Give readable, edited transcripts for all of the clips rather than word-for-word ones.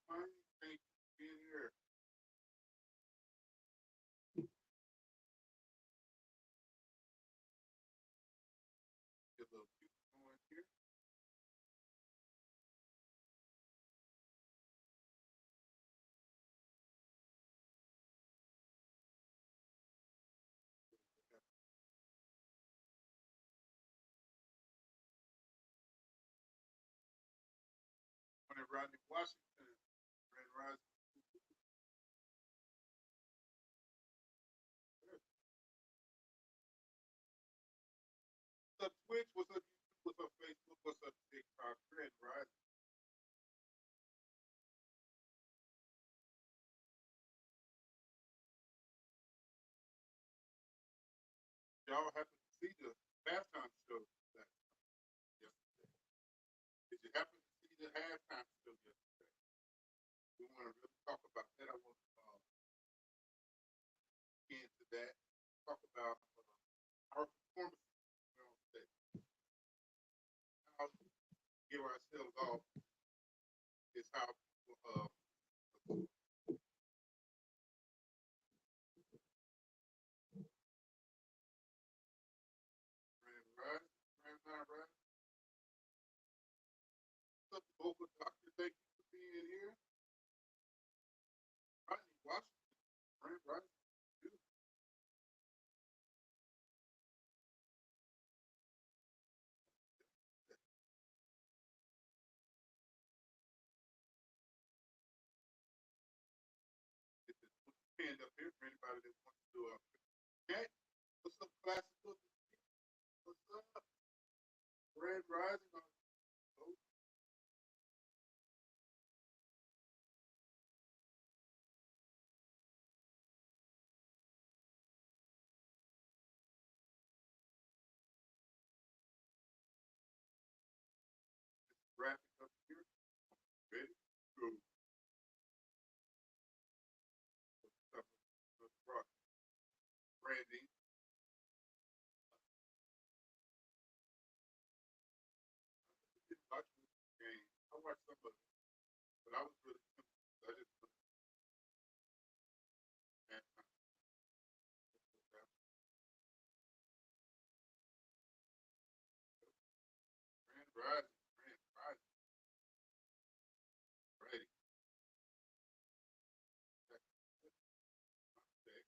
Mine, thank you for being here. Get a little music going here. Morning, Rodney Washington. Grand Rising. What's up, Twitch? What's up, YouTube? What's up, Facebook? What's up, TikTok? Grand Rising. Y'all happen to see the halftime show yesterday? Did you happen to see the halftime show yesterday? We want to really talk about that. I want to get into that. Talk about our performance on stage. How we give ourselves off is how people Grand Rising, Grand Rising. What's up, local doctor? Thank you for being here. Rodney Washington, Grand Rising. Get this hand up here for anybody that wants to chat. What's up, classical? What's up? Grand Rising. Oh, graphic up here. Ready? Go. What's up? Rock. Brandy. I didn't watch the game. I watched some of it, but I was really confused. I just put halftime. Grand Rising. Grand Rising. Ready. Okay.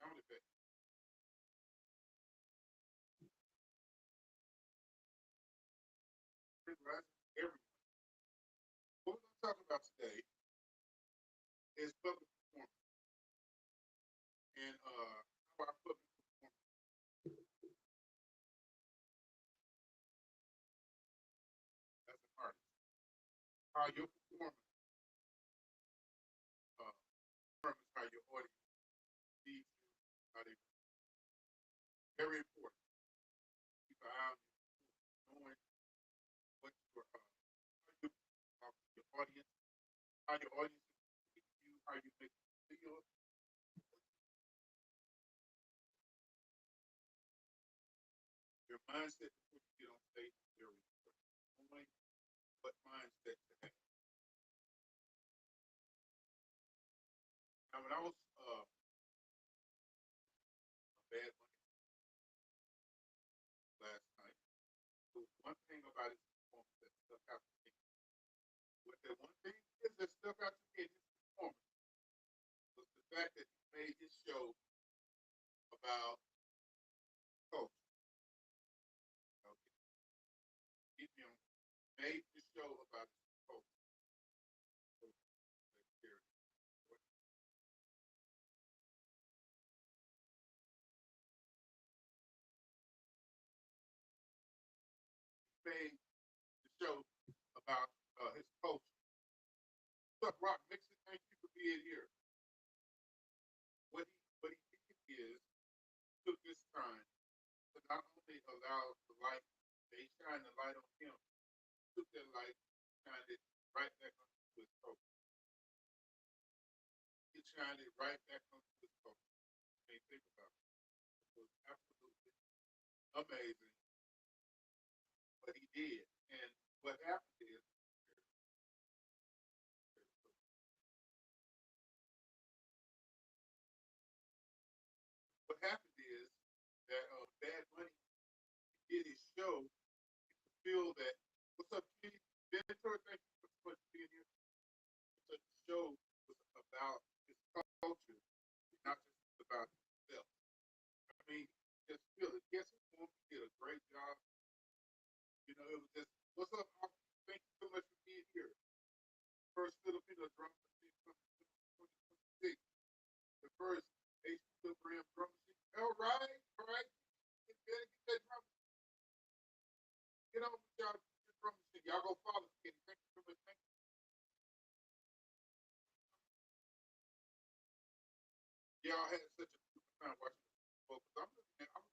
Count it back. Grand Rising. Everyone. What we're going to talk about today is public performance and how our public performance as an artist, how your performance determines how your audience sees you, how they very important. Keep an eye on knowing what your how you talk to your audience, how your audience sees you, how you make them feel. Your mindset before you get on stage is very important. Knowing what mindset to have. Now, when I was a bad money last night, the one thing about his performance that stuck out to me, what the one thing is that stuck out to me in his performance was the fact that he made his show about coach. You know, made the show about his coach. So, made the show about his coach. What's up, Rock Mixon? Thank you for being here. What he did is took this time to not only allow the light, they shine the light on him, took that light, shined it right back onto his coach. He shined it right back onto his coach. I mean, think about it. It was absolutely amazing what he did. And what happened is what happened is that Bad Money did his show. People feel that what's up, Kenny? Mentor, thank you so much for being here. So the show was about his culture, not just about himself. I mean, just feel it. Yes, he did a great job. You know, it was just what's up, Austin? Thank you so much for being here. First Filipino drum machine coming 2026. The first H. Ram drum machine. All right, all right. Get that drum. Get on with y'all. Get drum machine. Y'all go follow Kenny. Thank you so much. Thank you. Y'all had such a good time watching this. Because I'm looking at, I'm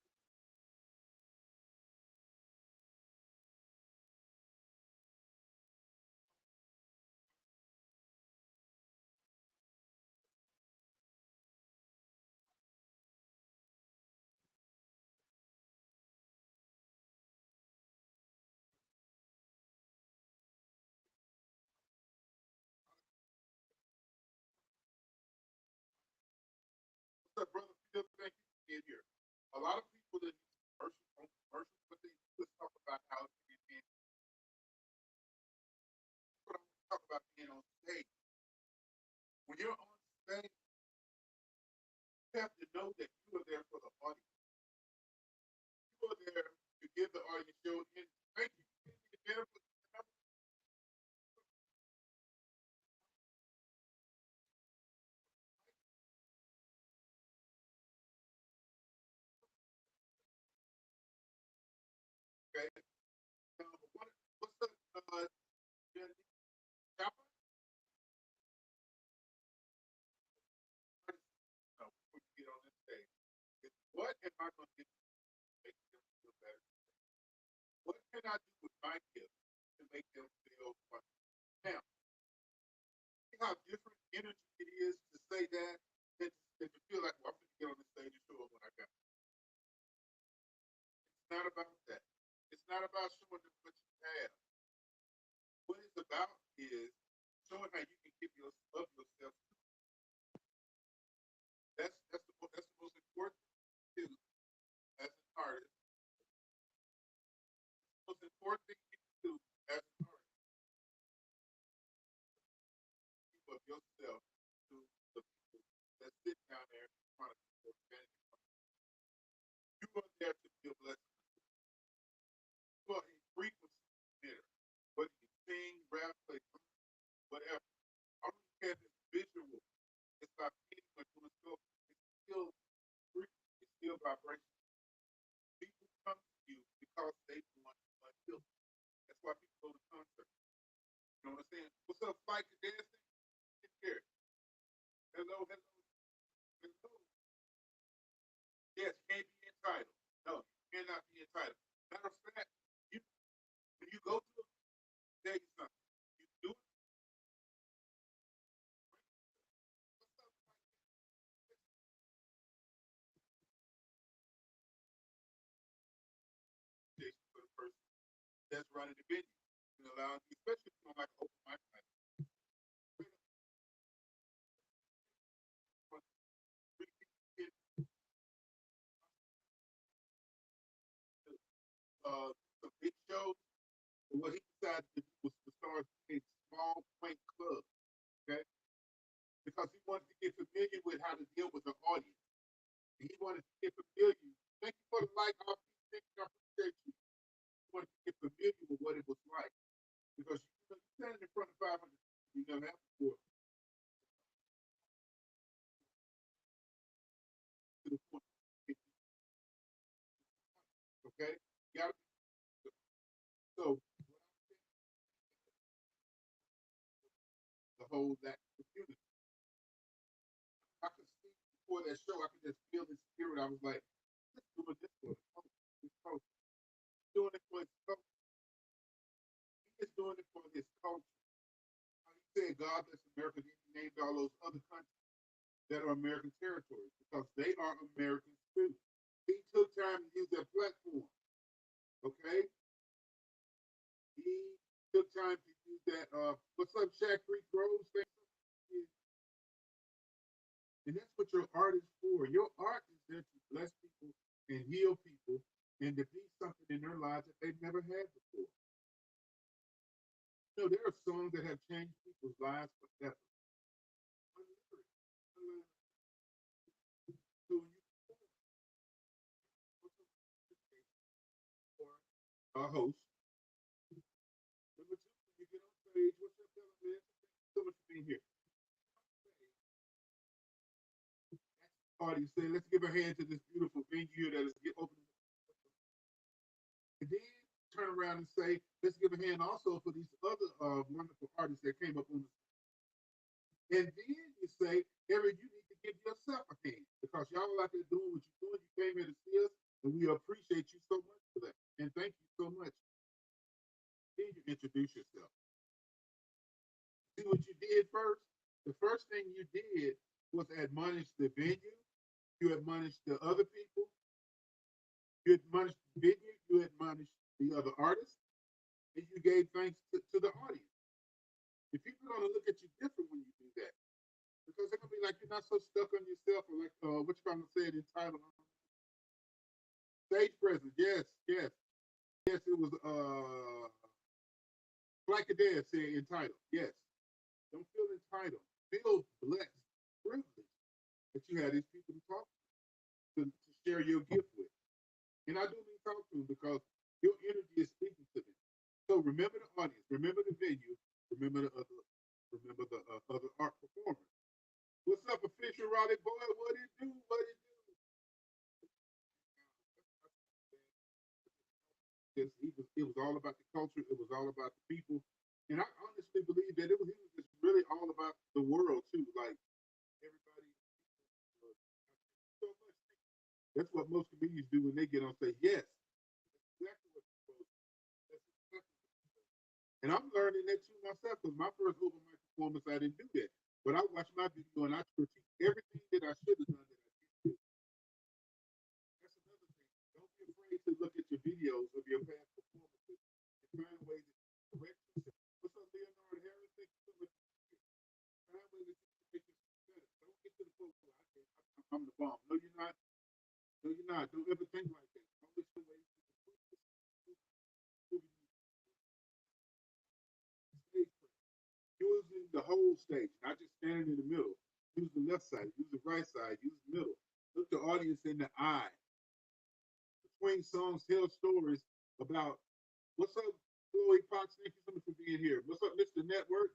what's up, brother Phil? Thank you for being here. A lot of people that use commercials, what they do is talk about how it can be. What I'm going to talk about being on stage. When you're on stage, you have to know that you are there for the audience. You are there to give the audience your in. Thank you. Jennifer. Okay. What, what's up, Jenny? Chopper? No, before you get on this stage. What am I going to get to make them feel better? What can I do with my gift to make them feel fun? Now, see how different energy it is to say that than to feel like, well, I'm going to get on this stage and show them what I got. It's not about that. It's not about showing them what you have. What it's about is showing how you can give of yourself. That's the most important thing as an artist. The most important thing you can do as an artist, give of yourself to the people that sit down there in front of you or standing in front of you. You are there to be a blessing. You are a frequency emitter. Whether you sing, rap, play, whatever. I don't care if it's visual. It's about anyone doing so. It's still frequency. It's still vibration. People come to you because they want feel. That's why people go to concerts. You know what I'm saying? What's up, Spike? You dancing? Get here. Hello, hello, hello. Yes, you can't be entitled. No, you cannot be entitled. Matter of fact, you when you go to a tell you something. You do it. What's up, Jason, for the person that's running the venue? And allowing you, especially if you don't like open mic night. Some big shows. And what he decided to do was to start a small quaint club, okay? Because he wanted to get familiar with how to deal with the audience. And he wanted to get familiar. Thank you for the like, thank you, I appreciate you. He wanted to get familiar with what it was like. Because you know, standing in front of 500 people you never have before to the point. Okay? You gotta be so to hold that community. I could see before that show, I could just feel the spirit. I was like, let's do it this way. This culture. Doing it for his culture. He is doing it for his culture. He said, God bless America. He named all those other countries that are American territories because they are Americans too. He took time to use that platform. Okay? He took time to use that. What's up, Shaq Creek Rose? And that's what your art is for. Your art is there to bless people and heal people and to be something in their lives that they've never had before. You know, there are songs that have changed people's lives forever. So when you a host, number two, when you get on stage, what's up, man? Thank you so much for being here. Audience say, let's give a hand to this beautiful venue that is open. And then turn around and say, let's give a hand also for these other wonderful artists that came up on the. And then you say, Eric, you need to give yourself a hand because y'all out there doing what you're doing. You came here to see us, and we appreciate you so much for that. And thank you so much. Then you introduce yourself. See what you did first? The first thing you did was admonish the venue. You admonished the other people. You admonished the venue. You admonished the other artists. And you gave thanks to the audience. If people are going to look at you different when you do that, because they're going to be like, you're not so stuck on yourself, or like, what you going to say it entitled. Stage presence, yes, yes. Yes, it was, like a dad said entitled, yes. Don't feel entitled. Feel blessed, privileged that you had these people to talk to share your gift with. And I do mean talk to them because your energy is speaking to them. So remember the audience, remember the venue, remember the other art performers. What's up, official Raleigh boy? What it do? What it do? It was all about the culture. It was all about the people. And I honestly believe that he was just really all about the world too. Like everybody, so much. That's what most comedians do when they get on stage. Yes, exactly what you're supposed to do. And I'm learning that too myself because my first open mic performance, I didn't do that. But I watched my video and I critique everything that I should have done that I didn't do. That's another thing. Don't be afraid to look at your videos of your past performances and find ways to correct yourself. What's up, Leonard Harris? Thank you so much. Find ways that you can make yourself better. Don't get to the point where I'm the bomb. No, you're not. No, you're not. Don't ever think like that. Always the way using the whole stage, not just standing in the middle. Use the left side, use the right side, use the middle. Look the audience in the eye. Between songs, tell stories about what's up, Chloe Fox. Thank you so much for being here. What's up, Mr. Network?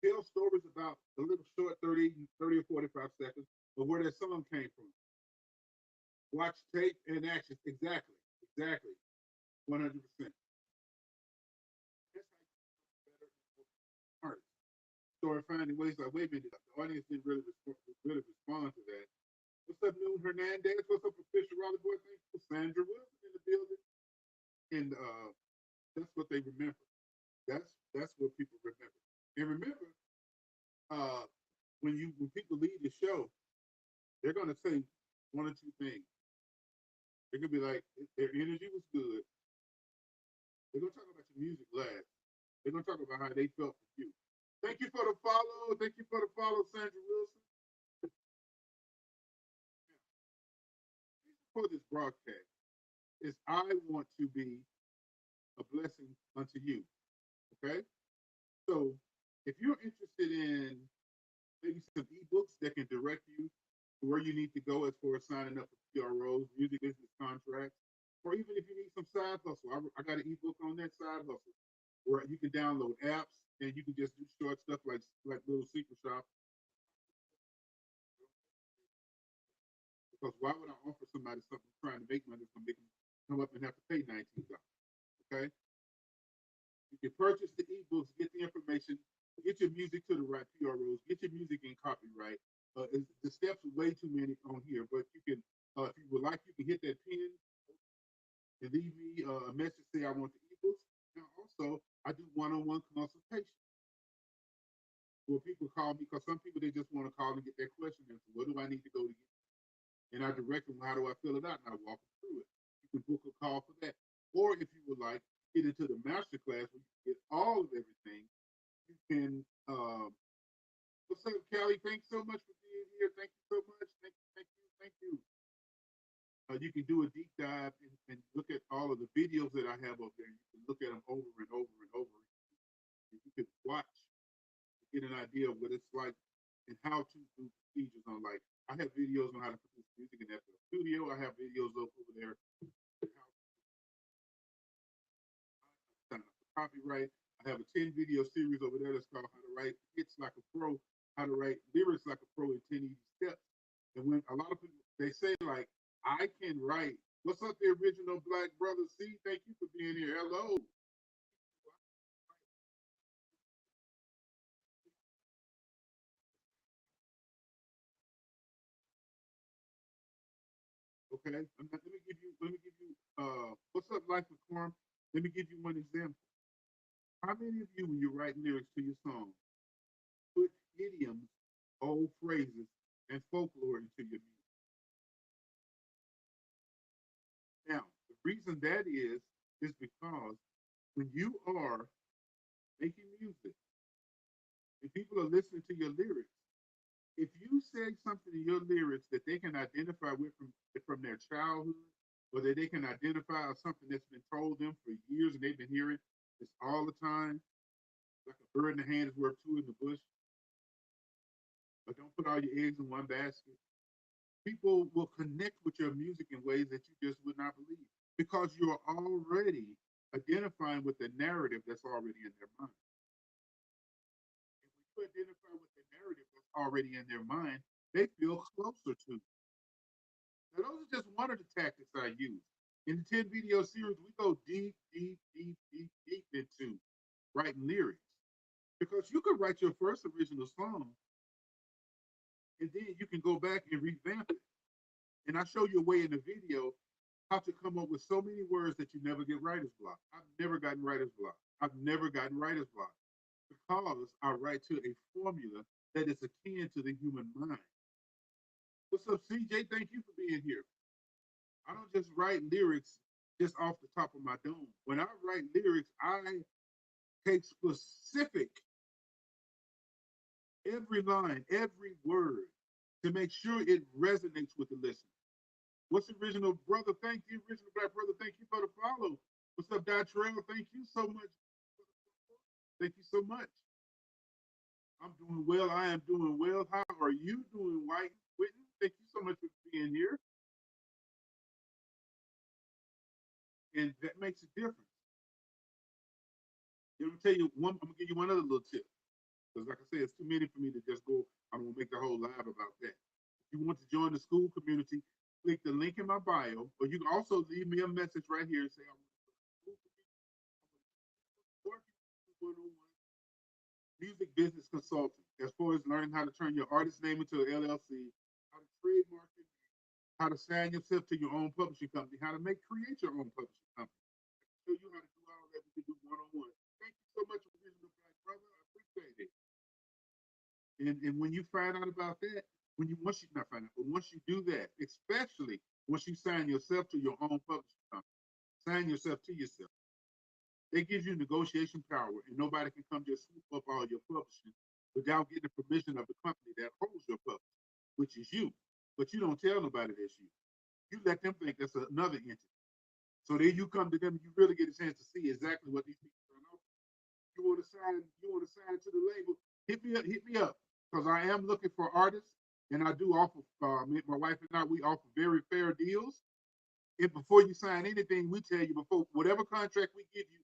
Tell stories about a little short 30 or 45 seconds of where that song came from. Watch tape and action. Exactly. Exactly. 100%. That's how you started finding ways like, wait a minute, the audience didn't really respond to that. What's up, Noon Hernandez? What's up, official Raleigh boy? Thank you, Sandra Wilson in the building. And that's what they remember. That's what people remember. And remember, when people leave the show, they're gonna say one or two things. They're gonna be like, their energy was good. They're gonna talk about your music last. They're gonna talk about how they felt for you. Thank you for the follow. Thank you for the follow, Sandra Wilson. For this broadcast is I want to be a blessing unto you. Okay? So if you're interested in maybe some ebooks that can direct you to where you need to go as far as signing up for PROs, music business contracts, or even if you need some side hustle, I got an ebook on that side hustle where you can download apps and you can just do short stuff like little secret shop. Because why would I offer somebody something trying to make money that's going to make them come up and have to pay $19? Okay? You can purchase the ebooks, get the information, get your music to the right PROs, get your music in copyright. The steps are way too many on here, but you can, if you would like, you can hit that pin and leave me a message, say I want the ebooks. And also, I do one-on-one consultation where people call me, because some people, they just want to call and get their question answered. What do I need to go to get? And I direct them, how do I fill it out? And I walk them through it. You can book a call for that. Or if you would like, get into the master class, where you get all of everything. You can. What's up, Kelly? Thanks so much for being here. Thank you so much. Thank you. Thank you. Thank you. You can do a deep dive and look at all of the videos that I have up there. You can look at them over and over and over. You can watch to get an idea of what it's like and how to do procedures on, like, I have videos on how to produce music in FL Studio. I have videos up over there how to sign up for copyright. I have a 10 video series over there that's called How to Write Hits Like a Pro, How to Write Lyrics Like a Pro in 10 Easy Steps. And when a lot of people, they say, like, I can write. What's up, the original Black Brother C? Thank you for being here. Hello. Okay. What's up, Life of Corn? Let me give you one example. How many of you, when you write lyrics to your song, put idioms, old phrases, and folklore into your music? Now, the reason that is because when you are making music and people are listening to your lyrics, if you say something in your lyrics that they can identify with from their childhood, or that they can identify as something that's been told them for years and they've been hearing this all the time, like a bird in the hand is worth two in the bush, but don't put all your eggs in one basket. People will connect with your music in ways that you just would not believe, because you're already identifying with the narrative that's already in their mind. If we identify with the narrative that's already in their mind, they feel closer to. Now, those are just one of the tactics I use. In the 10 video series, we go deep, deep, deep, deep, deep into writing lyrics. Because you could write your first original song, and then you can go back and revamp it. And I show you a way in the video how to come up with so many words that you never get writer's block. I've never gotten writer's block. I've never gotten writer's block because I write to a formula that is akin to the human mind. What's up, CJ? Thank you for being here. I don't just write lyrics just off the top of my dome. When I write lyrics, I take specific, every line, every word, to make sure it resonates with the listener. What's the original brother? Thank you, original Black Brother. Thank you for the follow. What's up, Datrell? Thank you so much. Thank you so much. I'm doing well. I am doing well. How are you doing, White Whitney? Thank you so much for being here. And that makes a difference. I'm gonna tell you one. I'm gonna give you one other little tip, because, like I said, it's too many for me to just go. I'm gonna make the whole live about that. If you want to join the school community, click the link in my bio, or you can also leave me a message right here and say, I want to join the school community. Or one-on-one music business consulting, as far as learning how to turn your artist name into an LLC, how to trademark it, how to sign yourself to your own publishing company, how to create your own publishing company. I can show you how to do all that. We can do one-on-one. Thank you so much, original Black Brother. I appreciate it. And when you find out about that, when you once you not find out, but once you do that, especially once you sign yourself to your own publishing company, sign yourself to yourself, they give you negotiation power, and nobody can come just swoop up all your publishing without getting the permission of the company that holds your publishing, which is you. But you don't tell nobody that's you. You let them think that's another entity. So then you come to them, you really get a chance to see exactly what these people are doing. You want to sign to the label, hit me up, because I am looking for artists, and I do offer, my wife and I, we offer very fair deals. And before you sign anything, we tell you, before whatever contract we give you,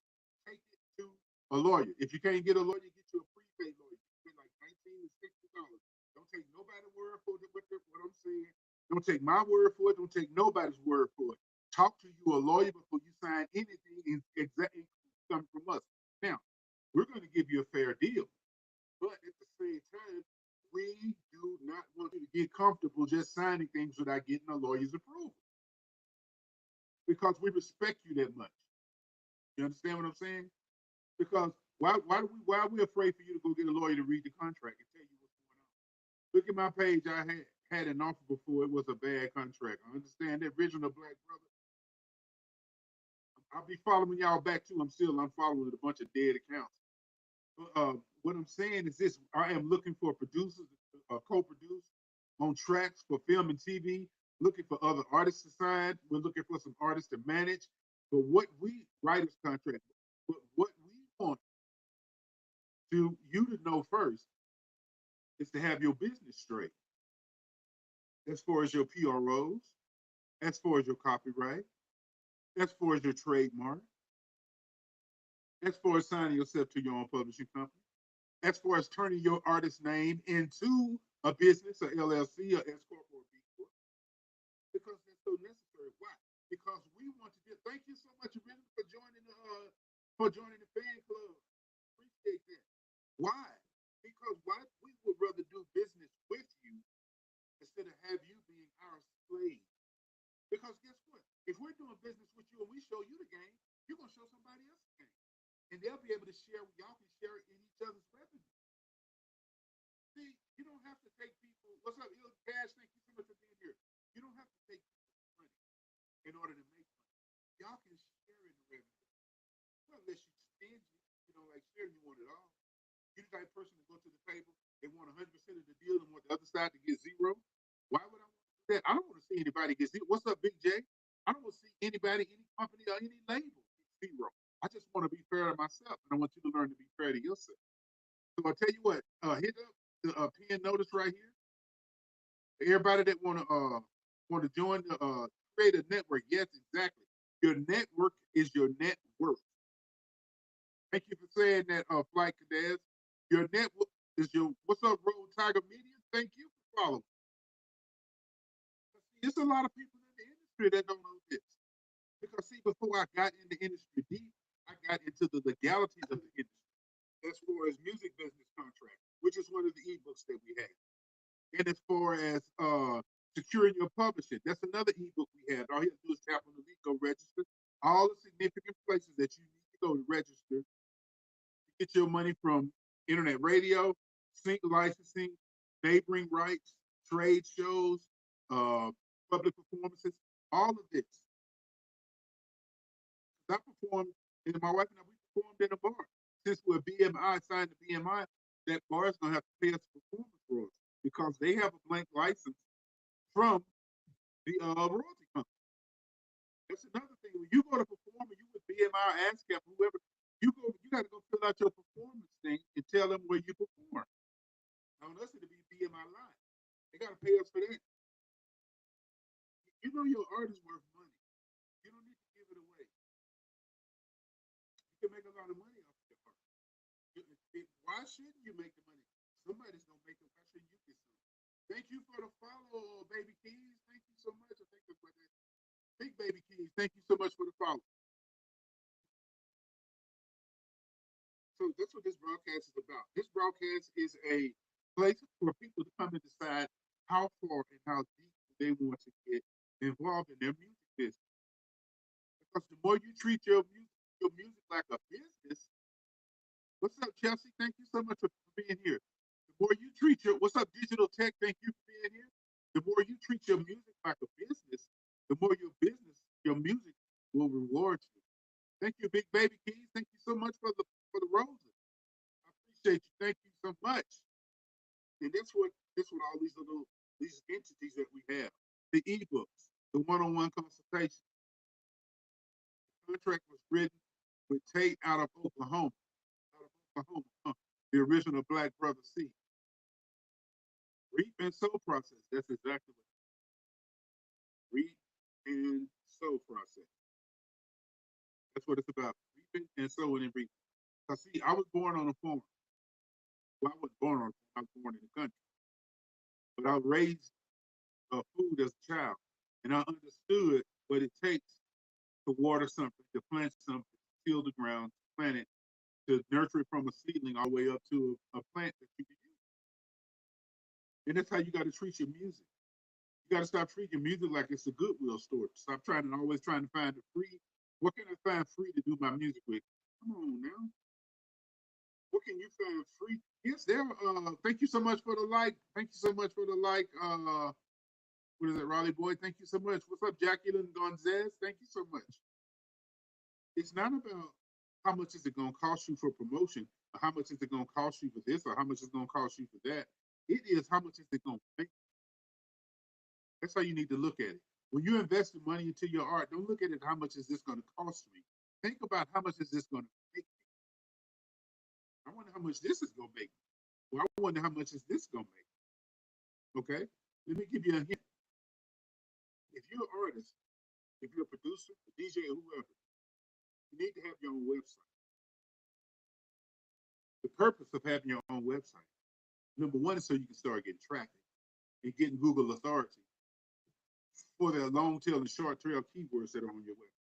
take it to a lawyer. If you can't get a lawyer, get you a prepaid lawyer. You pay like $19 to $60. Don't take nobody's word for what I'm saying. Don't take my word for it. Don't take nobody's word for it. Talk to you a lawyer before you sign anything exactly coming from us. Now, we're going to give you a fair deal, but at the same time, we do not want you to get comfortable just signing things without getting a lawyer's approval, because we respect you that much. You understand what I'm saying? Because why are we afraid for you to go get a lawyer to read the contract and tell you what's going on? Look at my page. I had an offer before. It was a bad contract. I understand that, original Black Brother. I'll be following y'all back too. I'm still unfollowing a bunch of dead accounts. What I'm saying is this: I am looking for producers, co-produce on tracks for film and TV. Looking for other artists to sign. We're looking for some artists to manage. But what we writers contract, what we want to you to know first is to have your business straight. As far as your PROs, as far as your copyright, as far as your trademark, as far as signing yourself to your own publishing company, as far as turning your artist name into a business, a LLC, or S corp or B corp, because that's so necessary. Why? Because we want to get. Thank you so much, Brenda, for joining the fan club. Appreciate that. Why? Because why we would rather do business with you instead of have you being our slave. Because guess what? If we're doing business with you and we show you the game, you're gonna show somebody else the game, and they'll be able to share. Y'all can share it in each other's revenue. See, you don't have to take people. What's up, Il Cash? Thank you so much for being here. You don't have to take people's money in order to make money. Y'all can share in the revenue. Well, unless you stingy, you know, like share, you want it all. You're the type of person to go to the table, they want 100% of the deal and want the other side to get zero. Why would I want to do that? I don't want to see anybody get zero. What's up, Big J? I don't want to see anybody, any company, or any label get zero. I just want to be fair to myself, and I want you to learn to be fair to yourself. So I tell you what, hit up the pin notice right here. Everybody that want to join the create a network. Yes, exactly. Your network is your net worth. Thank you for saying that, Flight Cadets. Your network is your what's up, Road Tiger Media? Thank you for following. There's a lot of people in the industry that don't know this. Because see, before I got in the industry deep, I got into the legalities of the industry as far as music business contract, which is one of the ebooks that we have. And as far as securing your publishing, that's another ebook we had. All you have to do is tap on the link, go register. All the significant places that you need to go to register to get your money from internet radio, sync licensing, neighboring rights, trade shows, uh, public performances, all of this. I performed, and my wife and I, we performed in a bar. Since we're BMI, signed to BMI, that bar is going to have to pay us a performance for us because they have a blank license from the royalty company. That's another thing. When you go to perform and you with BMI, ASCAP, whoever, you got to go fill out your performance thing and tell them where you perform. Now, unless it'll be BMI Live. They got to pay us for that. You know your art is worth money. You don't need to give it away. You can make a lot of money off of your art. Why shouldn't you make the money? Somebody's gonna make it. Why shouldn't you get some? Thank you for the follow, baby keys. Thank you so much. I think that's what that big baby keys. Thank you so much for the follow. So that's what this broadcast is about. This broadcast is a place for people to come and decide how far and how deep they want to get involved in their music business. Because the more you treat your music like a business, what's up, Chelsea? Thank you so much for being here. The more you treat your what's up, Digital Tech? Thank you for being here. The more you treat your music like a business, the more your music will reward you. Thank you, Big Baby Keys. Thank you so much for the roses. I appreciate you. Thank you so much. And that's what all these entities that we have. The ebooks, the one-on-one consultation. The contract was written with Tate out of Oklahoma. The original Black Brother C. Reap and sow process. That's exactly what reap and sow process. That's what it's about. Reaping and sowing and reaping. Because see, I was born on a farm. Well, I wasn't born on a farm, I was born in the country. But I raised food as a child. And I understood what it takes to water something, to plant something, to till the ground, to plant it, to nurture it from a seedling all the way up to a plant that you can use. And that's how you got to treat your music. You got to stop treating music like it's a Goodwill store. Stop always trying to find the free. What can I find free to do my music with? Come on now. What can you find free? Yes, there. Thank you so much for the like. Thank you so much for the like. What is it, Raleigh boy? Thank you so much. What's up, Jacqueline Gonzalez? Thank you so much. It's not about how much is it going to cost you for promotion, or how much is it going to cost you for this, or how much is it going to cost you for that. It is how much is it going to make. That's how you need to look at it. When you're investing money into your art, don't look at it how much is this going to cost me. Think about how much is this going to make me. I wonder how much this is going to make me. Well, I wonder how much is this going to make me. Okay? Let me give you a hint. If you're an artist, if you're a producer, a DJ, or whoever, you need to have your own website. The purpose of having your own website, number one, is so you can start getting traffic and getting Google authority for the long tail and short tail keywords that are on your website.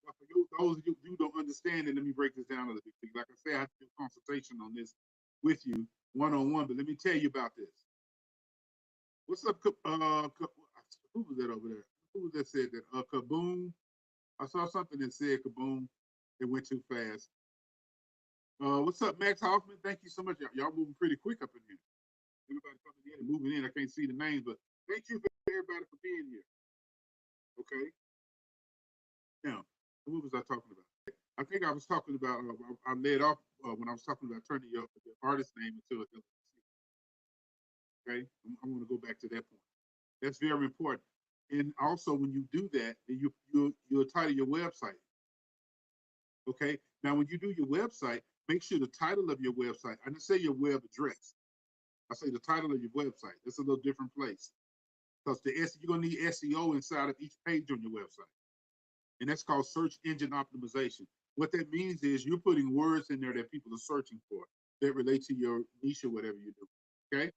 Now, for those of you who don't understand it, let me break this down a little bit. Like I said, I have to do a consultation on this with you one-on-one, but let me tell you about this. What's up, who was that over there? Who was that said that? Kaboom. I saw something that said Kaboom. It went too fast. What's up, Max Hoffman? Thank you so much. Y'all moving pretty quick up in here. Everybody coming in and moving in. I can't see the names, but thank you for everybody for being here. Okay. Now, what was I talking about? I think I was talking about, I led off when I was talking about turning your artist name into a LLC. Okay. I want to go back to that point. That's very important. And also, when you do that, you'll title your website. Okay. Now, when you do your website, make sure the title of your website, I didn't say your web address. I say the title of your website. It's a little different place. Because you're going to need SEO inside of each page on your website. And that's called search engine optimization. What that means is you're putting words in there that people are searching for that relate to your niche or whatever you do. Okay.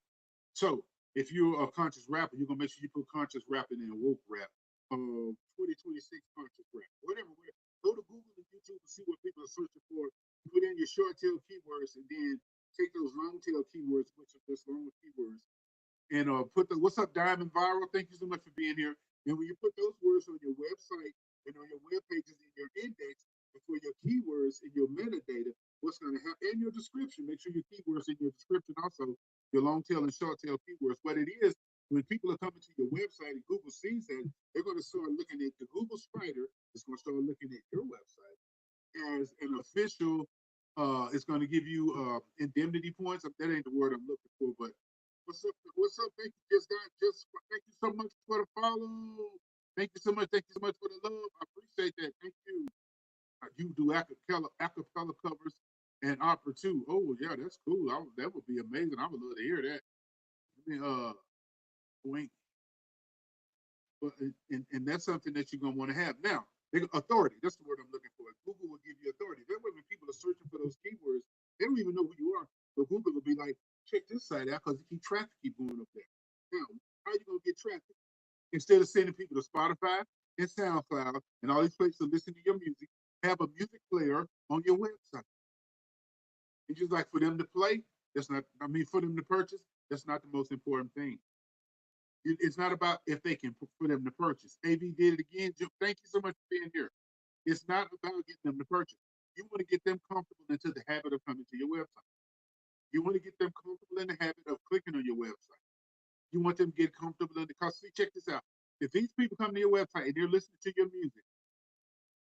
So if you're a conscious rapper, you're gonna make sure you put conscious rapping in woke rap, 2026 conscious rap, whatever. Go to Google and YouTube and see what people are searching for. Put in your short tail keywords and then take those long tail keywords, which are just long keywords, and put the what's up, Diamond Viral. Thank you so much for being here. And when you put those words on your website and on your web pages in your index, and for your keywords in your metadata, what's going to happen in your description, make sure your keywords in your description also, your long tail and short tail keywords. What it is, when people are coming to your website and Google sees that, they're going to start looking at the Google Spider, is going to start looking at your website as an official, it's going to give you indemnity points. That ain't the word I'm looking for, but what's up? What's up? Thank you, thank you so much for the follow. Thank you so much. Thank you so much for the love. I appreciate that. Thank you. You do acapella covers and opera too. Oh yeah, that's cool. That would be amazing. I would love to hear that. I mean, wink. But and that's something that you're gonna want to have. Now, authority. That's the word I'm looking for. Google will give you authority. That way, when people are searching for those keywords, they don't even know who you are. But Google will be like, check this site out because traffic keep going up there. Now, how are you gonna get traffic? Instead of sending people to Spotify and SoundCloud and all these places to listen to your music, have a music player on your website. And just like for them to play, that's not, I mean, for them to purchase, that's not the most important thing. It's not about if they can for them to purchase. AB did it again. Thank you so much for being here. It's not about getting them to purchase. You want to get them comfortable into the habit of coming to your website. You want to get them comfortable in the habit of clicking on your website. You want them to get comfortable in the, because see, check this out. If these people come to your website and they're listening to your music,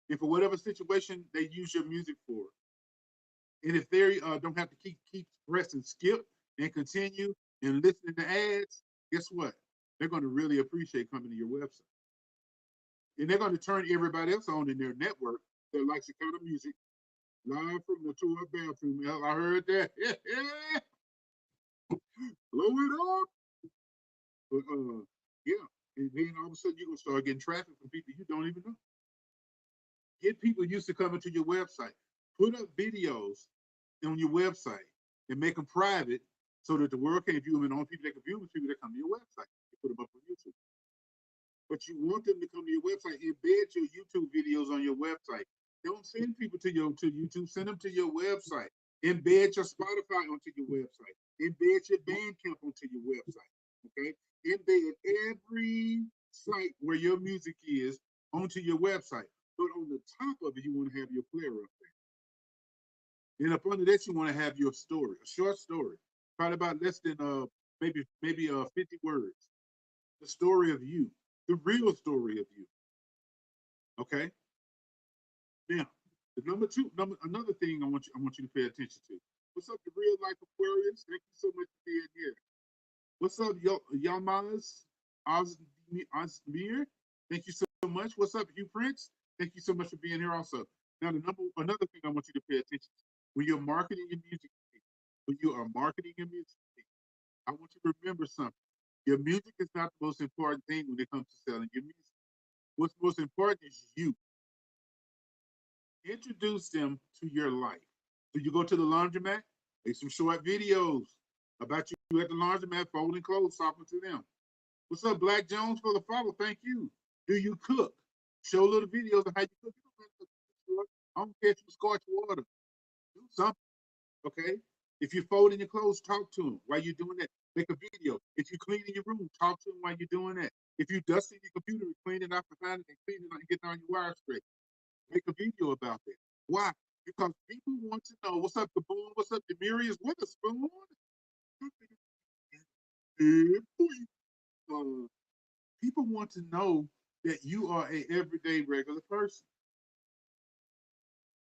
and for whatever situation they use your music for, and if they don't have to keep pressing skip and continue and listening to ads, guess what? They're going to really appreciate coming to your website. And they're going to turn everybody else on in their network that likes the kind of music live from the tour bathroom. I heard that. Blow it up. But yeah. And then all of a sudden you're going to start getting traffic from people you don't even know. Get people used to coming to your website. Put up videos on your website and make them private so that the world can't view them, and only people that can view them is people that come to your website. You put them up on YouTube. But you want them to come to your website, embed your YouTube videos on your website. Don't send people to YouTube, send them to your website. Embed your Spotify onto your website. Embed your Bandcamp onto your website. Okay? Embed every site where your music is onto your website. But on the top of it, you want to have your player up there. And up under that, you want to have your story, a short story, probably about less than maybe 50 words. The story of you, the real story of you. Okay. Now, another thing I want you to pay attention to. What's up, the real life Aquarius? Thank you so much for being here. What's up, Yamaz Osmir? Thank you so much. What's up, Hugh Prince? Thank you so much for being here also. Now, another thing I want you to pay attention to. When you're marketing your music, when you are marketing your music, I want you to remember something. Your music is not the most important thing when it comes to selling your music. What's most important is you. Introduce them to your life. So you go to the laundromat, make some short videos about you at the laundromat folding clothes, talking to them. What's up, Black Jones, for the follow? Thank you. Do you cook? Show little videos of how you cook. I don't care if you scorch water. Do something, okay? If you're folding your clothes, talk to them while you're doing that. Make a video. If you're cleaning your room, talk to them while you're doing that. If you're dusting your computer and cleaning out behind it and cleaning out and getting on your wire straight, make a video about that. Why? Because people want to know. What's up, Kaboom? What's up, Demirius Witherspoon? People want to know that you are a everyday regular person.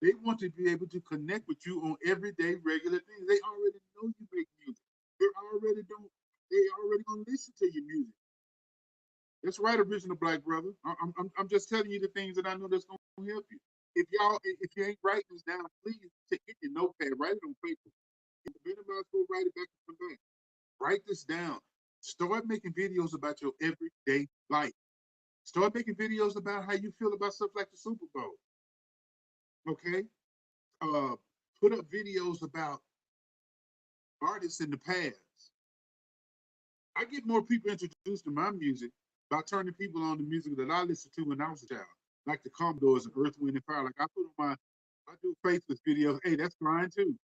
They want to be able to connect with you on everyday regular things. They already know you make music. They already gonna listen to your music. That's right, original Black brother. I'm just telling you the things that I know that's gonna help you. If you ain't writing this down, please get your notepad, write it on paper. Minimize, go write it back and come back. Write this down. Start making videos about your everyday life. Start making videos about how you feel about stuff like the Super Bowl. Okay? Put up videos about artists in the past. I get more people introduced to my music by turning people on the music that I listened to when I was a child, like the Commodores and Earth, Wind, and Fire. Like I do Faithless videos. Hey, that's mine too.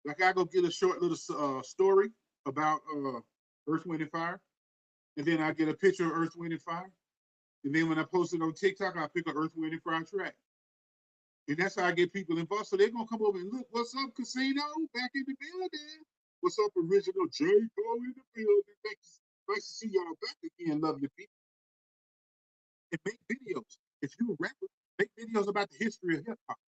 Like I go get a short little story about Earth, Wind, and Fire, and then I get a picture of Earth, Wind, and Fire, and then when I post it on TikTok, I pick an Earth, Wind, and Fire track, and that's how I get people involved. So they're gonna come over and look. What's up, Casino? Back in the building. What's up, original J Cole in the building? Nice to see y'all back again, lovely people. And make videos. If you're a rapper, make videos about the history of hip hop.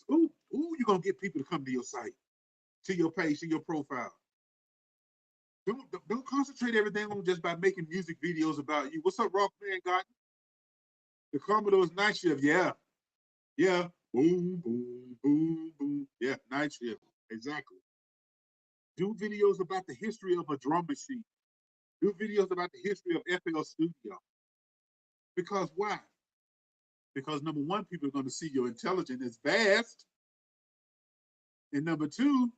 You're gonna get people to come to your site, to your page, to your profile. Don't concentrate everything on just by making music videos about you. What's up, Rockman God? The Commodore's night shift, yeah. Yeah. Boom, boom, boom, boom. Yeah, night shift. Exactly. Do videos about the history of a drum machine. Do videos about the history of FL Studio. Because why? Because number one, people are going to see your intelligence is vast. And number two,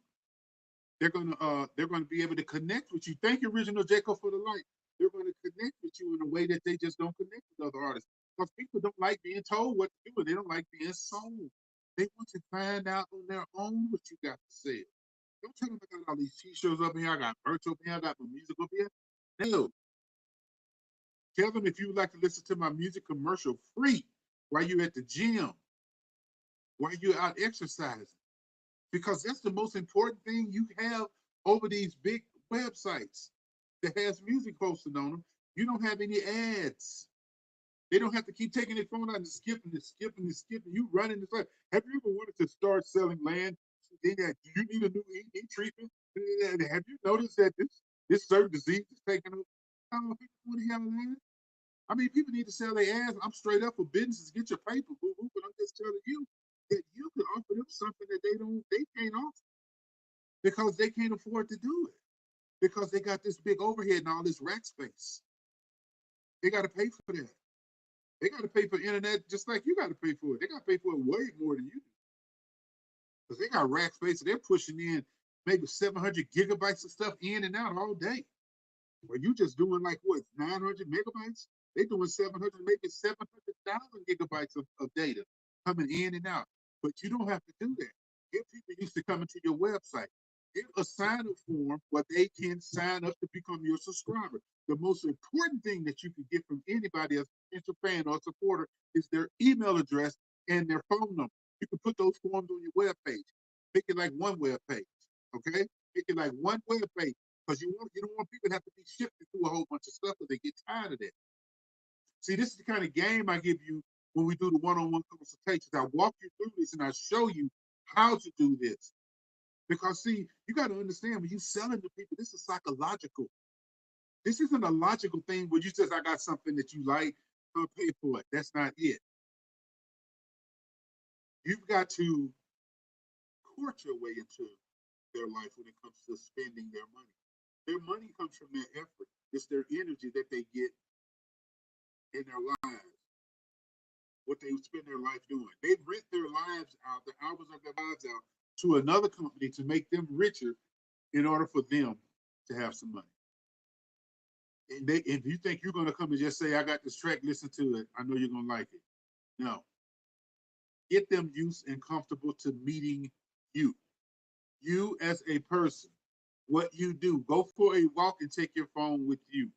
they're gonna be able to connect with you. Thank you, Original Jacob, for the light. They're going to connect with you in a way that they just don't connect with other artists. Because people don't like being told what to do, and they don't like being sold. They want to find out on their own what you got to say. Don't tell them I got all these t-shirts up here, I got merch up here, I got my music up here. No. Tell them if you would like to listen to my music commercial free while you're at the gym, while you're out exercising. Because that's the most important thing you have over these big websites that has music posted on them. You don't have any ads. They don't have to keep taking their phone out and skipping and skipping and skipping. You running this. Have you ever wanted to start selling land? Do you need a new EE treatment? Have you noticed that this certain disease is taking over? People want to have land. I mean, people need to sell their ass. I'm straight up for businesses. Get your paper, boo boo. But I'm just telling you that you can offer them something that they can't offer because they can't afford to do it because they got this big overhead and all this rack space. They got to pay for that. They got to pay for internet just like you got to pay for it. They got to pay for it way more than you do because they got rack space. And they're pushing in maybe 700 gigabytes of stuff in and out all day. Where you just doing like what 900 megabytes? They doing 700, maybe 700,000 gigabytes of data coming in and out. But you don't have to do that. Get people used to coming to your website. Get a sign-up form where they can sign up to become your subscriber. The most important thing that you can get from anybody as a potential fan or supporter is their email address and their phone number. You can put those forms on your web page. Pick it like one web page, okay? Pick it like one web page because you don't want people to have to be shifted through a whole bunch of stuff because they get tired of that. See, this is the kind of game I give you when we do the one-on-one consultations. I walk you through this and I show you how to do this. Because see, you got to understand when you're selling to people, this is psychological. This isn't a logical thing where you just, I got something that you like, I'll pay for it. That's not it. You've got to court your way into their life when it comes to spending their money. Their money comes from their effort. It's their energy that they get in their lives, what they spend their life doing. They rent their lives out, the hours of their lives out to another company to make them richer in order for them to have some money. And they, if you think you're going to come and just say, I got this track, listen to it, I know you're going to like it. No. Get them used and comfortable to meeting you. You as a person, what you do. Go for a walk and take your phone with you.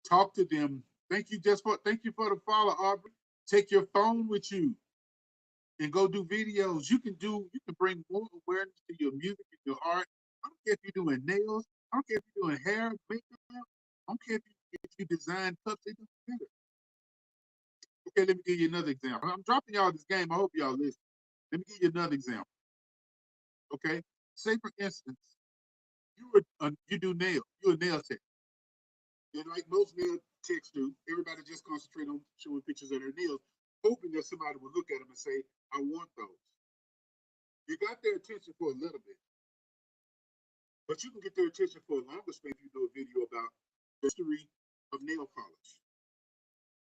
Talk to them. Thank you for the follow, Aubrey. Take your phone with you and go do videos. You can bring more awareness to your music and your art. I don't care if you're doing nails. I don't care if you're doing hair, makeup. I don't care if you design cups. It doesn't matter. Okay, let me give you another example. I'm dropping y'all this game. I hope y'all listen. Let me give you another example. Okay, say for instance, you do nails. You're a nail tech. And like most nail techs do, everybody just concentrate on showing pictures of their nails, hoping that somebody will look at them and say, I want those. You got their attention for a little bit, but you can get their attention for a longer span if you do a video about the history of nail polish,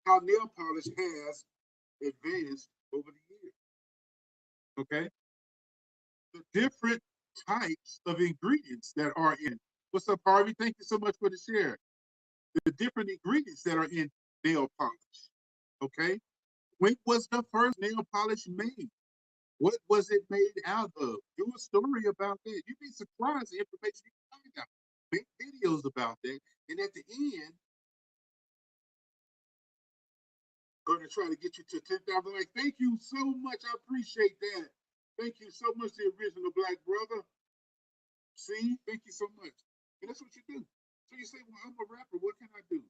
how nail polish has advanced over the years. Okay? The different types of ingredients that are in. What's up, Harvey? Thank you so much for the share. The different ingredients that are in nail polish. Okay? When was the first nail polish made? What was it made out of? Do a story about that. You'd be surprised the information you find out. Make videos about that. And at the end, going to try to get you to 10,000 likes. Thank you so much. I appreciate that. Thank you so much, the original Black brother. See, thank you so much. And that's what you do. So you say, well, I'm a rapper. What can I do?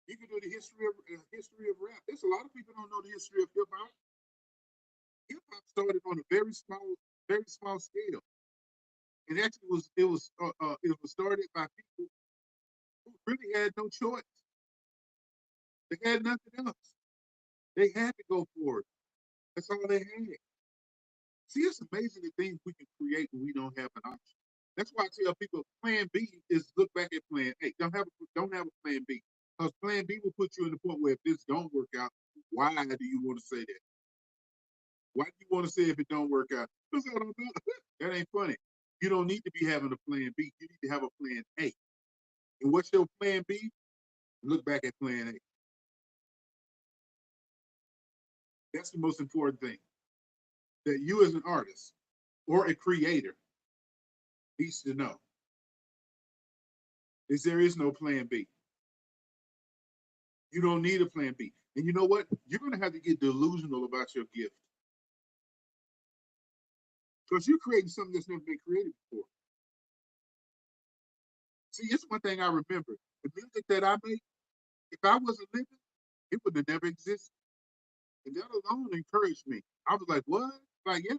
You can do the history of rap. There's a lot of people don't know the history of hip hop. Hip hop started on a very small scale. And actually it was started by people who really had no choice. They had nothing else. They had to go for it. That's all they had. See, it's amazing the things we can create when we don't have an option. That's why I tell people plan B is look back at plan A. Don't have a plan B. Because plan B will put you in the point where if this don't work out, why do you want to say that? Why do you want to say if it don't work out? Because I don't know. That ain't funny. You don't need to be having a plan B. You need to have a plan A. And what's your plan B? Look back at plan A. That's the most important thing. That you as an artist or a creator needs to know is there is no plan B. You don't need a plan B. And you know what? You're going to have to get delusional about your gift. Because you're creating something that's never been created before. See, it's one thing I remember. The music that I make, if I wasn't living, it would have never existed. And that alone encouraged me. I was like, what? Like, yeah.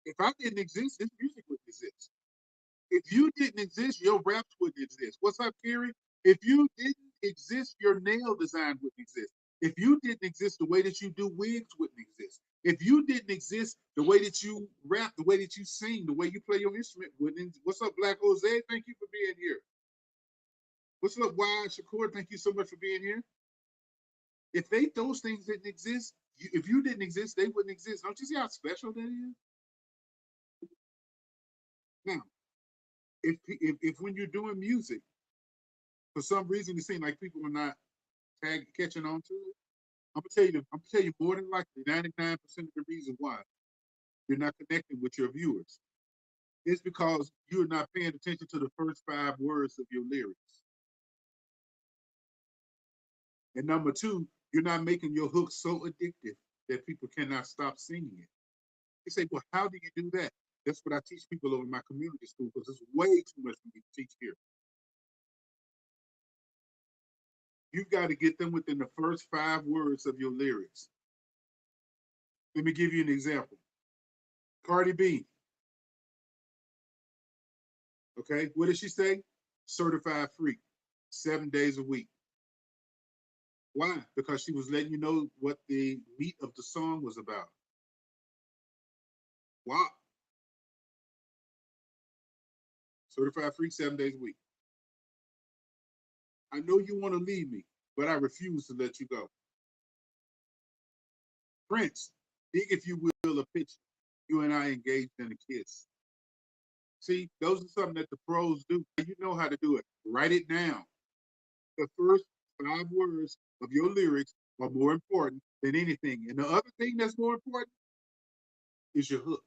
If I didn't exist, this music wouldn't exist. If you didn't exist, your raps wouldn't exist. What's up, Kerry? If you didn't exist, your nail design wouldn't exist. If you didn't exist, the way that you do wigs wouldn't exist. If you didn't exist, the way that you rap, the way that you sing, the way you play your instrument wouldn't. What's up, Black Jose? Thank you for being here. What's up, Wild Shakur? Thank you so much for being here. If those things didn't exist, if you didn't exist, they wouldn't exist. Don't you see how special that is? Now, if when you're doing music, for some reason it seems like people are not catching on to it, I'm gonna tell you more than likely 99% of the reason why you're not connecting with your viewers is because you're not paying attention to the first 5 words of your lyrics. And number 2, you're not making your hook so addictive that people cannot stop singing it. You say, well, how do you do that? That's what I teach people over in my community school because it's way too much for me to teach here. You've got to get them within the first 5 words of your lyrics. Let me give you an example. Cardi B, okay? What did she say? Certified freak, 7 days a week. Why? Because she was letting you know what the meat of the song was about. Wow. Certified freak, 7 days a week. I know you want to leave me, but I refuse to let you go. Prince, dig if you will a picture. You and I engaged in a kiss. See, those are something that the pros do. You know how to do it. Write it down. The first 5 words of your lyrics are more important than anything. And the other thing that's more important is your hook.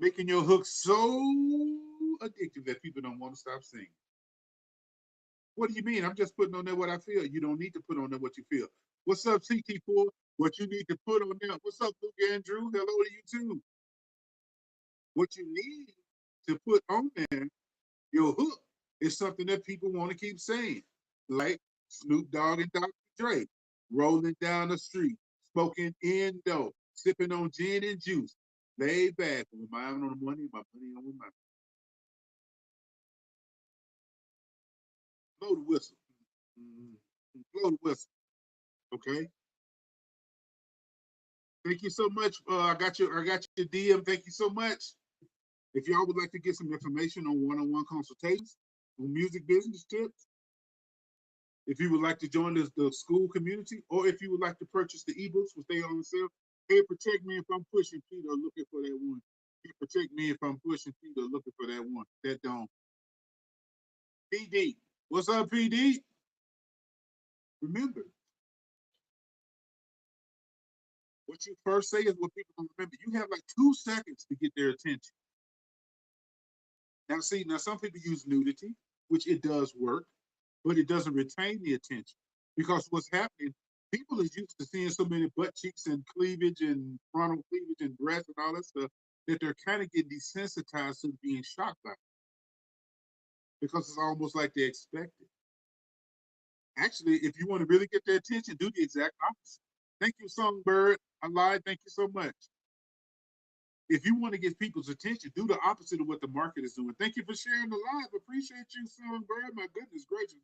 Making your hook so addictive that people don't want to stop singing. What do you mean? I'm just putting on there what I feel. You don't need to put on there what you feel. What's up, CT4? What you need to put on there. What's up, Luke Andrew? Hello to you too. What you need to put on there, your hook, is something that people want to keep saying. Like Snoop Dogg and Dr. Dre, rolling down the street, smoking Indo, sipping on gin and juice, laid back with my eye on the money, my money on my. Blow the whistle. Blow the whistle. Okay. Thank you so much. I got your DM. Thank you so much. If y'all would like to get some information on one-on-one consultations, on music business tips, if you would like to join the school community, or if you would like to purchase the ebooks which they are on sale, hey, protect me if I'm pushing Peter looking for that one. Hey, protect me if I'm pushing Peter looking for that one. That don't. PD. What's up, PD? Remember, what you first say is what people don't remember. You have like 2 seconds to get their attention. Now, see, now some people use nudity, which it does work, but it doesn't retain the attention. Because what's happening, people is used to seeing so many butt cheeks and cleavage and frontal cleavage and breasts and all that stuff that they're kind of getting desensitized to being shocked by it. Because it's almost like they expect it. Actually, if you want to really get their attention, do the exact opposite. Thank you, Songbird. I lied. Thank you so much. If you want to get people's attention, do the opposite of what the market is doing. Thank you for sharing the live. Appreciate you, Songbird. My goodness gracious.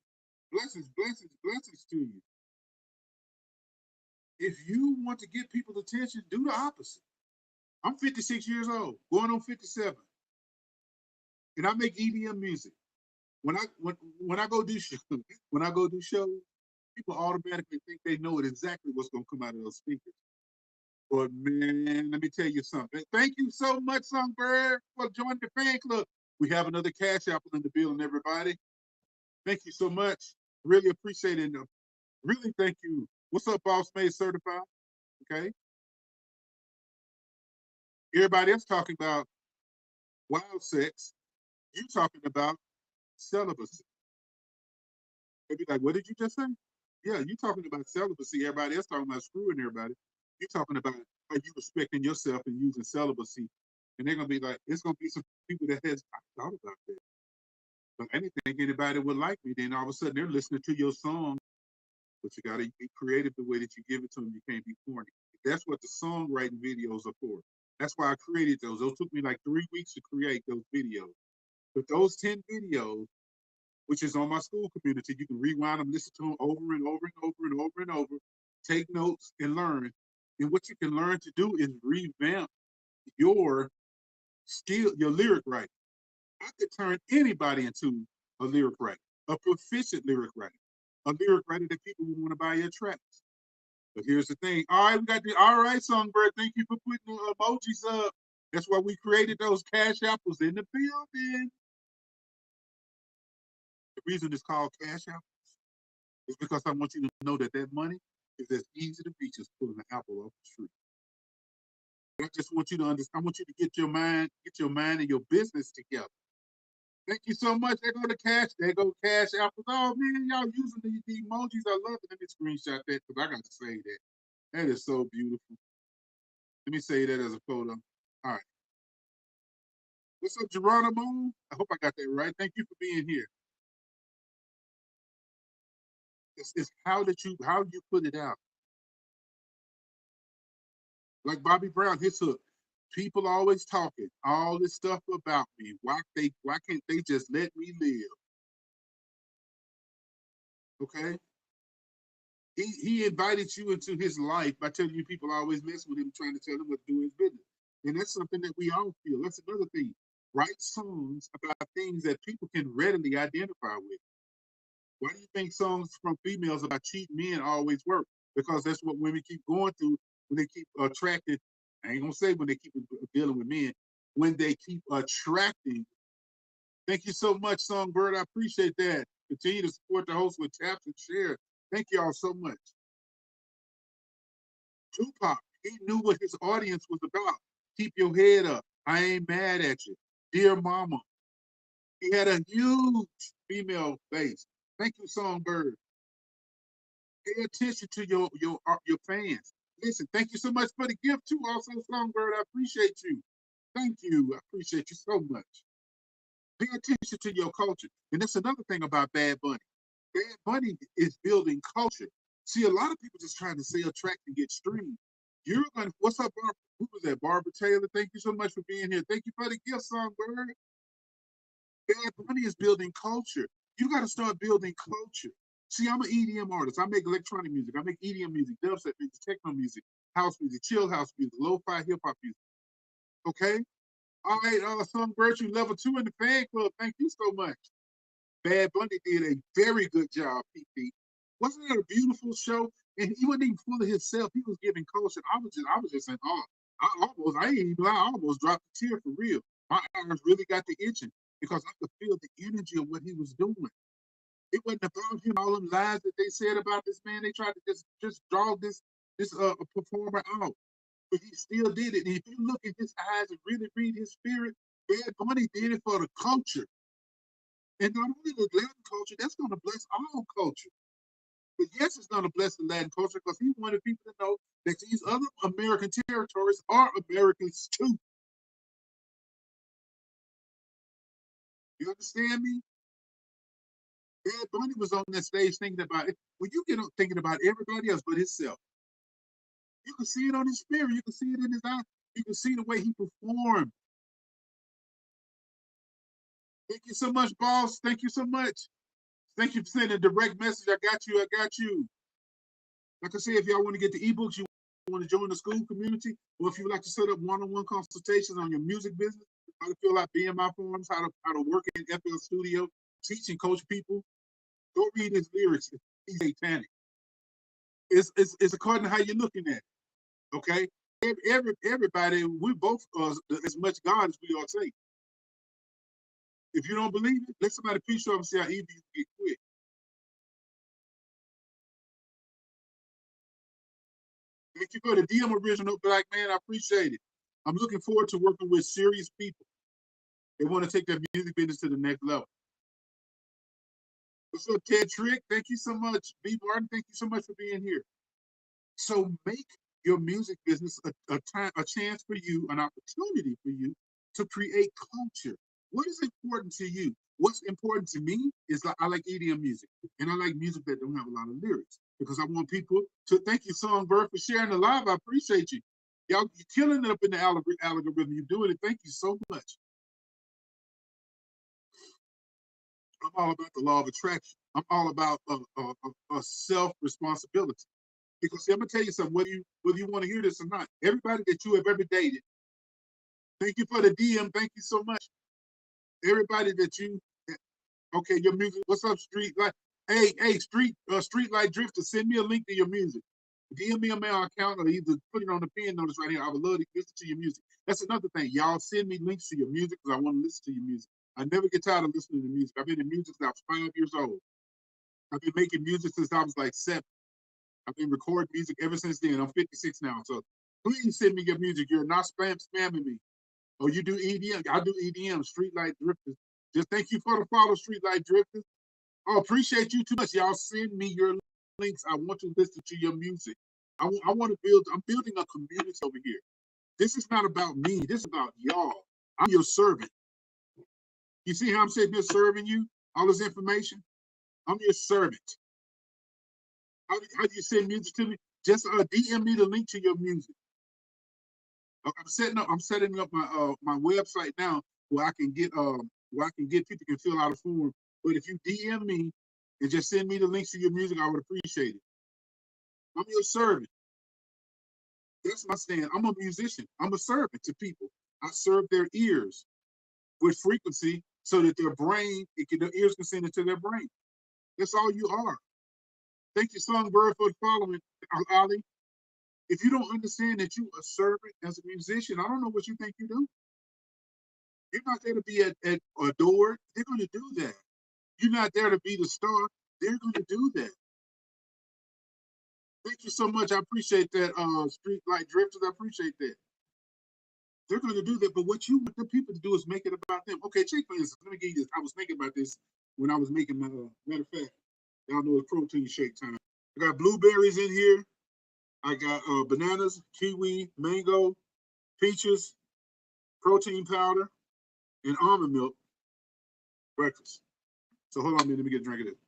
Blessings, blessings, blessings to you. If you want to get people's attention, do the opposite. I'm 56 years old, going on 57, and I make EDM music. When I go do shows, when I go do shows, people automatically think they know it exactly what's going to come out of those speakers. But man, let me tell you something. Thank you so much, Songbird, for joining the fan club. We have another Cash Apple in the building, everybody. Thank you so much. Really appreciate it. Really thank you. What's up, Boss Made Certified? Okay. Everybody else talking about wild sex. You talking about celibacy. They'd be like, what did you just say? Yeah, you talking about celibacy. Everybody else talking about screwing everybody. You talking about how you respecting yourself and using celibacy. And they're gonna be like, it's gonna be some people that has I thought about that. But anything anybody would like me, then all of a sudden they're listening to your song, but you gotta be creative the way that you give it to them. You can't be corny. That's what the songwriting videos are for. That's why I created those. Those took me like 3 weeks to create those videos. But those 10 videos, which is on my school community, you can rewind them, listen to them over and over and over and over and over, take notes and learn. And what you can learn to do is revamp your skill, your lyric writing. I could turn anybody into a lyric writer, a proficient lyric writer, a lyric writer that people will want to buy your tracks. But here's the thing. All right, we got the all right, Songbird. Thank you for putting the emojis up. That's why we created those cash apples in the building. The reason it's called cash apples is because I want you to know that that money is as easy to reach as pulling an apple off the tree. I just want you to understand. I want you to get your mind and your business together. Thank you so much. There go the cash. There go cash apples. Oh man, y'all using the emojis. I love it. Let me screenshot that because I got to say that. That is so beautiful. Let me say that as a photo. All right. What's up, Geronimo? I hope I got that right. Thank you for being here. It's how you put it out. Like Bobby Brown, his hook. People always talking all this stuff about me. Why can't they just let me live? Okay. He invited you into his life by telling you people always mess with him, trying to tell him what to do in his business. And that's something that we all feel. That's another thing. Write songs about things that people can readily identify with. Why do you think songs from females about cheating men always work? Because that's what women keep going through when they keep attracted. I ain't gonna say when they keep dealing with men, when they keep attracting. Thank you so much, Songbird. I appreciate that. Continue to support the host with taps and share. Thank you all so much. Tupac, he knew what his audience was about. Keep your head up. I ain't mad at you. Dear Mama. He had a huge female base. Thank you, Songbird. Pay attention to your fans. Listen, thank you so much for the gift too. Also, Songbird, I appreciate you. Thank you. I appreciate you so much. Pay attention to your culture. And that's another thing about Bad Bunny. Bad Bunny is building culture. See, a lot of people just trying to sell track and get streamed. You're going to, what's up, Barbara? Who was that? Barbara Taylor. Thank you so much for being here. Thank you for the gift, Songbird. Bad Bunny is building culture. You got to start building culture. See, I'm an EDM artist. I make electronic music. I make EDM music, dubstep music, techno music, house music, chill house music, lo-fi hip hop music. Okay? All right, Songbird, you level 2 in the fan club. Thank you so much. Bad Bunny did a very good job, PP. Wasn't it a beautiful show? And he wasn't even full of himself. He was giving culture. I was just in awe. I ain't even lie, I almost dropped a tear for real. My eyes really got the itching because I could feel the energy of what he was doing. It wasn't about him, all them lies that they said about this man. They tried to just draw this performer out. But he still did it. And if you look in his eyes and really read his spirit, Bad Bunny did it for the culture. And not only the Latin culture, that's going to bless all culture. But yes, it's going to bless the Latin culture because he wanted people to know that these other American territories are Americans too. You understand me? Bad Bunny was on that stage thinking about it. When you get up thinking about everybody else but himself, you can see it on his spirit. You can see it in his eyes. You can see the way he performed. Thank you so much, boss. Thank you so much. Thank you for sending a direct message. I got you. I got you. Like I said, if y'all want to get the ebooks, you want to join the school community, or if you would like to set up one-on-one consultations on your music business, how to fill out BMI forms, how to work in FL Studio, teach and coach people, go read his lyrics. He's satanic. It's according to how you're looking at it. Okay, everybody, we both are as much God as we are Satan. If you don't believe it, let somebody preach you up and see how easy you get quit. Thank you for the DM original black man. I appreciate it. I'm looking forward to working with serious people. They want to take their music business to the next level. What's up, Ted Trick? Thank you so much. B. Martin, thank you so much for being here. So make your music business a chance for you, an opportunity for you to create culture. What is important to you? What's important to me is I like EDM music, and I like music that don't have a lot of lyrics because I want people to thank you, Songbird, for sharing the live. I appreciate you. Y'all, you're killing it up in the algorithm. You're doing it. Thank you so much. I'm all about the law of attraction. I'm all about a self responsibility. Because see, I'm gonna tell you something. Whether you want to hear this or not, everybody that you have ever dated, thank you for the DM. Thank you so much. Everybody that you, okay, your music. What's up, Street Light? Hey, Street Light Drifter. Send me a link to your music. DM me a mail account or either put it on the pin notice right here. I would love to listen to your music. That's another thing. Y'all send me links to your music because I want to listen to your music. I never get tired of listening to music. I've been in music since I was 5 years old. I've been making music since I was like 7. I've been recording music ever since then. I'm 56 now. So please send me your music. You're not spamming me. Oh, you do EDM? I do EDM, Streetlight Drifters. Just thank you for the follow, Streetlight Drifters. I appreciate you too much. Y'all send me your links. I want to listen to your music. I want to build, I'm building a community over here. This is not about me. This is about y'all. I'm your servant. You see how I'm sitting here serving you? All this information? I'm your servant. How do you send music to me? Just DM me the link to your music. I'm setting up my website now where I can get people can fill out a form. But if you DM me and just send me the links to your music, I would appreciate it. I'm your servant. That's my stand. I'm a musician. I'm a servant to people. I serve their ears with frequency so that their ears can send it to their brain. That's all you are. Thank you, Songbird, for following, Ali. If you don't understand that you a servant as a musician, I don't know what you think you do. You're not there to be adored. They're going to do that. You're not there to be the star. They're going to do that. Thank you so much. I appreciate that, Street Light Drifters. I appreciate that. They're going to do that, but what you want the people to do is make it about them. Okay, check for instance. Let me give you this. I was thinking about this when I was making my, matter of fact, y'all know it's protein shake time. I got blueberries in here. I got bananas, kiwi, mango, peaches, protein powder, and almond milk breakfast. So hold on a minute, let me get a drink of this.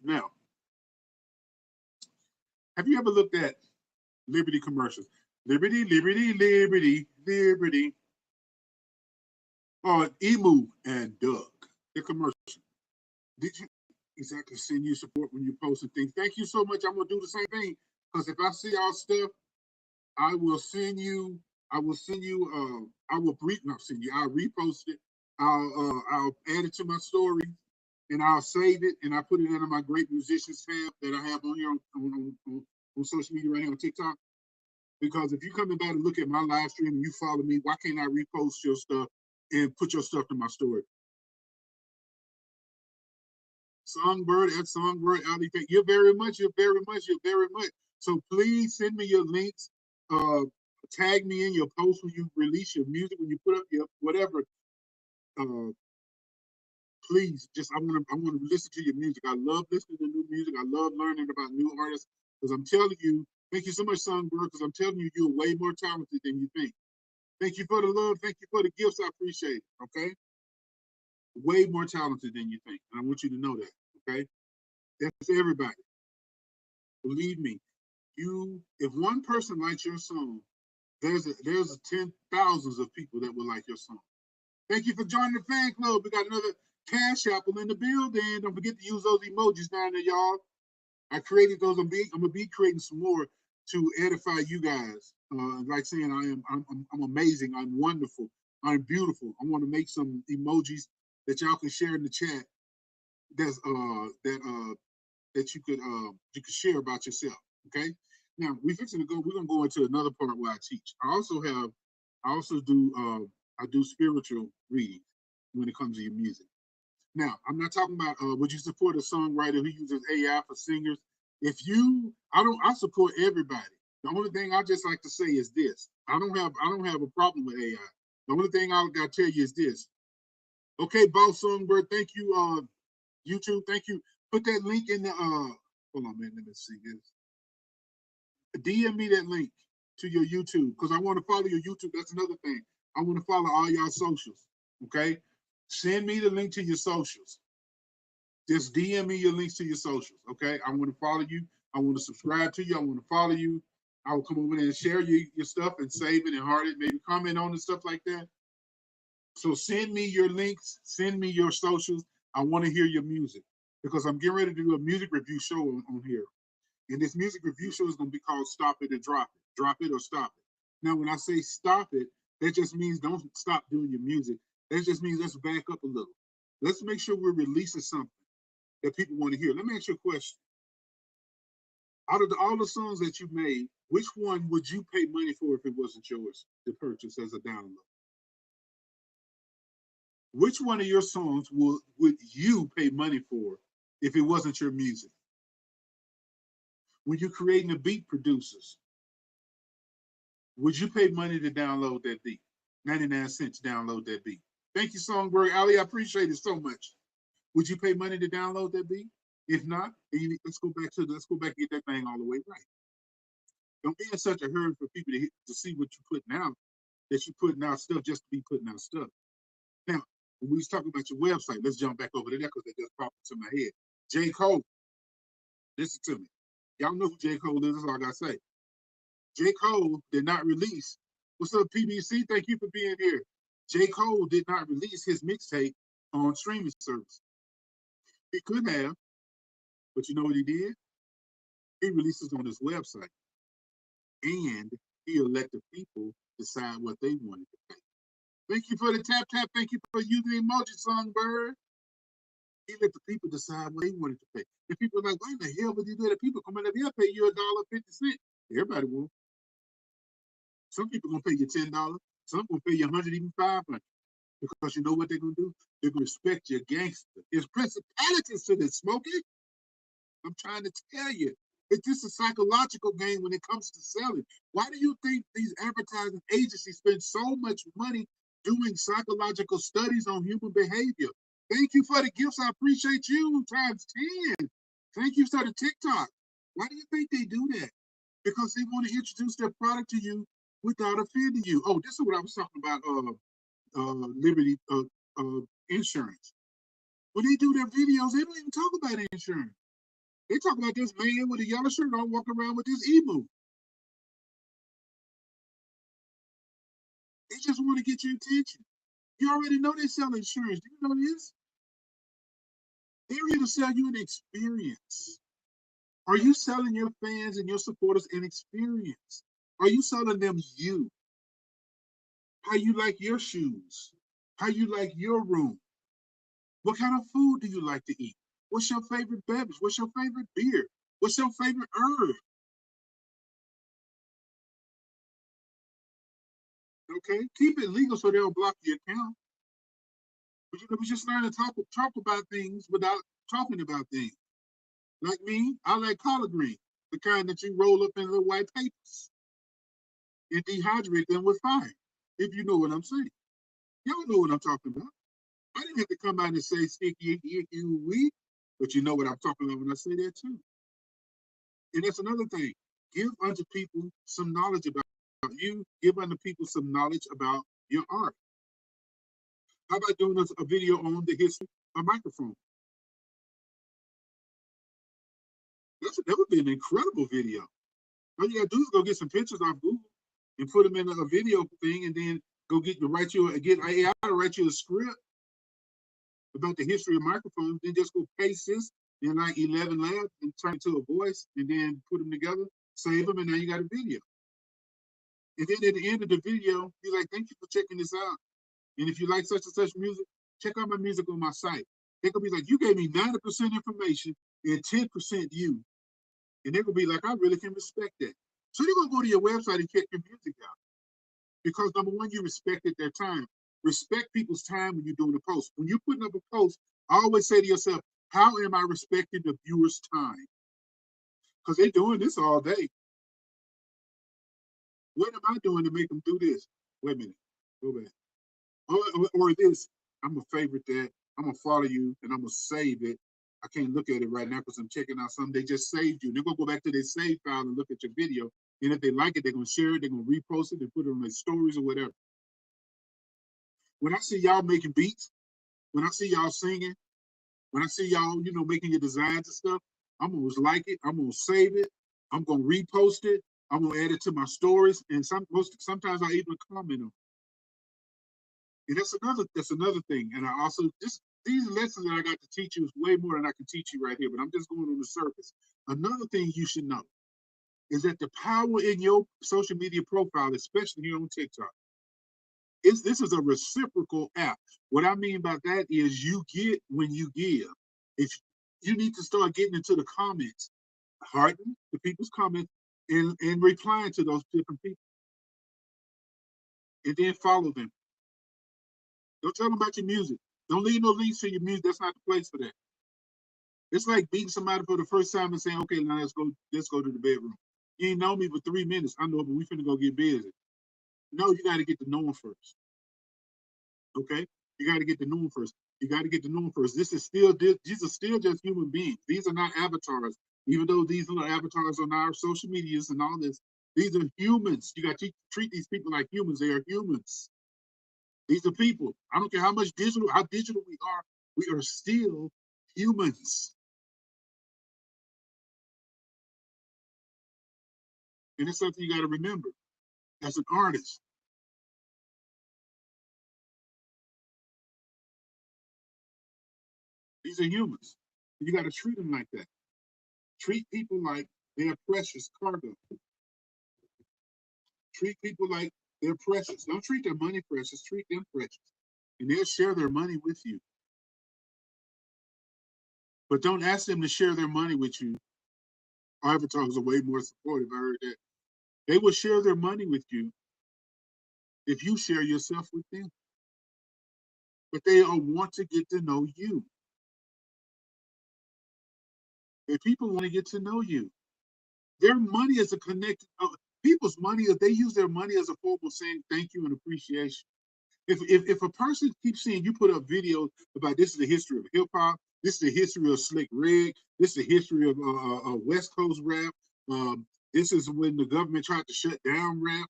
Now, have you ever looked at Liberty commercials? Liberty, liberty, liberty, liberty. Oh, Emu and Doug, the commercial. Did you exactly send you support when you're posting things? Thank you so much. I'm gonna do the same thing because if I see our stuff, I will send you. I will send you. I will not send you. I'll repost it. I'll add it to my story, and I'll save it, and I put it under my Great Musicians tab that I have on here on social media right here on TikTok. Because if you come back and look at my live stream and you follow me, why can't I repost your stuff and put your stuff in my story? Songbird at Songbird Ali. You're very much. So please send me your links. Tag me in your post when you release your music, when you put up your whatever. Please, I want to listen to your music. I love listening to new music. I love learning about new artists because I'm telling you, thank you so much, Songbird, because I'm telling you, you're way more talented than you think. Thank you for the love. Thank you for the gifts. I appreciate it. Okay, way more talented than you think, and I want you to know that. Okay, that's everybody. Believe me, if one person likes your song, there's 10,000s of people that will like your song. Thank you for joining the fan club. We got another Cash Apple in the building. Don't forget to use those emojis down there, y'all. I created those. I'm gonna be creating some more to edify you guys. Like saying I'm amazing. I'm wonderful. I'm beautiful. I want to make some emojis that y'all can share in the chat. That you could share about yourself. Okay. Now we're gonna go into another part where I teach. I do spiritual readings when it comes to your music. Now, I'm not talking about would you support a songwriter who uses AI for singers? I support everybody. The only thing I just like to say is this: I don't have a problem with AI. The only thing I gotta tell you is this. Okay, Boss Songbird, thank you. YouTube, thank you. Put that link in the hold on, man. Let me see this. DM me that link to your YouTube because I want to follow your YouTube. That's another thing. I want to follow all y'all socials. Okay, send me the link to your socials. Just DM me your links to your socials. Okay, I want to follow you. I want to subscribe to you. I want to follow you. I will come over there and share your stuff and save it and heart it. Maybe comment on and stuff like that. So send me your links. Send me your socials. I want to hear your music because I'm getting ready to do a music review show on here. And this music review show is going to be called Stop It and Drop It. Drop it or stop it. Now, when I say stop it, that just means don't stop doing your music. That just means let's back up a little. Let's make sure we're releasing something that people want to hear. Let me ask you a question. Out of all the songs that you made, which one would you pay money for if it wasn't yours to purchase as a download? Which one of your songs would you pay money for if it wasn't your music? When you're creating the beat producers, would you pay money to download that beat? 99 cents to download that beat. Thank you, Songbird Ali. I appreciate it so much. Would you pay money to download that beat? If not, let's go back and get that thing all the way right. Don't be in such a hurry for people to see what you're putting out, that you're putting out stuff just to be putting out stuff. Now, when we was talking about your website, let's jump back over to that because that just popped into my head. J. Cole. Listen to me. Y'all know who J. Cole is. That's all I gotta say. J. Cole did not release. What's up, PBC? Thank you for being here. J. Cole did not release his mixtape on streaming service. He could have, but you know what he did? He releases on his website, and he'll let the people decide what they wanted to pay. Thank you for the tap tap. Thank you for using the emoji, Songbird. He let the people decide what they wanted to pay. And people are like, why in the hell would you do that? People come in there, they'll pay you $1.50. Everybody will. Some people gonna pay you $10. Some gonna pay you 100, even 500. Because you know what they're gonna do? They're gonna respect your gangster. There's principalities to this, Smokey. I'm trying to tell you. It's just a psychological game when it comes to selling. Why do you think these advertising agencies spend so much money doing psychological studies on human behavior? Thank you for the gifts. I appreciate you times 10. Thank you for the TikTok. Why do you think they do that? Because they want to introduce their product to you without offending you. Oh, this is what I was talking about, Liberty insurance. When they do their videos, they don't even talk about insurance. They talk about this man with a yellow shirt on walking around with this emu. They just want to get your attention. You already know they sell insurance. Do you know this? They're here to sell you an experience. Are you selling your fans and your supporters an experience? Are you selling them you? How you like your shoes? How you like your room? What kind of food do you like to eat? What's your favorite beverage? What's your favorite beer? What's your favorite herb? Okay, keep it legal so they don't block your account. But you know, we just learn to talk about things without talking about things. Like me, I like collard green, the kind that you roll up in little white papers and dehydrate them with fire. If you know what I'm saying, y'all know what I'm talking about. I didn't have to come out and say sticky, icky, icky, wee, but you know what I'm talking about when I say that too. And that's another thing. Give unto people some knowledge about you. Give unto people some knowledge about your art. How about doing a video on the history of microphone? That would be an incredible video. All you gotta do is go get some pictures off Google and put them in a video thing, and then go get AI to write you a script about the history of microphones. Then just go paste this in like 11 labs and turn it to a voice, and then put them together, save them, and now you got a video. And then at the end of the video, you're like, "Thank you for checking this out. And if you like such and such music, check out my music on my site." They're gonna be like, "You gave me 90% information and 10% you." And they're gonna be like, "I really can respect that." So they're gonna go to your website and check your music out. Because number one, you respected their time. Respect people's time when you're doing a post. When you're putting up a post, I always say to yourself, how am I respecting the viewer's time? Because they're doing this all day. What am I doing to make them do this? Wait a minute. Go back. Or this, I'm gonna favorite that. I'm gonna follow you and I'm gonna save it. I can't look at it right now because I'm checking out something. They just saved you. And they're gonna go back to their save file and look at your video. And if they like it, they're gonna share it, they're gonna repost it and put it on their stories or whatever. When I see y'all making beats, when I see y'all singing, when I see y'all, making your designs and stuff, I'm gonna like it, I'm gonna save it, I'm gonna repost it, I'm gonna add it to my stories, and sometimes I even comment on it. And that's another thing. And I also these lessons that I got to teach you is way more than I can teach you right here, but I'm just going on the surface. Another thing you should know is that the power in your social media profile, especially here on TikTok, this is a reciprocal app. What I mean by that is you get when you give. If you need to start getting into the comments, hearten the people's comments and replying to those different people, and then follow them. Don't tell them about your music. Don't leave no links to your music. That's not the place for that. It's like beating somebody for the first time and saying, "Okay, now let's go to the bedroom." You ain't known me for 3 minutes. I know, but we finna go get busy. No, you got to get to know them first. Okay, you got to get to know them first. You got to get to know them first. These are still just human beings. These are not avatars. Even though these little avatars on our social medias and all this, these are humans. You got to treat these people like humans. They are humans. These are people. I don't care how digital we are still humans. And it's something you got to remember as an artist. These are humans. You got to treat them like that. Treat people like they're precious cargo. Treat people like they're precious. Don't treat their money precious. Treat them precious. And they'll share their money with you. But don't ask them to share their money with you. Avatars are way more supportive. I heard that. They will share their money with you if you share yourself with them. But they all want to get to know you. If people want to get to know you, their money is a connected. People's money, they use their money as a form of saying thank you and appreciation. If a person keeps seeing you put up videos about this is the history of hip hop, this is the history of Slick Rick, this is the history of West Coast rap, this is when the government tried to shut down rap,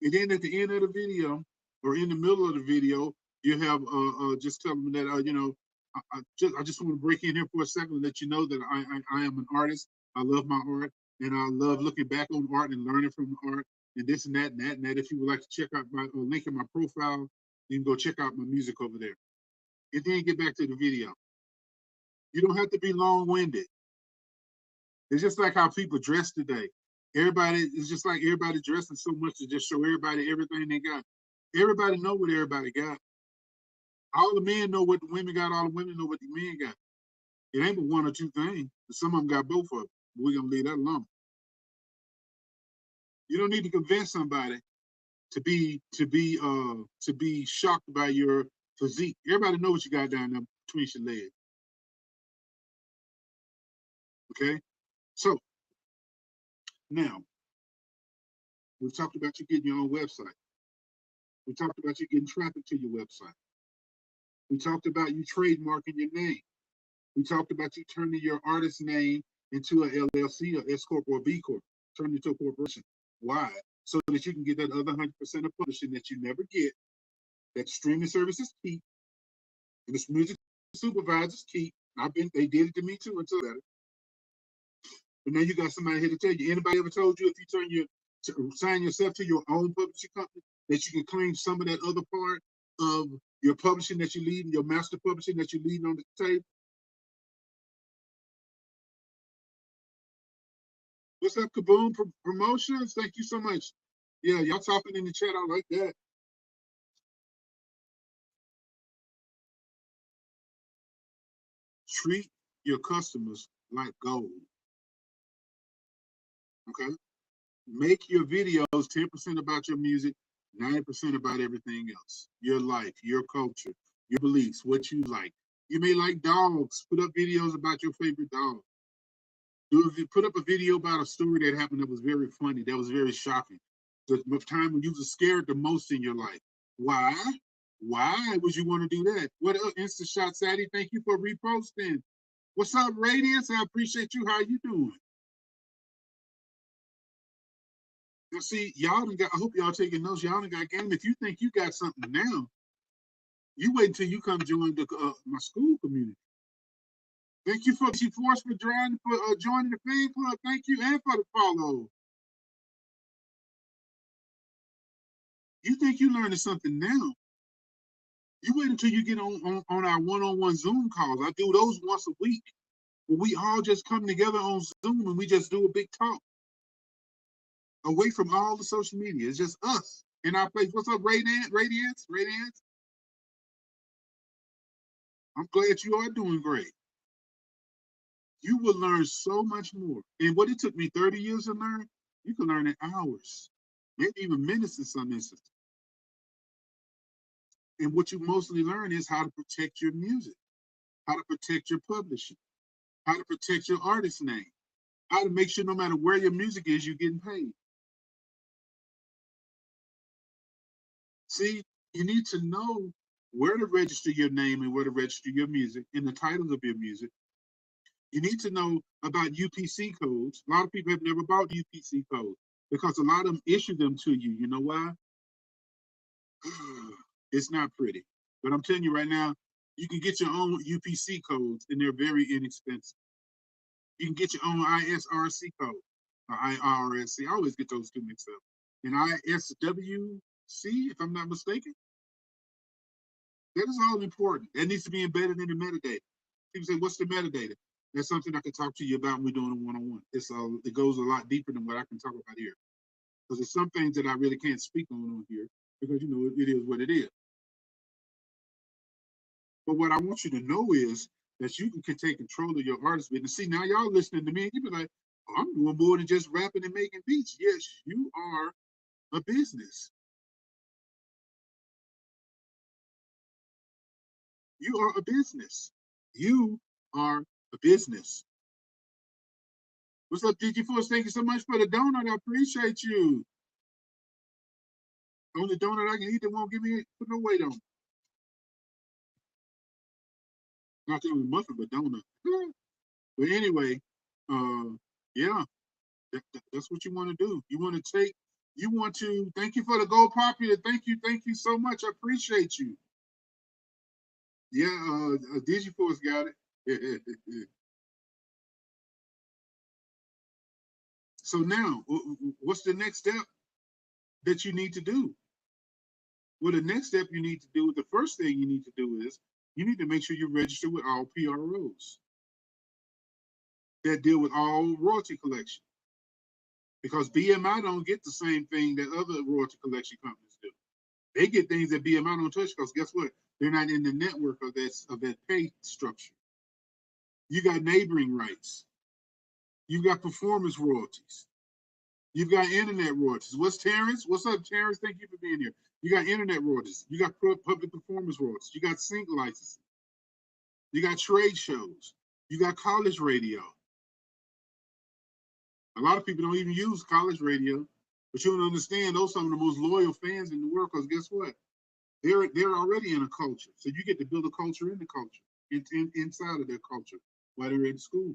and then at the end of the video or in the middle of the video, you have just tell them that I just want to break in here for a second and let you know that I am an artist. I love my art, and I love looking back on art and learning from the art and this and that and that and that. If you would like to check out my link in my profile, you can go check out my music over there. And then get back to the video. You don't have to be long-winded. It's just like how people dress today. Everybody is just like everybody dressing so much to just show everybody everything they got. Everybody know what everybody got. All the men know what the women got. All the women know what the men got. It ain't but one or two things. Some of them got both of them. We're gonna leave that alone. You don't need to convince somebody to be shocked by your physique. Everybody know what you got down there between your legs. Okay, so now we've talked about you getting your own website. We talked about you getting traffic to your website. We talked about you trademarking your name. We talked about you turning your artist name into an LLC, or S Corp, or a B Corp, turn it into a corporation. Why? So that you can get that other 100% of publishing that you never get, that streaming services keep, and the music supervisors keep. They did it to me too until that. But now you got somebody here to tell you. Anybody ever told you if you sign yourself to your own publishing company that you can claim some of that other part of your publishing that you leave, your master publishing that you leave on the table? What's up, Kaboom Promotions? Thank you so much. Yeah, y'all talking in the chat. I like that. Treat your customers like gold. Okay? Make your videos 10% about your music, 90% about everything else. Your life, your culture, your beliefs, what you like. You may like dogs. Put up videos about your favorite dog. Put up a video about a story that happened that was very funny, that was very shocking. The time when you were scared the most in your life. Why? Why would you want to do that? What up, Insta Shot Sadie? Thank you for reposting. What's up, Radiance? I appreciate you. How you doing? Now, see, y'all done got. I hope y'all taking notes. Y'all done got game. If you think you got something now, you wait until you come join my school community. Thank you for Force for joining the fan club. Thank you, and for the follow. You think you learning something now? You wait until you get on our one-on-one Zoom calls. I do those once a week. Where we all just come together on Zoom and we just do a big talk. Away from all the social media. It's just us in our place. What's up, Radiance? I'm glad you are doing great. You will learn so much more. And what it took me 30 years to learn, you can learn in hours, maybe even minutes in some instances. And what you mostly learn is how to protect your music, how to protect your publishing, how to protect your artist name, how to make sure no matter where your music is, you're getting paid. See, you need to know where to register your name and where to register your music and the titles of your music. You need to know about UPC codes. A lot of people have never bought UPC codes because a lot of them issue them to you. You know why? It's not pretty. But I'm telling you right now, you can get your own UPC codes and they're very inexpensive. You can get your own ISRC code, or IRSC. I always get those two mixed up. And ISWC, if I'm not mistaken. That is all important. That needs to be embedded in the metadata. People say, what's the metadata? That's something I can talk to you about when we're doing a one-on-one. It goes a lot deeper than what I can talk about here. Because there's some things that I really can't speak on here because, you know, it is what it is. But what I want you to know is that you can take control of your artist business. See, now y'all listening to me, and you be like, oh, I'm doing more than just rapping and making beats. Yes, you are a business. You are a business. You are a business. What's up, DG4? Thank you so much for the donut. I appreciate you. The only donut I can eat that won't put no weight on. Not the only muffin, but donut. But anyway, yeah, that's what you want to do. You want to thank you for the gold popular. Thank you so much. I appreciate you. Yeah, DigiForce got it. So now, what's the next step that you need to do? Well, the next step you need to do, the first thing you need to do is you need to make sure you're registered with all PROs that deal with all royalty collection. Because BMI don't get the same thing that other royalty collection companies do. They get things that BMI don't touch because guess what? They're not in the network of that pay structure. You got neighboring rights. You got performance royalties. You've got internet royalties. What's Terrence? What's up, Terrence? Thank you for being here. You got internet royalties. You got public performance royalties. You got sync licenses. You got trade shows. You got college radio. A lot of people don't even use college radio, but you don't understand those are some of the most loyal fans in the world because guess what? They're already in a culture. So you get to build a culture in the culture, inside of their culture while they're in school.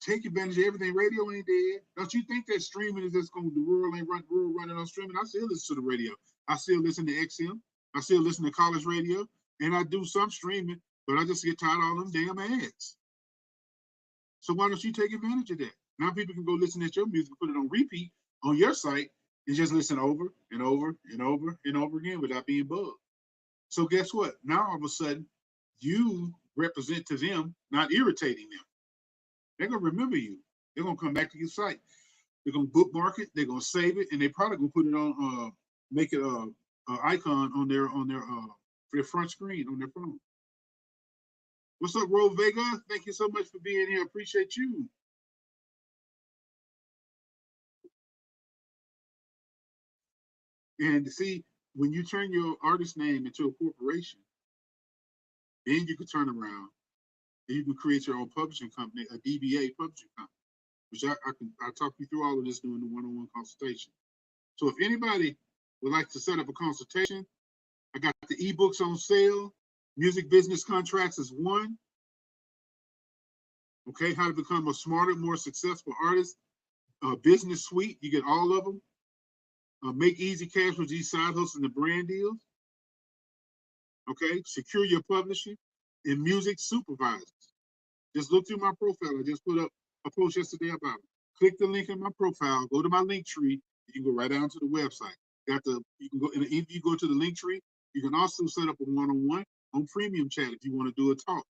Take advantage of everything. Radio ain't dead. Don't you think that streaming is just going to, the world ain't running on streaming? I still listen to the radio. I still listen to XM. I still listen to college radio. And I do some streaming, but I just get tired of all them damn ads. So why don't you take advantage of that? Now people can go listen to your music, put it on repeat on your site, and just listen over and over and over and over again without being bugged. So guess what? Now all of a sudden, you represent to them, not irritating them. They're gonna remember you. They're gonna come back to your site. They're gonna bookmark it. They're gonna save it, and they probably gonna put it on, make it a icon on their front screen on their phone. What's up, Ro Vega? Thank you so much for being here. Appreciate you. And see, when you turn your artist name into a corporation, then you can turn around and you can create your own publishing company, a DBA publishing company, which I'll talk you through all of this during the one-on-one consultation. So if anybody would like to set up a consultation, I got the ebooks on sale. Music business contracts is one. Okay, how to become a smarter, more successful artist. Business suite, you get all of them. Make easy cash with these side hustles and brand deals. Okay, secure your publishing and music supervisors. Just look through my profile. I just put up a post yesterday about it. Click the link in my profile, go to my link tree. You can go right down to the website. You can go, and if you go to the link tree, you can also set up a one-on-one on premium chat if you want to do a talk.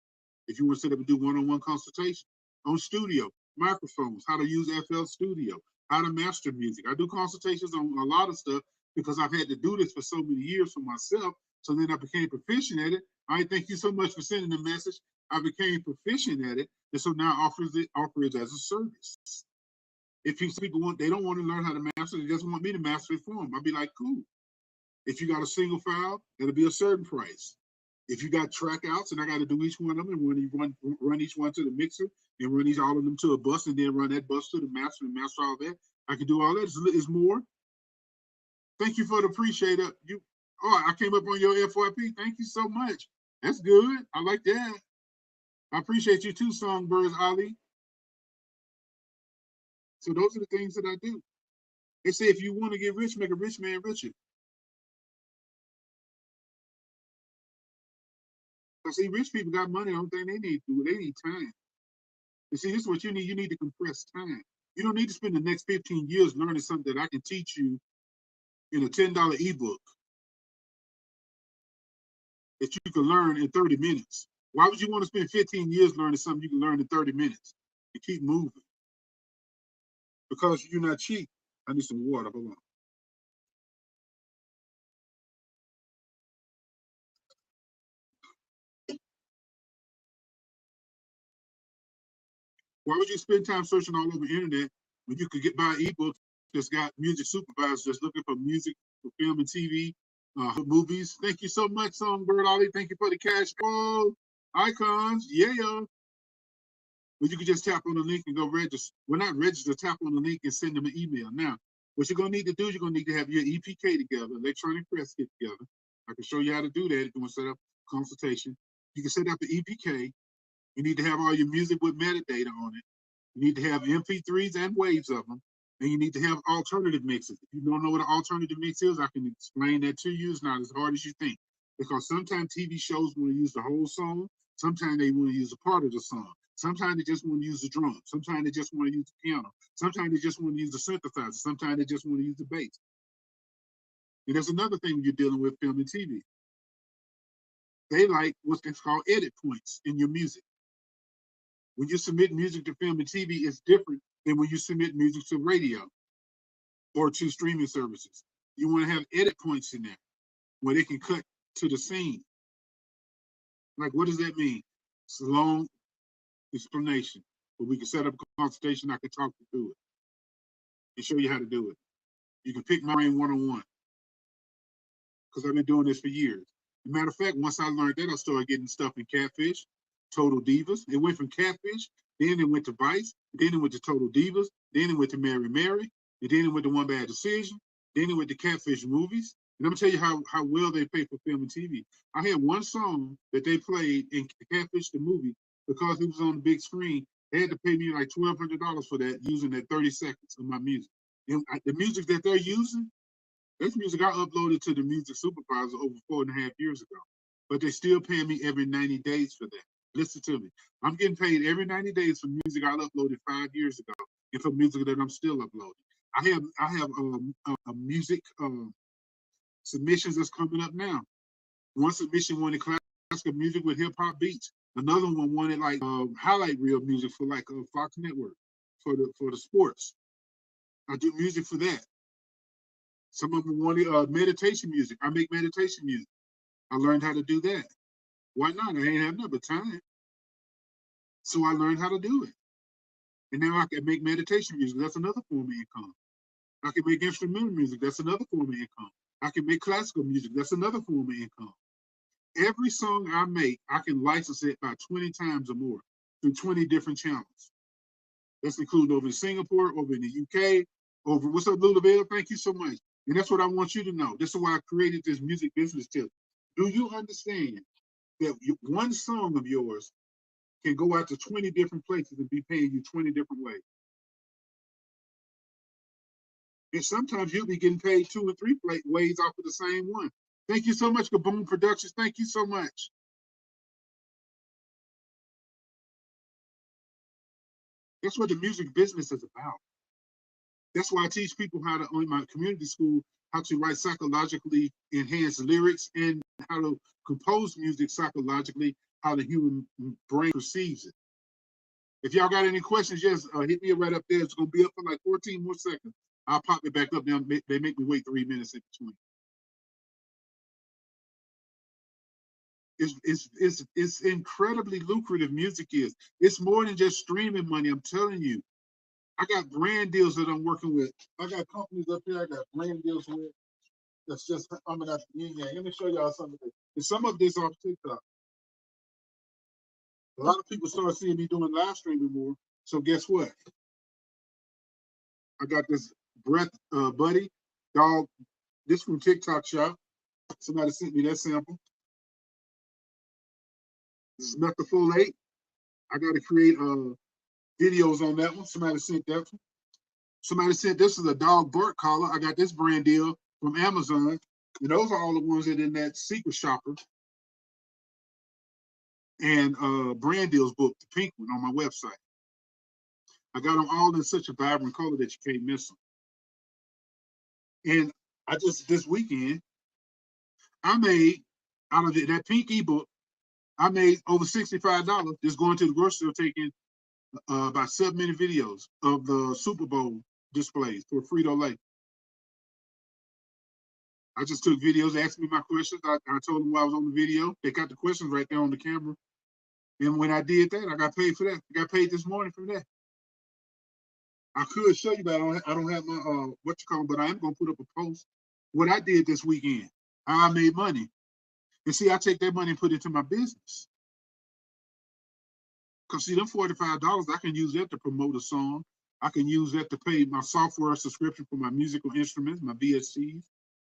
If you want to set up and do one-on-one consultation on studio, microphones, how to use FL Studio, how to master music. I do consultations on a lot of stuff because I've had to do this for so many years for myself. So then I became proficient at it. I thank you so much for sending the message. I became proficient at it, and so now I offer it as a service. If people they don't want to learn how to master, they just want me to master it for them. I'll be like, cool. If you got a single file, it'll be a certain price. If you got track outs and I got to do each one of them, and when you run each one to the mixer and run all of them to a bus and then run that bus to the master and master all that, I can do all that. It's more. Thank you for the appreciate it. I came up on your FYP. Thank you so much. That's good. I like that. I appreciate you too, Songbirds Ali. So those are the things that I do. They say if you want to get rich, make a rich man richer. See, rich people got money. The only thing they need to do, they need time. You see, this is what you need. You need to compress time. You don't need to spend the next 15 years learning something that I can teach you in a $10 ebook that you can learn in 30 minutes. Why would you want to spend 15 years learning something you can learn in 30 minutes and keep moving? Because you're not cheap. I need some water. Hold on. Why would you spend time searching all over the internet when you could get buy ebooks that's got music supervisors that's looking for music for film and TV, movies? Thank you so much, Songbird Ollie. Thank you for the cash flow icons. Yeah, yo. But you can just tap on the link and go register. Well, not register, tap on the link and send them an email. Now, what you're going to need to do is you're going to need to have your EPK together, electronic press kit together. I can show you how to do that if you want to set up a consultation. You can set up the EPK. You need to have all your music with metadata on it. You need to have MP3s and waves of them. And you need to have alternative mixes. If you don't know what an alternative mix is, I can explain that to you. It's not as hard as you think. Because sometimes TV shows want to use the whole song. Sometimes they want to use a part of the song. Sometimes they just want to use the drum. Sometimes they just want to use the piano. Sometimes they just want to use the synthesizer. Sometimes they just want to use the bass. And there's another thing when you're dealing with film and TV. They like what's called edit points in your music. When you submit music to film and TV, it's different than when you submit music to radio or to streaming services. You want to have edit points in there where they can cut to the scene. Like, what does that mean? It's a long explanation, but we can set up a consultation. I can talk you through it and show you how to do it. You can pick my brain one-on-one because I've been doing this for years. As a matter of fact, once I learned that, I started getting stuff in Catfish, Total Divas. It went from Catfish, then it went to Vice, then it went to Total Divas, then it went to Mary Mary, and then it went to One Bad Decision, then it went to Catfish Movies. And I'm gonna tell you how well they pay for film and TV. I had one song that they played in Catfish the movie because it was on the big screen. They had to pay me like $1,200 for that using that 30 seconds of my music. And the music that they're using, that's music I uploaded to the music supervisor over 4.5 years ago. But they still paying me every 90 days for that. Listen to me. I'm getting paid every 90 days for music I uploaded 5 years ago and for music that I'm still uploading. I have a music submissions that's coming up now. One submission wanted classical music with hip hop beats. Another one wanted like highlight reel music for like Fox Network for the sports. I do music for that. Some of them wanted meditation music. I make meditation music. I learned how to do that. Why not? I ain't have nothing but time. So I learned how to do it. And now I can make meditation music. That's another form of income. I can make instrumental music. That's another form of income. I can make classical music. That's another form of income. Every song I make, I can license it by 20 times or more through 20 different channels. That's including over in Singapore, over in the UK, over, what's up, Lulabelle? Thank you so much. And that's what I want you to know. This is why I created this music business tip. Do you understand that one song of yours can go out to 20 different places and be paying you 20 different ways? And sometimes you'll be getting paid 2 or 3 ways off of the same one. Thank you so much, Kaboom Productions. Thank you so much. That's what the music business is about. That's why I teach people how to, in my community school, how to write psychologically enhanced lyrics and how to compose music psychologically, how the human brain perceives it. If y'all got any questions, yes, hit me right up there. It's going to be up for like 14 more seconds. I'll pop it back up. They make me wait 3 minutes in between. It's incredibly lucrative. Music is. It's more than just streaming money. I'm telling you. I got brand deals that I'm working with. I got companies up here I got brand deals with. That's just coming out the yin yang. Let me show y'all some of this. And some of this off TikTok. A lot of people start seeing me doing live streaming more. So guess what? I got this breath buddy dog. This from TikTok shop. Somebody sent me that sample. This is methylfolate. I got to create videos on that one. Somebody sent that one. Somebody said this is a dog bark collar. I got this brand deal from Amazon. And those are all the ones that in that secret shopper and brand deals book, the pink one on my website. I got them all in such a vibrant color that you can't miss them. And I just, this weekend, I made, out of that pink ebook, I made over $65 just going to the grocery store taking about 7 minute videos of the Super Bowl displays for Frito-Lay. I just took videos, asked me my questions. I told them while I was on the video. They got the questions right there on the camera. And when I did that, I got paid for that. I got paid this morning for that. I could show you, but I don't have my what you call it, but I am gonna put up a post. What I did this weekend, how I made money. And see, I take that money and put it into my business. Because see, them $45, I can use that to promote a song. I can use that to pay my software subscription for my musical instruments, my VSCs,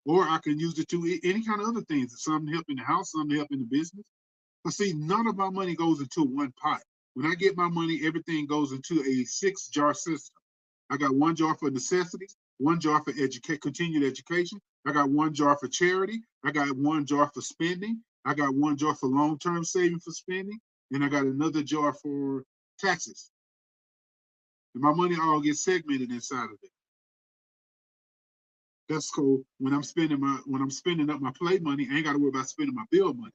or I can use it to any kind of other things. Some to help in the house, some to help in the business. But see, none of my money goes into one pot. When I get my money, everything goes into a 6-jar system. I got 1 jar for necessities, 1 jar for continued education. I got 1 jar for charity. I got 1 jar for spending. I got 1 jar for long-term saving for spending. And I got another jar for taxes. And my money all gets segmented inside of it. That's cool. When I'm spending up my play money, I ain't got to worry about spending my bill money.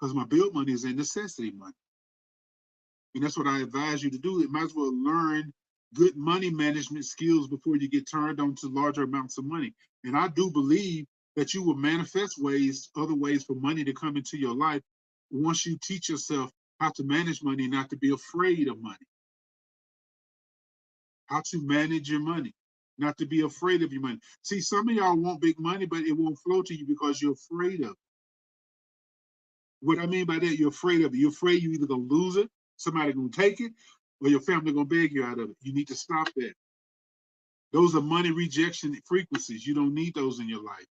Because my bill money is a necessity money. And that's what I advise you to do. It might as well learn good money management skills before you get turned on to larger amounts of money. And I do believe that you will manifest other ways for money to come into your life once you teach yourself how to manage money, not to be afraid of money. How to manage your money, not to be afraid of your money. See, some of y'all want big money, but it won't flow to you because you're afraid of it. What I mean by that, you're afraid of it. You're afraid you're either going to lose it, somebody going to take it, or your family going to beg you out of it. You need to stop that. Those are money rejection frequencies. You don't need those in your life.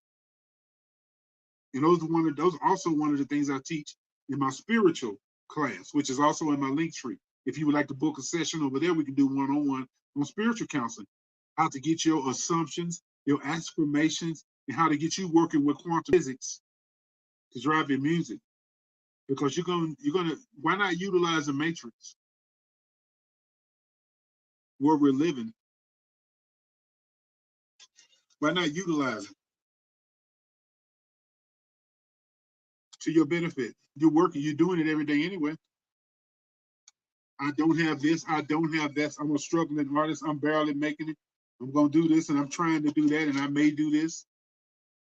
And those are also one of the things I teach in my spiritual class, which is also in my link tree. If you would like to book a session over there, we can do one-on-one on spiritual counseling. How to get your assumptions, your affirmations, and how to get you working with quantum physics to drive your music. Because why not utilize the matrix where we're living? Why not utilize it to your benefit? You're working, you're doing it every day anyway. I don't have this, I don't have that. I'm a struggling artist, I'm barely making it. I'm gonna do this and I'm trying to do that and I may do this.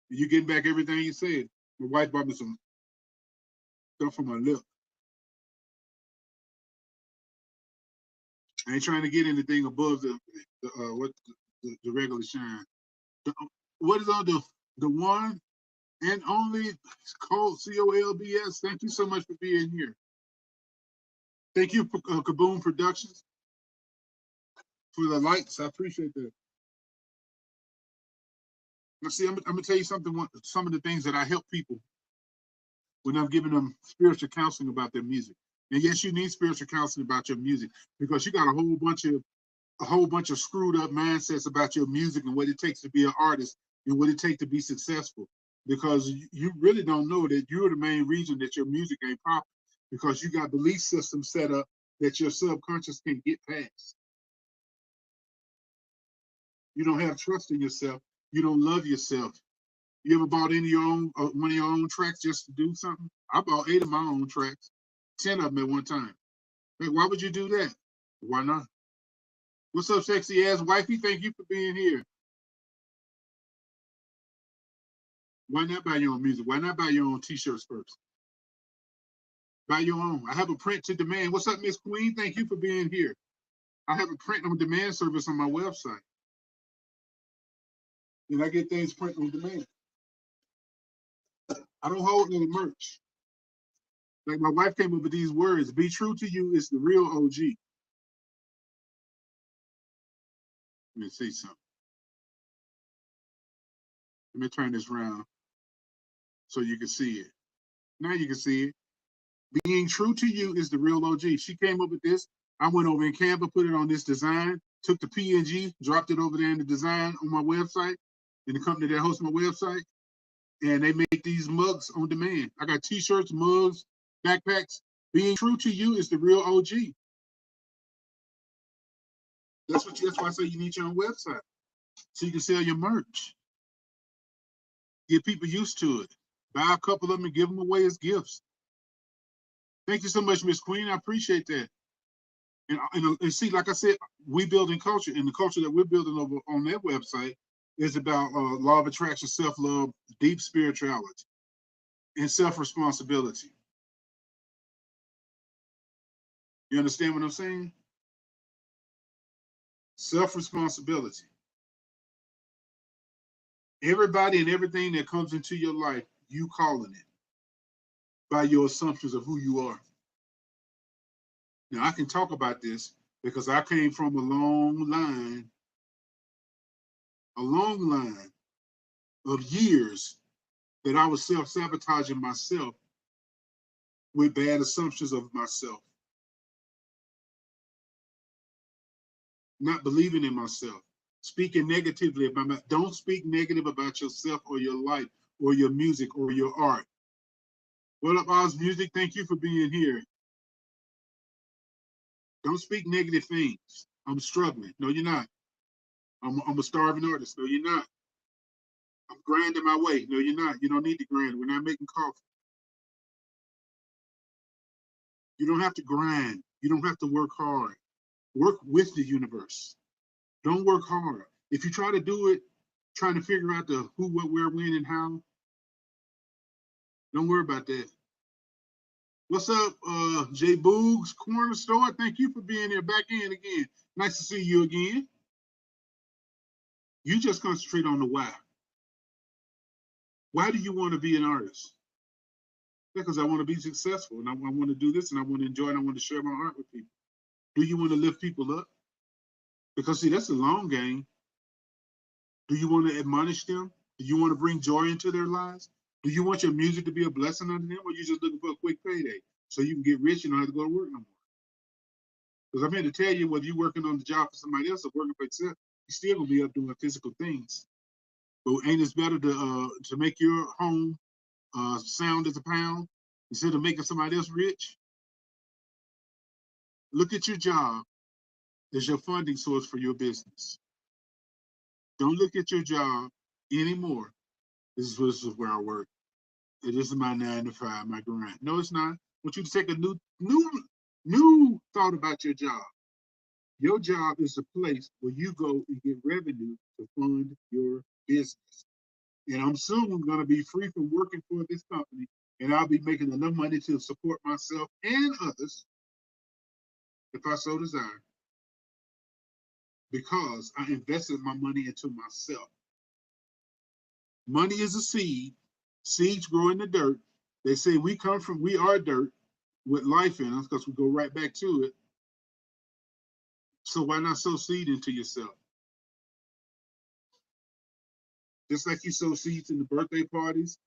And you're getting back everything you said. My wife bought me some stuff for my lip. I ain't trying to get anything above the regular shine. What is on the one and only COLBS? Thank you so much for being here. Thank you, Kaboom Productions, for the lights. I appreciate that. Now, see, I'm gonna tell you something. Some of the things that I help people when I'm giving them spiritual counseling about their music. And yes, you need spiritual counseling about your music because you got a whole bunch of screwed up mindsets about your music and what it takes to be an artist and what it takes to be successful. Because you really don't know that you're the main reason that your music ain't popular because you got belief systems set up that your subconscious can't get past. You don't have trust in yourself. You don't love yourself. You ever bought any of your own one of your own tracks just to do something? I bought 8 of my own tracks, 10 of them at one time. Hey, why would you do that? Why not? What's up, sexy ass wifey? Thank you for being here. Why not buy your own music? Why not buy your own t-shirts first? Buy your own. I have a print to demand. What's up, Miss Queen? Thank you for being here. I have a print on demand service on my website. And I get things print on demand. I don't hold any merch. Like my wife came up with these words, be true to you is the real OG. Let me see something. Let me turn this around so you can see it. Now you can see it. Being true to you is the real OG. She came up with this. I went over in Canva, put it on this design, took the PNG, dropped it over there in the design on my website, in the company that hosts my website, and they make these mugs on demand. I got t-shirts, mugs, backpacks. Being true to you is the real OG. That's why I say you need your own website so you can sell your merch. Get people used to it. Buy a couple of them and give them away as gifts. Thank you so much, Miss Queen. I appreciate that. And see, like I said, we building culture, and the culture that we're building over on that website is about law of attraction, self-love, deep spirituality, and self-responsibility. You understand what I'm saying? Self-responsibility. Everybody and everything that comes into your life, you calling it by your assumptions of who you are. Now, I can talk about this because I came from a long line of years that I was self-sabotaging myself with bad assumptions of myself, not believing in myself, speaking negatively about my, don't speak negative about yourself or your life or your music or your art. What up, Oz Music? Thank you for being here. Don't speak negative things. I'm struggling. No, you're not. I'm a starving artist. No, you're not. I'm grinding my way. No, you're not. You don't need to grind. We're not making coffee. You don't have to grind. You don't have to work hard. Work with the universe. Don't work hard. If you try to do it, trying to figure out the who, what, where, when, and how, don't worry about that. What's up, Jay Boogs Corner Store? Thank you for being here. Back in again. Nice to see you again. You just concentrate on the why. Why do you want to be an artist? Because I want to be successful, and I want to do this, and I want to enjoy, and I want to share my art with people. Do you want to lift people up? Because see, that's a long game. Do you want to admonish them? Do you want to bring joy into their lives? Do you want your music to be a blessing unto them, or you just looking for a quick payday so you can get rich and don't have to go to work no more? Because I'm here to tell you, whether you're working on the job for somebody else or working for yourself, you're still gonna be up doing physical things. But ain't it better to make your home sound as a pound instead of making somebody else rich? Look at your job as your funding source for your business. Don't look at your job anymore. This is where I work. This is my 9 to 5, my grind. No, it's not. I want you to take a new thought about your job. Your job is a place where you go and get revenue to fund your business. And I'm soon going to be free from working for this company, and I'll be making enough money to support myself and others if I so desire, because I invested my money into myself. Money is a seed. Seeds grow in the dirt. They say we are dirt with life in us because we go right back to it. So why not sow seed into yourself? Just like you sow seeds in the birthday parties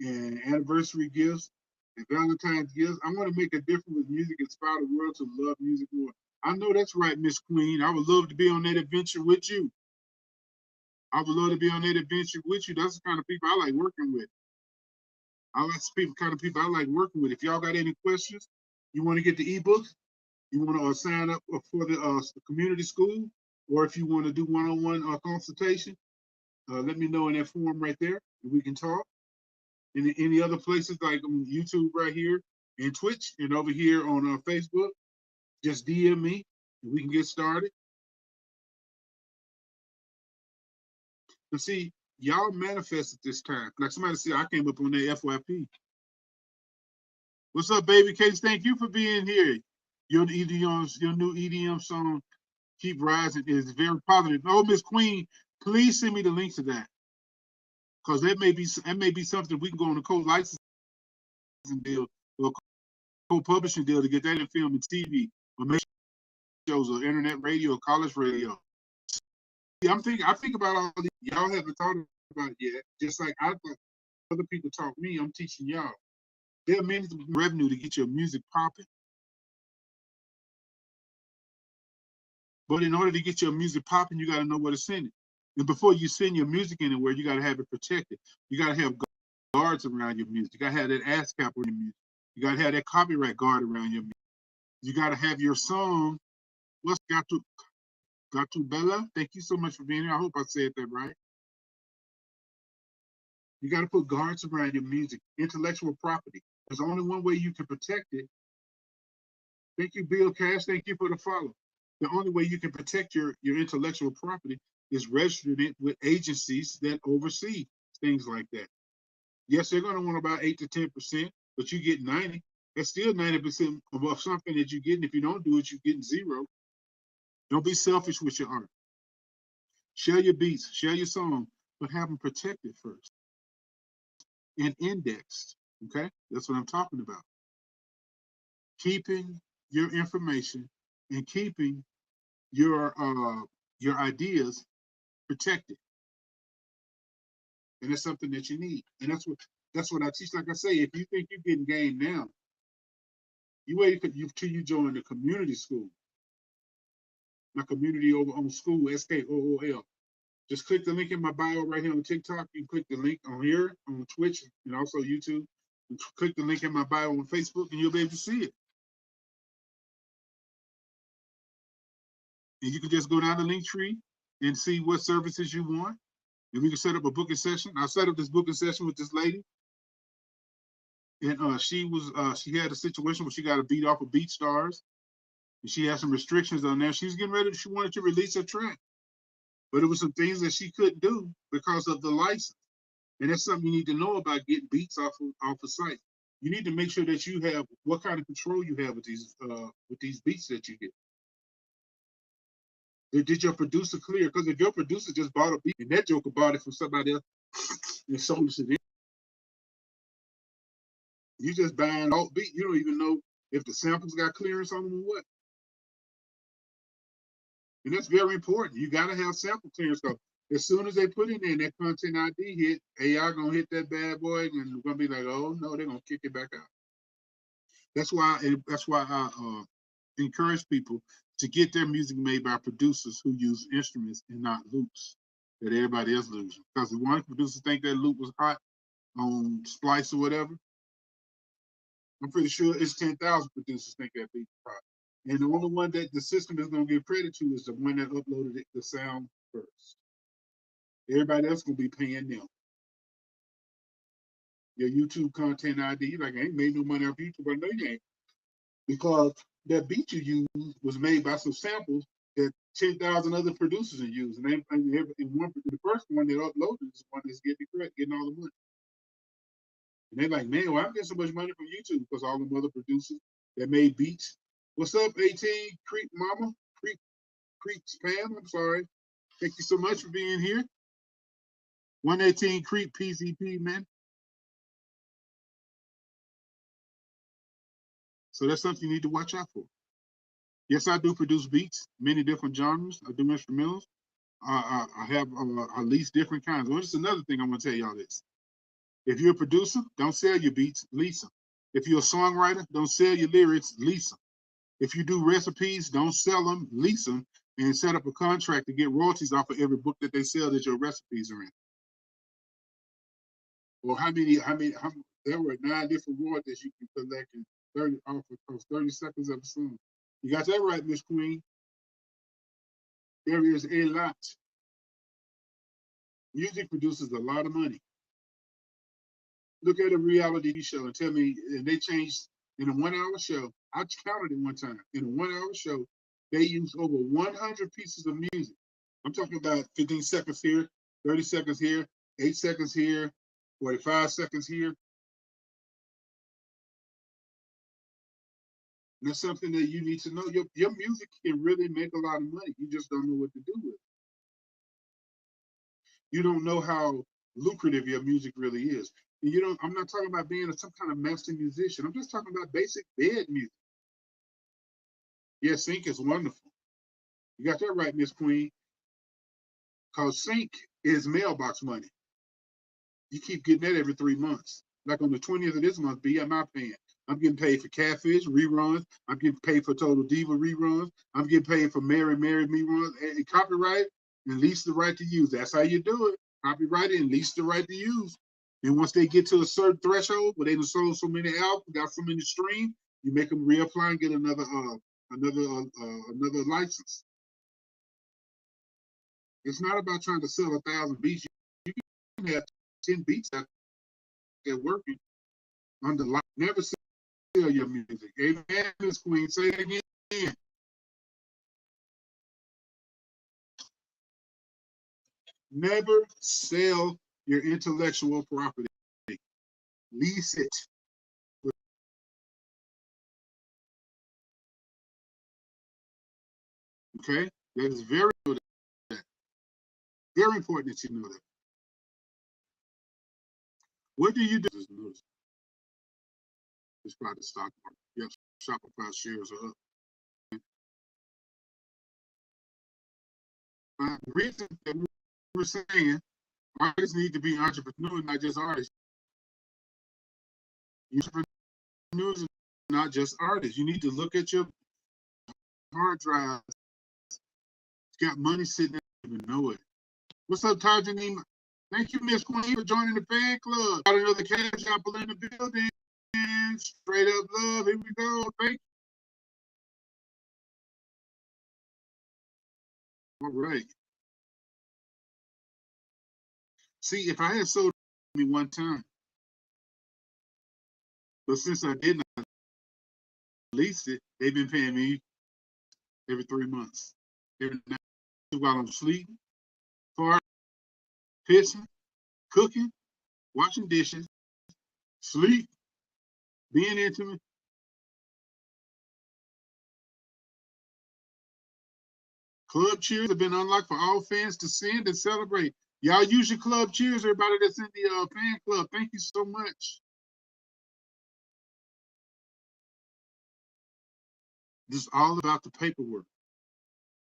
and anniversary gifts and Valentine's gifts, I'm going to make a difference with music, inspire the world to love music more. I know that's right, Miss Queen. I would love to be on that adventure with you. I would love to be on that adventure with you. That's the kind of people I like working with. I like the kind of people I like working with. If y'all got any questions, you want to get the ebook, you want to sign up for the community school, or if you want to do one-on-one consultation, let me know in that form right there, and we can talk. In any other places like on YouTube right here and Twitch and over here on Facebook, just DM me and we can get started. But see, y'all manifested this time. Like somebody said, I came up on that FYP. What's up, baby Case? Thank you for being here. Your new EDM song, Keep Rising, is very positive. Oh, Miss Queen, please send me the link to that. Because that may be something we can go on a co-licensing deal or co-publishing deal to get that in film and TV or make shows or internet radio or college radio. See, I think about all these. Y'all haven't thought about it yet. Just like I thought other people taught me, I'm teaching y'all. There are many revenue to get your music popping. But in order to get your music popping, you got to know where to send it. And before you send your music anywhere, you got to have it protected. You got to have guards around your music. You got to have that ASCAP on your music. You got to have that copyright guard around your music. You got to have your song. Dr. Bella, thank you so much for being here. I hope I said that right. You got to put guards around your music, intellectual property. There's only one way you can protect it. Thank you, Bill Cash. Thank you for the follow. The only way you can protect your intellectual property is registering it with agencies that oversee things like that. Yes, they're going to want about 8 to 10%, but you get 90. That's still 90% of something that you're getting. If you don't do it, you're getting zero. Don't be selfish with your art. Share your beats, share your song, but have them protected first and indexed. Okay, that's what I'm talking about. Keeping your information and keeping your ideas protected, and it's something that you need. And that's what I teach. Like I say, if you think you're getting game now, you wait till you join the community school. My community over on school, SKOOL. Just click the link in my bio right here on TikTok. You click the link on here on Twitch and also YouTube. And click the link in my bio on Facebook, and you'll be able to see it. And you can just go down the link tree and see what services you want. And we can set up a booking session. I set up this booking session with this lady. And she had a situation where she got a beat off of BeatStars. And she had some restrictions on there. She was getting ready, she wanted to release her track. But it was some things that she couldn't do because of the license. And that's something you need to know about getting beats off of site. You need to make sure that you have what kind of control you have with these beats that you get. Did your producer clear? Because if your producer just bought a beat and that joker bought it from somebody else and sold it to them, you just buying alt beat. You don't even know if the samples got clearance on them or what. And that's very important. You got to have sample clearance. So as soon as they put in there and that content ID hit, AI gonna hit that bad boy and we're gonna be like, oh no, they're gonna kick it back out. That's why I encourage people to get their music made by producers who use instruments and not loops that everybody else uses. Because the one producers think that loop was hot on Splice or whatever, I'm pretty sure it's 10,000 producers think that beat was hot. And the only one that the system is going to give credit to is the one that uploaded the sound first. Everybody else going to be paying them. Your YouTube content ID, like, I ain't made no money off YouTube. I know you ain't. Because that beat you used was made by some samples that 10,000 other producers are using. And the first one that uploaded is the one that's getting all the money. And they're like, man, well, I'm getting so much money from YouTube because all them other producers that made beats. What's up, 18 Creek Mama? Creek Spam, I'm sorry. Thank you so much for being here. 118 Creek PCP, man. So that's something you need to watch out for. Yes, I do produce beats, many different genres. I do instrumentals. I have at least different kinds. Well, just another thing I'm going to tell y'all this. If you're a producer, don't sell your beats, lease them. If you're a songwriter, don't sell your lyrics, lease them. If you do recipes, don't sell them, lease them, and set up a contract to get royalties off of every book that they sell that your recipes are in. Or there were 9 different royalties you can collect in 30 seconds of a song. You got that right, Miss Queen. There is a lot. Music produces a lot of money. Look at a reality show and tell me, and they changed in a 1-hour show. I counted it one time. In a 1-hour show, they used over 100 pieces of music. I'm talking about 15 seconds here, 30 seconds here, 8 seconds here, 45 seconds here. And that's something that you need to know. Your music can really make a lot of money. You just don't know what to do with it. You don't know how lucrative your music really is. And I'm not talking about being some kind of master musician. I'm just talking about basic bed music. Yeah, sync is wonderful. You got that right, Miss Queen. Because sync is mailbox money. You keep getting that every 3 months. Like on the 20th of this month, I'm not paying. I'm getting paid for Catfish reruns. I'm getting paid for Total Diva reruns. I'm getting paid for Mary reruns. And copyright and lease the right to use. That's how you do it. Copyright and lease the right to use. And once they get to a certain threshold where they've sold so many albums, got so many streams, you make them reapply and get another license. It's not about trying to sell 1,000 beats. You can have 10 beats out there working on the line. Never sell your music. Amen, Miss Queen. Say it again. Never sell your intellectual property. Lease it. Okay? That is very important. Very important that you know that. What do you do? It's about the stock market. Yep, Shopify shares are up. The reason that we were saying artists need to be entrepreneurs, not just artists. Entrepreneurs are not just artists. You need to look at your hard drive. It's got money sitting there, you don't even know it. What's up, Tajani? Thank you, Miss Queen, for joining the fan club. Got another cash apple in the building. Straight up love. Here we go. Thank you. All right. See, if I had sold me one time, but since I did not lease it, they've been paying me every 3 months. Every night while I'm sleeping, farting, pissing, cooking, washing dishes, sleep, being intimate. Club cheers have been unlocked for all fans to send and celebrate. Y'all use your club cheers, everybody that's in the fan club. Thank you so much. This is all about the paperwork.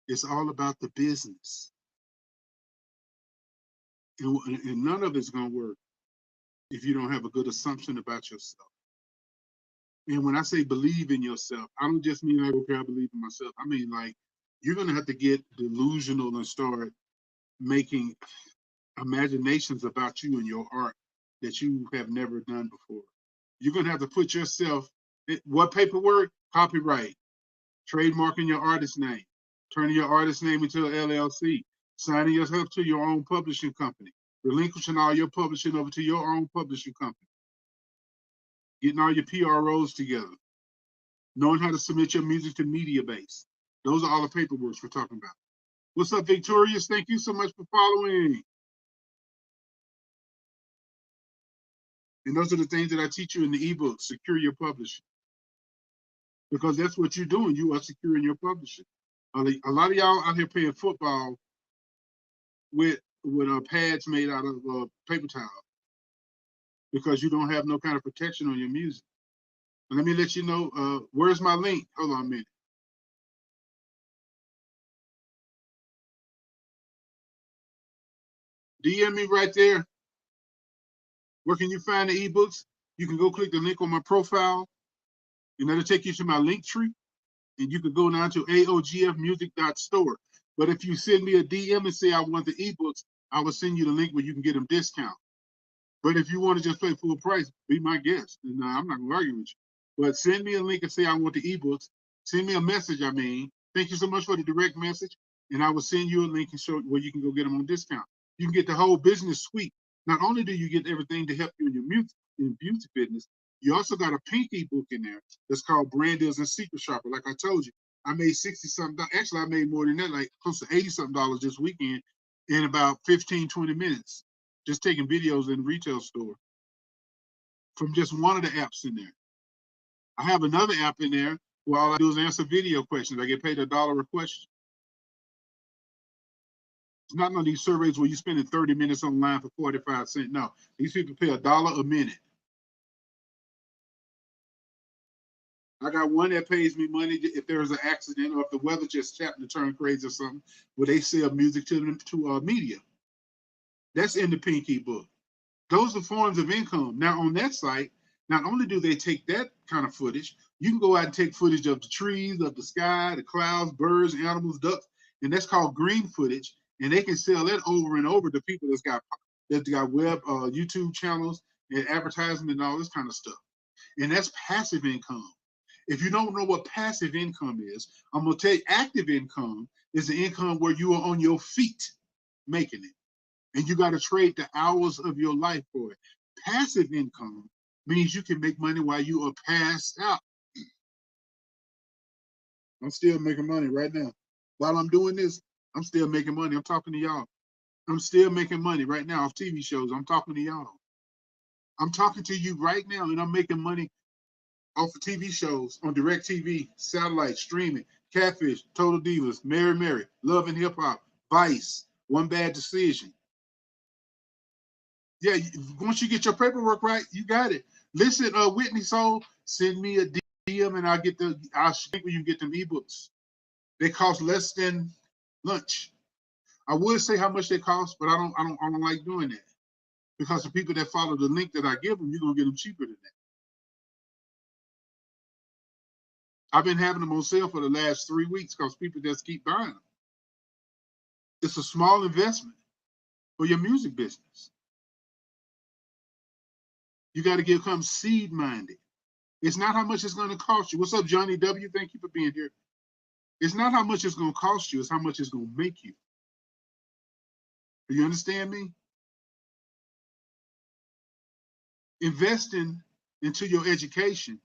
It's all about the business. And none of it's going to work if you don't have a good assumption about yourself. And when I say believe in yourself, I don't just mean like, okay, I believe in myself. I mean, like, you're going to have to get delusional and start making imaginations about you and your art that you have never done before. You're going to have to put yourself, what paperwork? Copyright, trademarking your artist name, turning your artist name into an LLC, signing yourself to your own publishing company, relinquishing all your publishing over to your own publishing company, getting all your PROs together, knowing how to submit your music to Mediabase. Those are all the paperwork we're talking about. What's up, Victorious? Thank you so much for following. And those are the things that I teach you in the ebook, Secure Your Publishing. Because that's what you're doing. You are securing your publishing. A lot of y'all out here playing football with pads made out of paper towel because you don't have no kind of protection on your music. And let me let you know, where's my link? Hold on a minute. DM me right there. Where can you find the ebooks? You can go click the link on my profile, and that'll take you to my link tree. And you can go now to aogfmusic.store. But if you send me a DM and say I want the ebooks, I will send you the link where you can get them discount. But if you want to just pay full price, be my guest. And I'm not going to argue with you. But send me a link and say I want the ebooks. Send me a message, I mean. Thank you so much for the direct message. And I will send you a link and show where you can go get them on discount. You can get the whole business suite. Not only do you get everything to help you in your beauty business, you also got a pink ebook in there that's called Brand Deals and Secret Shopper. Like I told you, I made 60-something. Actually, I made more than that, like close to $80-something this weekend in about 15, 20 minutes, just taking videos in the retail store from just one of the apps in there. I have another app in there where all I do is answer video questions. I get paid $1 a question. It's not one of these surveys where you're spending 30 minutes online for 45 cents. No, these people pay $1 a minute. I got one that pays me money if there's an accident or if the weather just happened to turn crazy or something, where they sell music to media. That's in the pink ebook. Those are forms of income. Now on that site, not only do they take that kind of footage, you can go out and take footage of the trees, of the sky, the clouds, birds, animals, ducks, and that's called green footage. And they can sell that over and over to people that's got web YouTube channels and advertising and all this kind of stuff. And that's passive income. If you don't know what passive income is, I'm going to tell you active income is the income where you are on your feet. making it. And you got to trade the hours of your life for it. Passive income means you can make money while you are passed out. I'm still making money right now. While I'm doing this, I'm still making money. I'm talking to y'all. I'm still making money right now off TV shows. I'm talking to y'all. I'm talking to you right now, and I'm making money off of TV shows on DirecTV, satellite, streaming, Catfish, Total Divas, Mary Mary, Love and Hip Hop, Vice, One Bad Decision. Yeah, once you get your paperwork right, you got it. Listen, Whitney Soul, send me a DM and I'll speak when you get them ebooks. They cost less than lunch. I would say how much they cost, but I don't like doing that because the people that follow the link that I give them, you're gonna get them cheaper than that. I've been having them on sale for the last 3 weeks because people just keep buying them. It's a small investment for your music business. You got to become seed minded. It's not how much it's going to cost you. What's up, Johnny W? Thank you for being here. It's not how much it's going to cost you, it's how much it's going to make you. Do you understand me? Investing into your education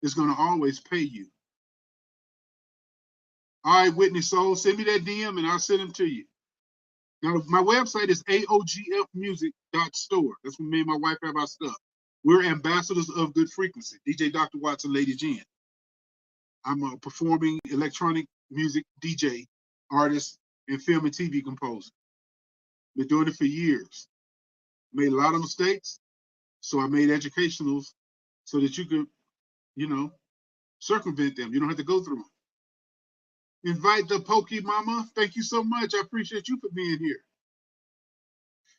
is going to always pay you. All right, Whitney Soul, send me that DM and I'll send them to you. Now, my website is aogfmusic.store. That's where me and my wife have our stuff. We're ambassadors of good frequency. DJ Dr. Watson, Lady Jen. I'm a performing electronic music DJ, artist, and film and TV composer. Been doing it for years. Made a lot of mistakes, so I made educationals so that you could, circumvent them. You don't have to go through them. Invite the Pokey Mama. Thank you so much. I appreciate you for being here.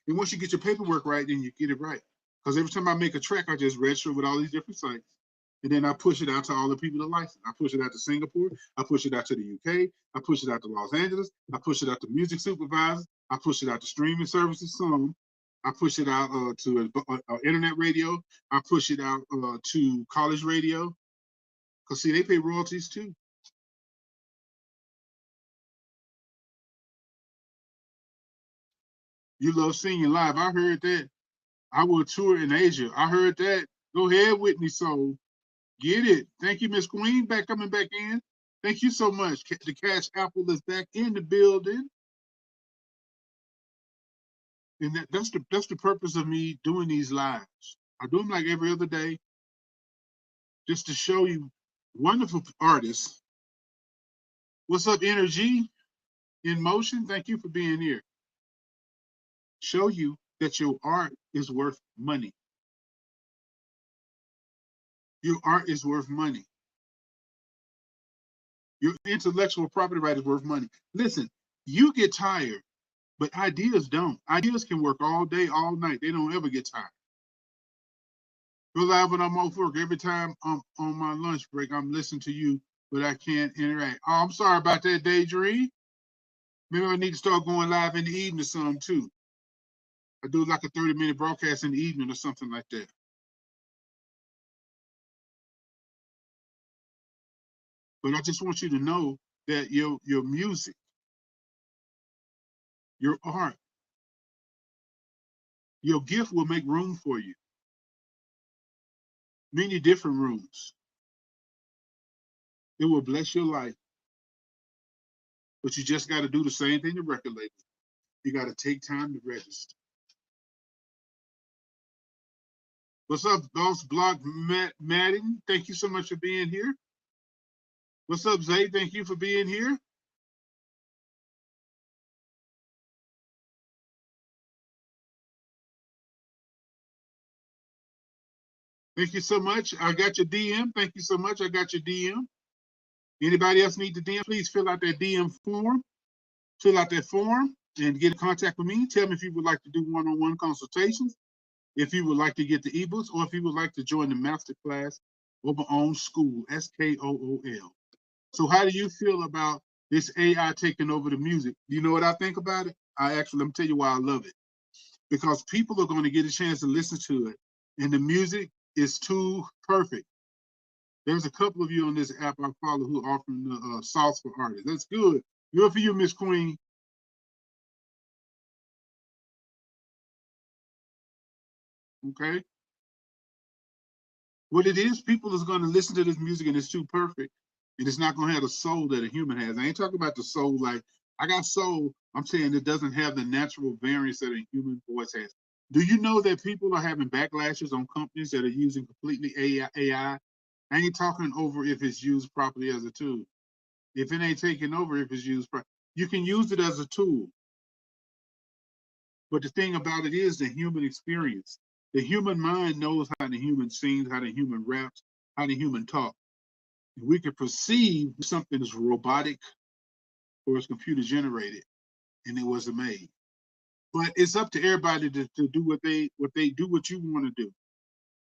And once you get your paperwork right, then you get it right. Because every time I make a track, I just register with all these different sites. And then I push it out to all the people that license. I push it out to Singapore. I push it out to the UK. I push it out to Los Angeles. I push it out to music supervisors. I push it out to streaming services, some. I push it out to internet radio. I push it out to college radio. Because, see, they pay royalties too. You love singing live. I heard that. I will tour in Asia. I heard that. Go ahead, Whitney Soul. Get it. Thank you, Miss Queen, coming back in. Thank you so much. The Cash Apple is back in the building. And that's the purpose of me doing these lives. I do them like every other day, just to show you wonderful artists. What's up, Energy in Motion? Thank you for being here. Show you that your art is worth money. Your art is worth money. Your intellectual property right is worth money. Listen, you get tired, but ideas don't. Ideas can work all day, all night. They don't ever get tired. Go live when I'm off work. Every time I'm on my lunch break, I'm listening to you, but I can't interact. Oh, I'm sorry about that, Daydream. Maybe I need to start going live in the evening or something too. I do like a 30-minute broadcast in the evening or something like that. But I just want you to know that your music, your art, your gift will make room for you. Many different rooms. It will bless your life. But you just got to do the same thing the record label. You got to take time to register. What's up, Boss Block Madden? Thank you so much for being here. What's up, Zay? Thank you for being here. Thank you so much. I got your DM. Thank you so much. I got your DM. Anybody else need the DM? Please fill out that DM form. Fill out that form and get in contact with me. Tell me if you would like to do one-on-one consultations, if you would like to get the ebooks, or if you would like to join the masterclass over on Skool, SKOOL. So how do you feel about this AI taking over the music? You know what I think about it? Let me tell you why I love it. Because people are going to get a chance to listen to it, and the music is too perfect. There's a couple of you on this app I follow who are offering the sauce for artists. That's good. Good for you, Miss Queen. Okay. What it is, people is going to listen to this music and it's too perfect, and it's not going to have the soul that a human has. I ain't talking about the soul like I got soul. I'm saying it doesn't have the natural variance that a human voice has. Do you know that people are having backlashes on companies that are using completely AI? I ain't talking over if it's used properly as a tool. If it ain't taking over, if it's used properly, you can use it as a tool. But the thing about it is the human experience. The human mind knows how the human sings, how the human raps, how the human talks. We can perceive something is robotic or it's computer generated and it wasn't made. But it's up to everybody to do what they do what you want to do.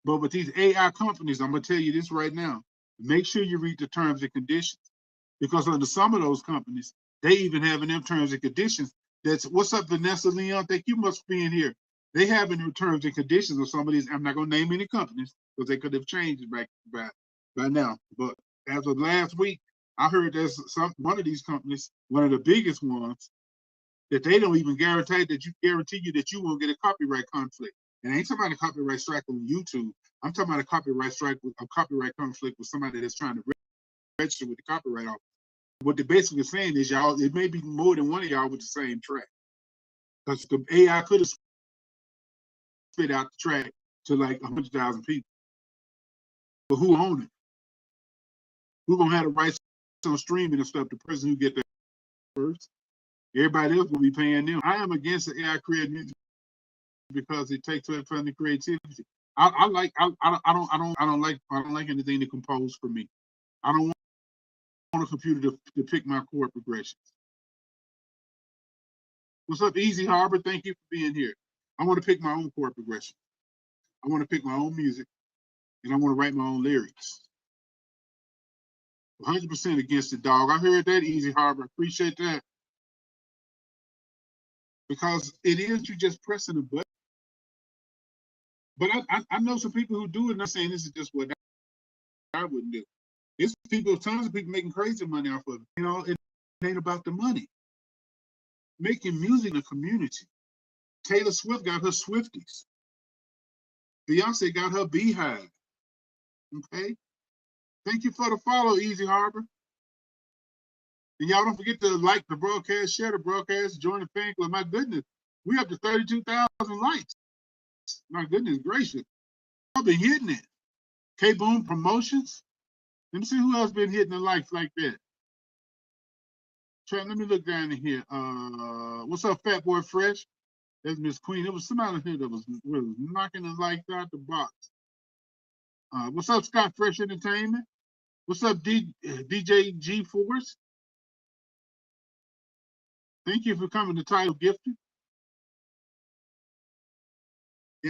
But with these AI companies, I'm gonna tell you this right now. Make sure you read the terms and conditions. Because under some of those companies, they even have in their terms and conditions that's what's up, Vanessa Leon? Thank you much for being here. They have in their terms and conditions of some of these. I'm not gonna name any companies because they could have changed by now. But as of last week, I heard there's one of these companies, one of the biggest ones, that they don't even guarantee you that you won't get a copyright conflict. And I ain't talking about a copyright strike on YouTube. I'm talking about a copyright strike with a copyright conflict with somebody that's trying to register with the copyright office. What they're basically saying is y'all, it may be more than one of y'all with the same track. Because the AI could have spit out the track to like 100,000 people. But who own it? Who gonna have the rights on streaming and stuff? The person who get that first. Everybody else will be paying them. I am against the AI created music because it takes away from the creativity. I don't like anything to compose for me. I don't want a computer to pick my chord progressions. What's up, Easy Harbor? Thank you for being here. I want to pick my own chord progression. I want to pick my own music, and I want to write my own lyrics. 100% against the dog. I heard that, Easy Harbor. Appreciate that. Because it is you just pressing a button. But I know some people who do it, and I'm saying this is just what I wouldn't do. There's people, tons of people making crazy money off of it. You know, it ain't about the money. Making music in a community. Taylor Swift got her Swifties. Beyonce got her Beehive. Okay. Thank you for the follow, Easy Harbor. And y'all don't forget to like the broadcast, share the broadcast, join the fan club. My goodness, we up to 32,000 likes. My goodness gracious. I've been hitting it. K-Boom Promotions. Let me see who else been hitting the likes like that. Let me look down in here. What's up, Fat Boy Fresh? That's Miss Queen. It was somebody here that was knocking the lights out the box. What's up, Scott Fresh Entertainment? What's up, DJ G Force? Thank you for coming to Title Gifted.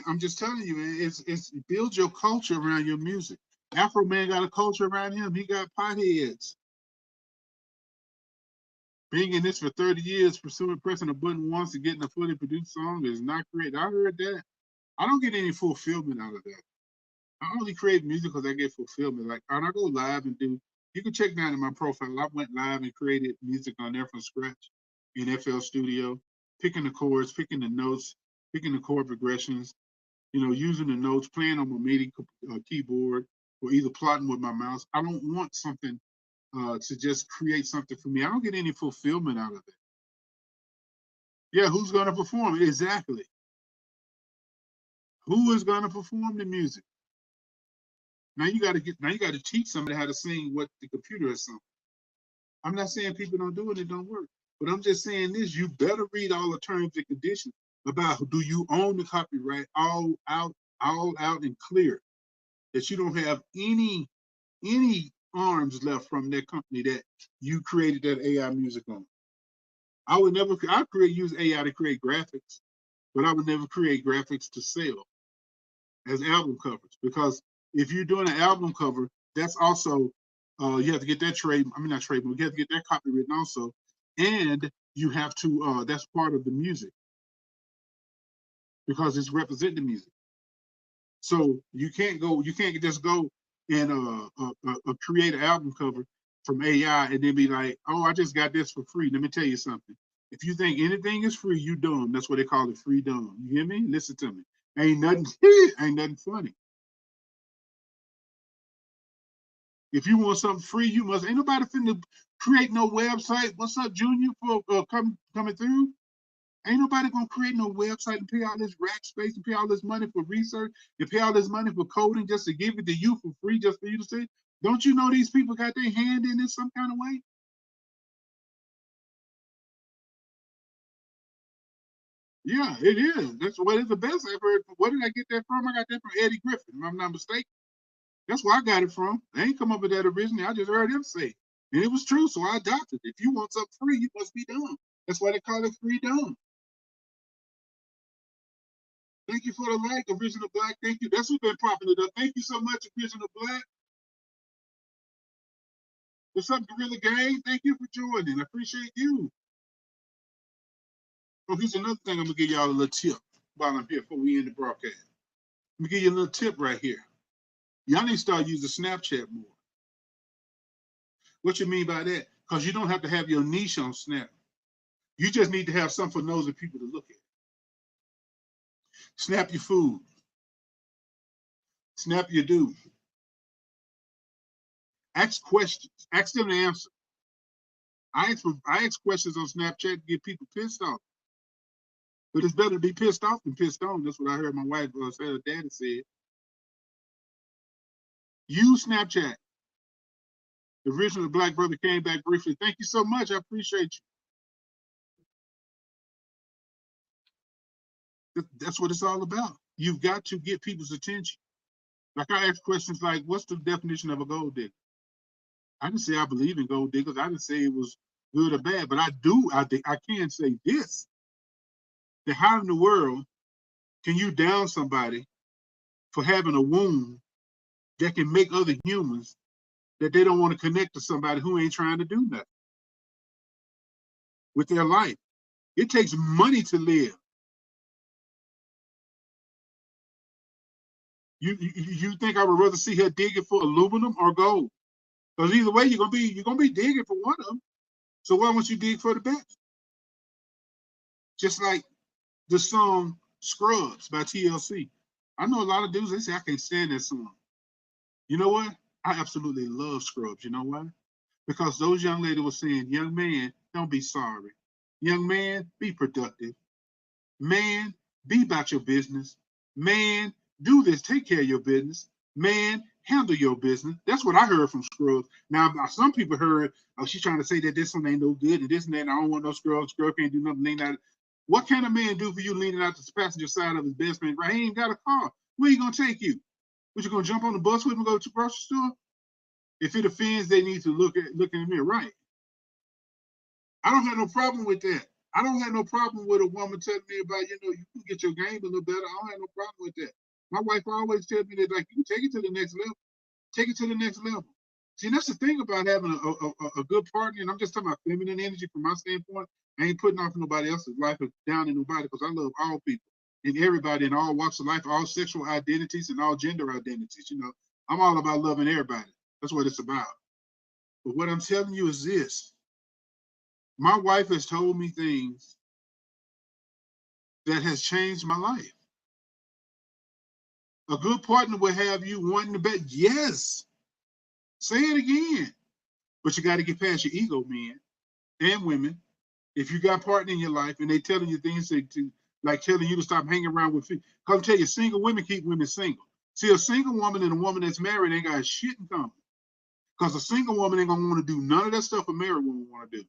I'm just telling you, it's build your culture around your music. Afroman got a culture around him. He got potheads. Being in this for 30 years, pressing a button once and getting a fully produced song is not great. I heard that. I don't get any fulfillment out of that. I only create music because I get fulfillment. Like when I go live and do, you can check down in my profile. I went live and created music on there from scratch in FL Studio, picking the chords, picking the notes, picking the chord progressions, you know, using the notes, playing on my MIDI keyboard, or either plotting with my mouse. I don't want something to just create something for me. I don't get any fulfillment out of it. Yeah, who's going to perform? Exactly. Who is going to perform the music? Now you got to teach somebody how to sing what the computer is sung. I'm not saying people don't do it, it don't work. But I'm just saying this, you better read all the terms and conditions about do you own the copyright all out and clear. That you don't have any arms left from that company that you created that AI music on. I would never, use AI to create graphics, but I would never create graphics to sell as album covers. Because if you're doing an album cover, that's also, you have to get that not trademark, you have to get that copywritten also. And you have to, that's part of the music because it's representing the music. So you can't just go and create an album cover from AI and then be like, oh, I just got this for free. Let me tell you something. If you think anything is free, you dumb. That's what they call it, free dumb. You hear me? Listen to me. Ain't nothing, ain't nothing funny. If you want something free, you must. Ain't nobody finna create no website. What's up, Junior, for coming through? Ain't nobody gonna create no website and pay all this rack space and pay all this money for research and pay all this money for coding just to give it to you for free, just for you to see. Don't you know these people got their hand in it some kind of way? Yeah, it is. That's what is the best I've heard. Where did I get that from? I got that from Eddie Griffin, if I'm not mistaken. That's where I got it from. I ain't come up with that originally. I just heard him say it. And it was true, so I adopted it. If you want something free, you must be dumb. That's why they call it free dumb. Thank you for the like, Original Black. Thank you. That's what's been popping it up. Thank you so much, Original Black. What's up, Gorilla Gang? Thank you for joining. I appreciate you. Oh, here's another thing I'm going to give y'all a little tip while I'm here before we end the broadcast. Let me give you a little tip right here. Y'all need to start using Snapchat more. What you mean by that? Because you don't have to have your niche on Snap. You just need to have something for nosy people to look at. Snap your food. Snap your dude. Ask questions. Ask them to answer. I ask questions on Snapchat to get people pissed off. But it's better to be pissed off than pissed on. That's what I heard my wife say. Her daddy said. Use Snapchat. The original Black brother came back briefly. Thank you so much. I appreciate you. That's what it's all about. You've got to get people's attention. Like I ask questions like, what's the definition of a gold digger? I didn't say I believe in gold diggers. I didn't say it was good or bad, but I do. I can say this: that how in the world can you down somebody for having a wound that can make other humans that they don't want to connect to somebody who ain't trying to do nothing with their life? It takes money to live. You think I would rather see her digging for aluminum or gold? Because either way, you're gonna be digging for one of them. So why won't you dig for the best? Just like the song Scrubs by TLC. I know a lot of dudes, they say I can't stand that song. You know what? I absolutely love Scrubs. You know why? Because those young ladies were saying, young man, don't be sorry. Young man, be productive. Man, be about your business. Man, do this, take care of your business. Man, handle your business. That's what I heard from Scrubs. Now, some people heard, oh, she's trying to say that this one ain't no good and this and that, and I don't want no Scrubs. Scrub can't do nothing. Lean out. What can a man do for you leaning out the passenger side of his best friend? Right? He ain't got a car. Where you gonna take you? What, you gonna jump on the bus with him and go to the grocery store? If it offends, they need to look in the mirror. Right. I don't have no problem with that. I don't have no problem with a woman telling me about, you can get your game a little better. I don't have no problem with that. My wife always tells me that, like, you take it to the next level. Take it to the next level. See, that's the thing about having a good partner, and I'm just talking about feminine energy from my standpoint. I ain't putting off nobody else's life or down in nobody, because I love all people and everybody in all walks of life, all sexual identities and all gender identities. I'm all about loving everybody. That's what it's about. But what I'm telling you is this. My wife has told me things that has changed my life. A good partner will have you wanting to bet. Yes. Say it again. But you got to get past your ego, men and women. If you got a partner in your life and they telling you things like telling you to stop hanging around with people. Because I tell you, single women keep women single. See, a single woman and a woman that's married ain't got shit in common. Because a single woman ain't gonna want to do none of that stuff a married woman want to do.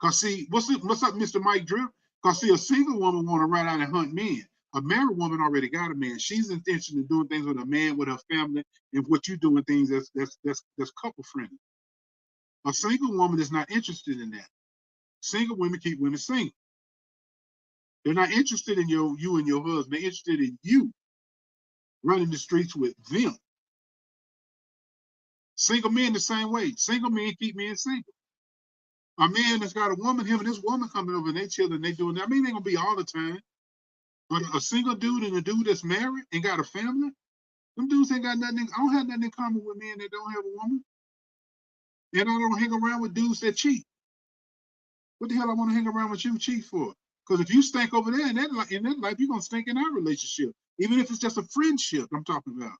Because see, what's up, Mr. Mike Drip? Because see, a single woman want to run out and hunt men. A married woman already got a man. She's interested in doing things with a man, with her family, and what you doing things that's couple friendly. A single woman is not interested in that. Single women keep women single. They're not interested in you and your husband. They're interested in you running the streets with them. Single men the same way. Single men keep men single. A man that's got a woman, him and this woman coming over and they chilling, they doing that. I mean, they gonna be all the time. But a single dude and a dude that's married and got a family, them dudes ain't got nothing. I don't have nothing in common with men that don't have a woman. And I don't hang around with dudes that cheat. What the hell I want to hang around with you cheat for? Because if you stink over there in that life, you're gonna stink in our relationship. Even if it's just a friendship I'm talking about.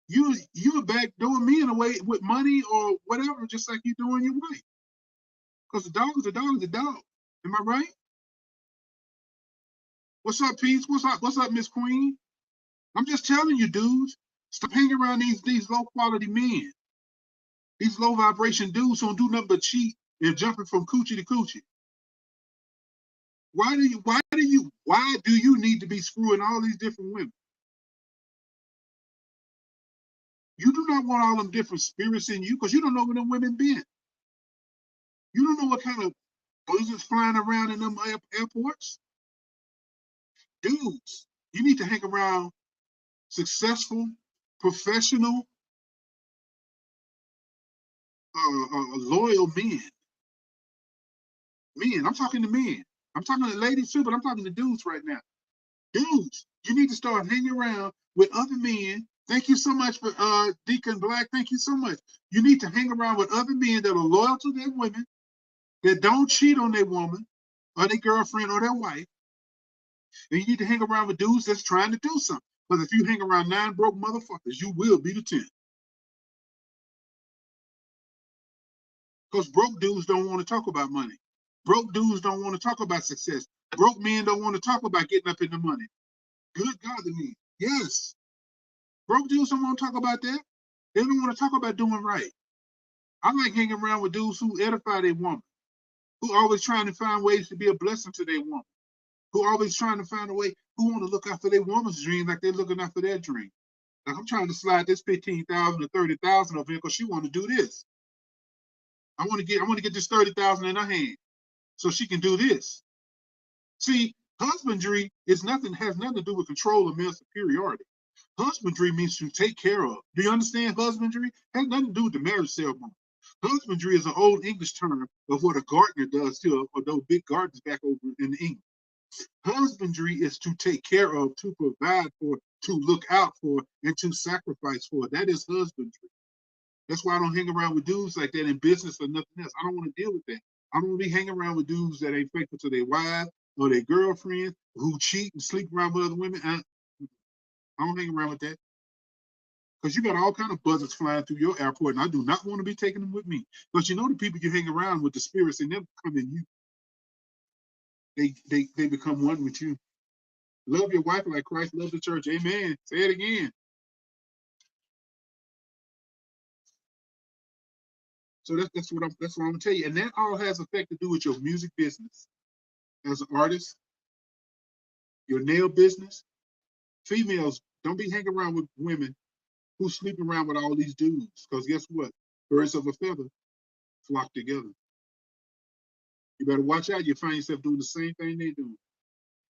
You're backdoor me in a way with money or whatever, just like you're doing your wife. Because the dog is a dog is a dog. Am I right? What's up, Peace? What's up, Miss Queen? I'm just telling you, dudes, stop hanging around these low quality men. These low vibration dudes who don't do nothing but cheat and jumping from coochie to coochie. Why do you need to be screwing all these different women? You do not want all them different spirits in you because you don't know where them women been. You don't know what kind of buzzards flying around in them airports. Dudes, you need to hang around successful, professional, loyal men. Men, I'm talking to men. I'm talking to ladies too, but I'm talking to dudes right now. Dudes, you need to start hanging around with other men. Thank you so much for Deacon Black. Thank you so much. You need to hang around with other men that are loyal to their women, that don't cheat on their woman or their girlfriend or their wife. And you need to hang around with dudes that's trying to do something. Because if you hang around 9 broke motherfuckers, you will be the 10th. Because broke dudes don't want to talk about money. Broke dudes don't want to talk about success. Broke men don't want to talk about getting up in the money. Good God to me. Yes. Broke dudes don't want to talk about that. They don't want to talk about doing right. I like hanging around with dudes who edify their woman, who always trying to find ways to be a blessing to their woman, who always trying to find a way, who want to look out for their woman's dream like they're looking out for their dream. Like I'm trying to slide this 15,000 or 30,000 over here because she want to do this. I want to get this 30,000 in her hand so she can do this. See, husbandry has nothing to do with control or male superiority. Husbandry means to take care of. Do you understand husbandry? Has nothing to do with the marriage ceremony. Husbandry is an old English term of what a gardener does to those big gardens back over in England. Husbandry is to take care of, to provide for, to look out for, and to sacrifice for. That is husbandry. That's why I don't hang around with dudes like that in business or nothing else. I don't want to deal with that. I don't want to be hanging around with dudes that ain't faithful to their wives or their girlfriends who cheat and sleep around with other women. I don't hang around with that. Because you got all kind of buzzards flying through your airport, and I do not want to be taking them with me. But you know the people you hang around with, the spirits in them come in you. They become one with you. Love your wife like Christ loves the church. Amen. Say it again. So that's what I'm gonna tell you. And that all has effect to do with your music business as an artist, your nail business. Females, don't be hanging around with women who sleep around with all these dudes. Because guess what? Birds of a feather flock together. You better watch out. You find yourself doing the same thing they do.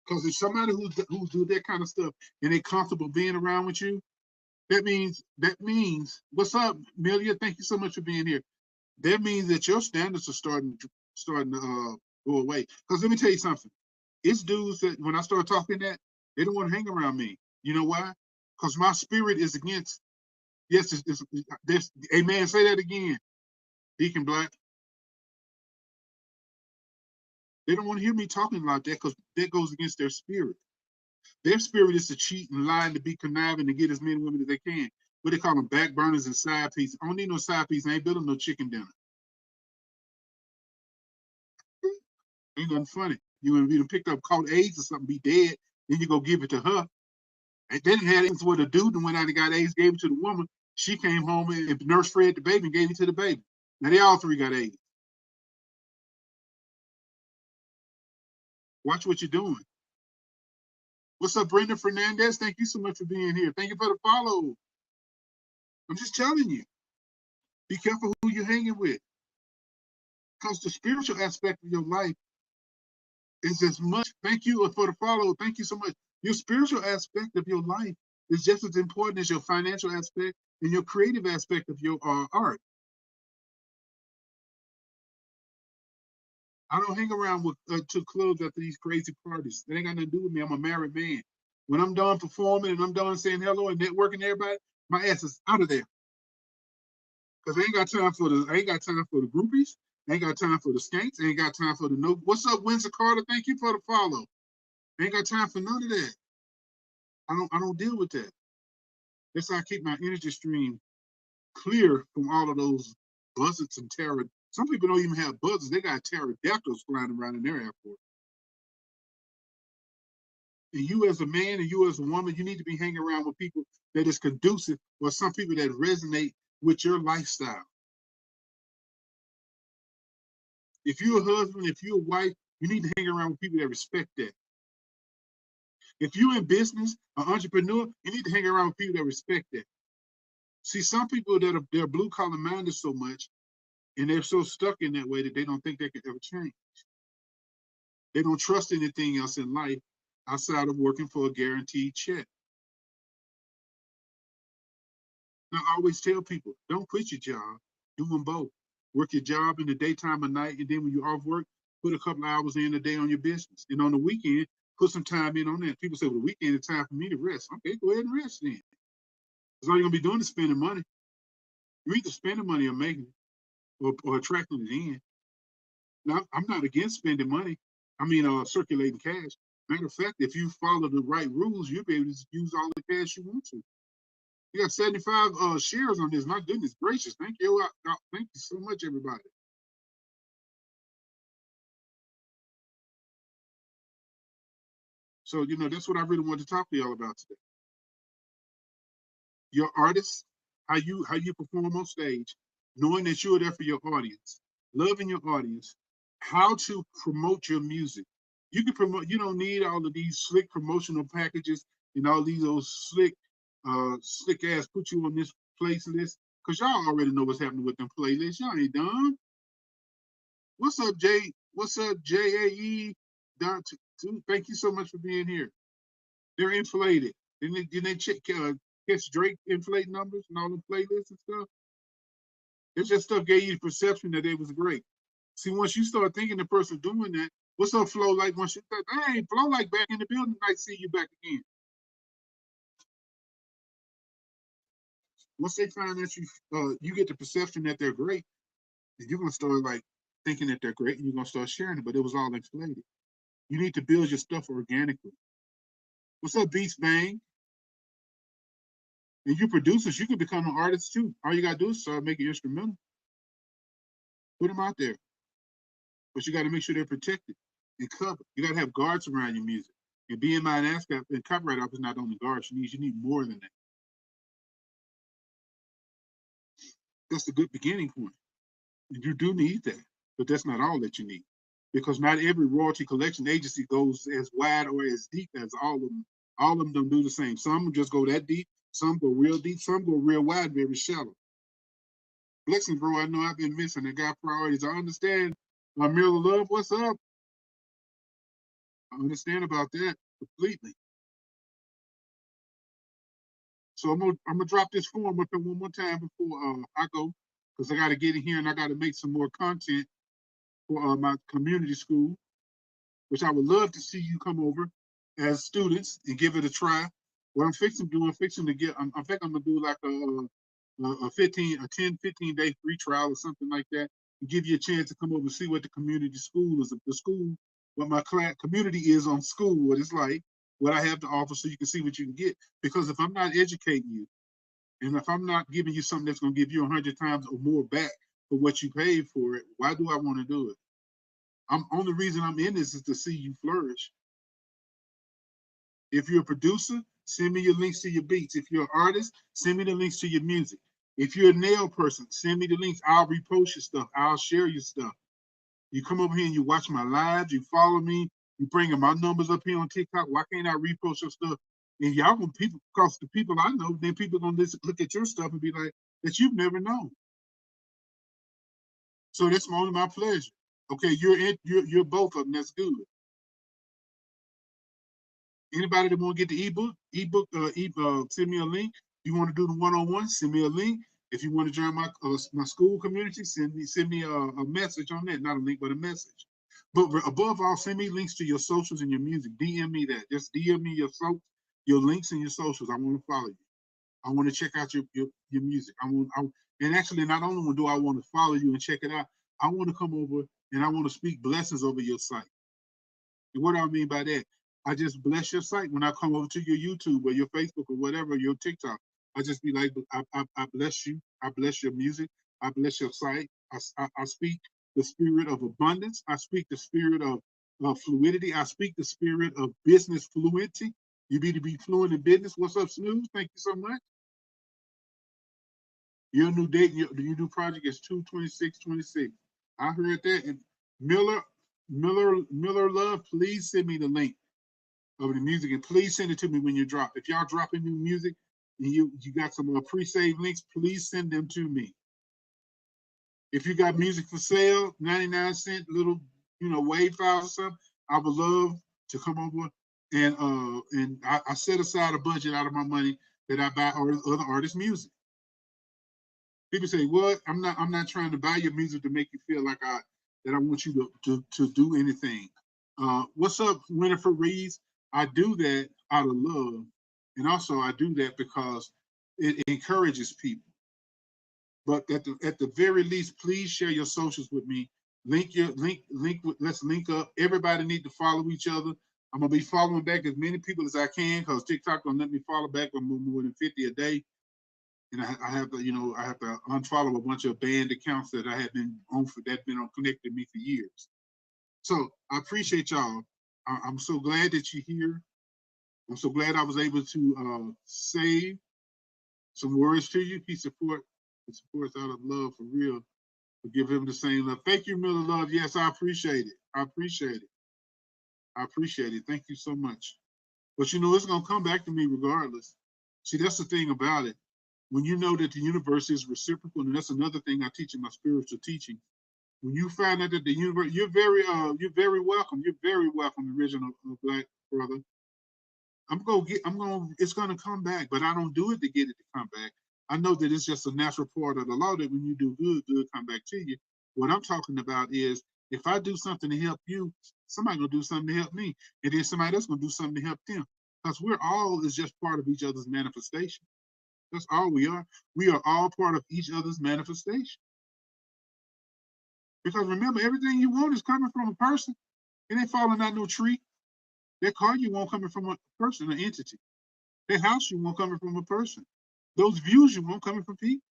Because if somebody who do that kind of stuff and they comfortable being around with you, that means what's up, Melia? Thank you so much for being here. That means that your standards are starting to go away. Because let me tell you something. It's dudes that when I start talking that, they don't want to hang around me. You know why? Because my spirit is against. Yes, it's amen. Say that again, Deacon Black. They don't want to hear me talking like that because that goes against their spirit. Their spirit is to cheat and lie and to be conniving and get as many women as they can. What they call them, back burners and side pieces. I don't need no side piece. I ain't building no chicken dinner. Ain't nothing funny. You would be picked up, caught AIDS or something, be dead, then you go give it to her. And then had it with a dude and went out and got AIDS, gave it to the woman. She came home and nurse fed the baby and gave it to the baby. Now they all three got AIDS. Watch what you're doing. What's up, Brenda Fernandez? Thank you so much for being here. Thank you for the follow. I'm just telling you, be careful who you're hanging with. Because the spiritual aspect of your life is as much. Thank you for the follow. Thank you so much. Your spiritual aspect of your life is just as important as your financial aspect and your creative aspect of your art. I don't hang around with to clubs after these crazy parties. That ain't got nothing to do with me. I'm a married man. When I'm done performing and I'm done saying hello and networking everybody, my ass is out of there. Cause I ain't got time for the groupies. I ain't got time for the skanks. I ain't got time for the no. What's up, Windsor Carter? Thank you for the follow. I ain't got time for none of that. I don't deal with that. That's how I keep my energy stream clear from all of those buzzards and terror. Some people don't even have buzzards. They got pterodactyls flying around in their airport. And you as a man and you as a woman, you need to be hanging around with people that is conducive or some people that resonate with your lifestyle. If you're a husband, if you're a wife, you need to hang around with people that respect that. If you're in business, an entrepreneur, you need to hang around with people that respect that. See, some people that are they're blue collar minded so much, and they're so stuck in that way that they don't think they can ever change. They don't trust anything else in life outside of working for a guaranteed check. Now, I always tell people, don't quit your job. Do them both. Work your job in the daytime or night, and then when you're off work, put a couple hours in a day on your business. And on the weekend, put some time in on that. People say, well, the weekend is time for me to rest. Okay, go ahead and rest then. Because all you're going to be doing is spending money. You're either spending money or making it or attracting it in. Now, I'm not against spending money. I mean, circulating cash. Matter of fact, if you follow the right rules, you'll be able to use all the cash you want to. You got 75 shares on this. My goodness gracious. Thank you. Thank you so much, everybody. So, that's what I really want to talk to y'all about today. Your artists, how you perform on stage, knowing that you're there for your audience, loving your audience, how to promote your music. You can promote, you don't need all of these slick promotional packages and all these old slick ass put you on this place list. Cause y'all already know what's happening with them playlists. Y'all ain't dumb. What's up, Jay? What's up, JAE? Thank you so much for being here. They're inflated. Didn't they check catch Drake inflate numbers and all the playlists and stuff? It's just stuff gave you the perception that it was great. See, once you start thinking the person doing that, what's up, Flow Like? Once you think, hey, Flow Like back in the building, I see you back again. Once they find that you get the perception that they're great, then you're gonna start like thinking that they're great, and you're gonna start sharing it. But it was all inflated. You need to build your stuff organically. What's up, Beats Bang? And you producers, you can become an artist too. All you gotta do is start making instrumental. Put them out there. But you got to make sure they're protected and covered. You got to have guards around your music. And BMI and ASCAP and copyright office not only guards, you need more than that. That's a good beginning point. And you do need that, but that's not all that you need. Because not every royalty collection agency goes as wide or as deep as all of them. All of them don't do the same. Some just go that deep, some go real deep, some go real wide, very shallow. Blessing, bro, I know I've been missing. I got priorities. I understand. Miller Love, what's up? I understand about that completely. So I'm gonna drop this form up there one more time before I go, because I got to get in here and I got to make some more content for my community school, which I would love to see you come over as students and give it a try. What I'm fixing to do, I think I'm gonna do like a 10-15 day free trial or something like that, and give you a chance to come over and see what the community school is, what my community is on school, what it's like, what I have to offer, so you can see what you can get. Because if I'm not educating you, and if I'm not giving you something that's going to give you 100 times or more back for what you paid for it, why do I want to do it? Only reason I'm in this is to see you flourish. If you're a producer, send me your links to your beats. If you're an artist, send me the links to your music. If you're a nail person, send me the links. I'll repost your stuff. I'll share your stuff. You come over here and you watch my lives, you follow me, you bringing my numbers up here on TikTok. Why can't I repost your stuff? And y'all gonna people, because the people I know, then people gonna look at your stuff and be like, that you've never known. So that's only my pleasure. Okay, you're both of them. That's good. Anybody that want to get the ebook, send me a link. You want to do the one-on-one, send me a link. If you want to join my school community, send me a message on that. Not a link, but a message. But above all, send me links to your socials and your music. DM me that. Just DM me your links and your socials. I want to follow you. I want to check out your music. And actually, not only do I want to follow you and check it out, I want to come over and I want to speak blessings over your site. And what do I mean by that? I just bless your site when I come over to your YouTube or your Facebook or whatever, your TikTok. I just be like, I bless you. I bless your music. I bless your site. I speak the spirit of abundance. I speak the spirit of fluidity. I speak the spirit of business fluency. You need to be fluent in business. What's up, Snooze? Thank you so much. Your new date, your new project is 2/26/26. I heard that. And Miller Love, please send me the link of the music, and please send it to me when you drop. If y'all dropping new music and you got some pre-save links, please send them to me. If you got music for sale, 99-cent little, wave files or something, I would love to come over and I set aside a budget out of my money that I buy other artists' music. People say, "What? I'm not trying to buy your music to make you feel like I want you to do anything." What's up, Winifred Reeves? I do that out of love, and also I do that because it encourages people. But at the very least, please share your socials with me. Link. Let's link up. Everybody need to follow each other. I'm gonna be following back as many people as I can because TikTok don't let me follow back on more than 50 a day. And I have to, I have to unfollow a bunch of banned accounts that I have been on connected me for years. So I appreciate y'all. I'm so glad that you're here. I'm so glad I was able to say some words to you. He supports out of love for real. Give him the same love. Thank you, Miller Love. Yes, I appreciate it. I appreciate it. I appreciate it. Thank you so much. But it's gonna come back to me regardless. See, that's the thing about it. When you know that the universe is reciprocal, and that's another thing I teach in my spiritual teaching. When you find out that the universe, you're very welcome. You're very welcome, original Black brother. It's gonna come back, but I don't do it to get it to come back. I know that it's just a natural part of the law that when you do good come back to you. What I'm talking about is if I do something to help you, somebody gonna do something to help me, and then somebody else gonna do something to help them. Because we're all is just part of each other's manifestation. That's all we are. We are all part of each other's manifestation. Because remember, everything you want is coming from a person. It ain't falling out no tree. That car you want coming from a person, an entity. That house you want coming from a person. Those views you want coming from people.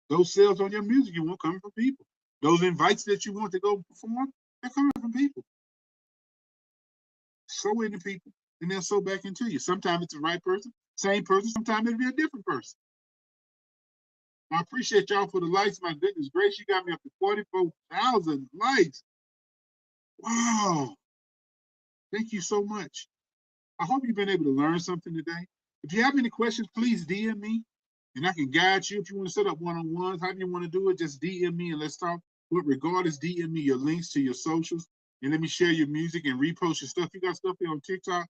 Those sales on your music you want coming from people. Those invites that you want to go perform, they're coming from people. Sow into people, and they'll sow back into you. Sometimes it's the right person, same person. Sometimes it'll be a different person. I appreciate y'all for the likes. My goodness gracious, you got me up to 44,000 likes. Wow. Thank you so much. I hope you've been able to learn something today. If you have any questions, please DM me and I can guide you. If you want to set up one-on-ones, however you want to do it, just DM me and let's talk. But regardless, DM me your links to your socials and let me share your music and repost your stuff. You got stuff here on TikTok,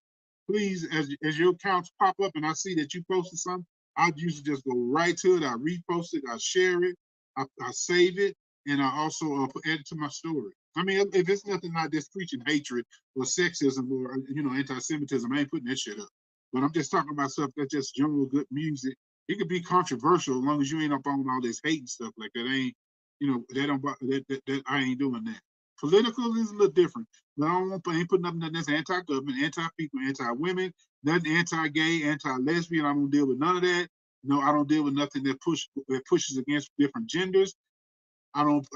please, as your accounts pop up and I see that you posted something, I usually just go right to it. I repost it, I share it, I save it, and I also add it to my story. I mean, if it's nothing like this preaching hatred or sexism or anti-Semitism, I ain't putting that shit up. But I'm just talking about stuff that's just general good music. It could be controversial as long as you ain't up on all this hate and stuff like that. Ain't that I ain't doing that. Political is a little different, but I ain't putting up nothing that's anti-government, anti-people, anti-women, nothing anti-gay, anti-lesbian. I don't deal with none of that. No, I don't deal with nothing that pushes against different genders. I don't,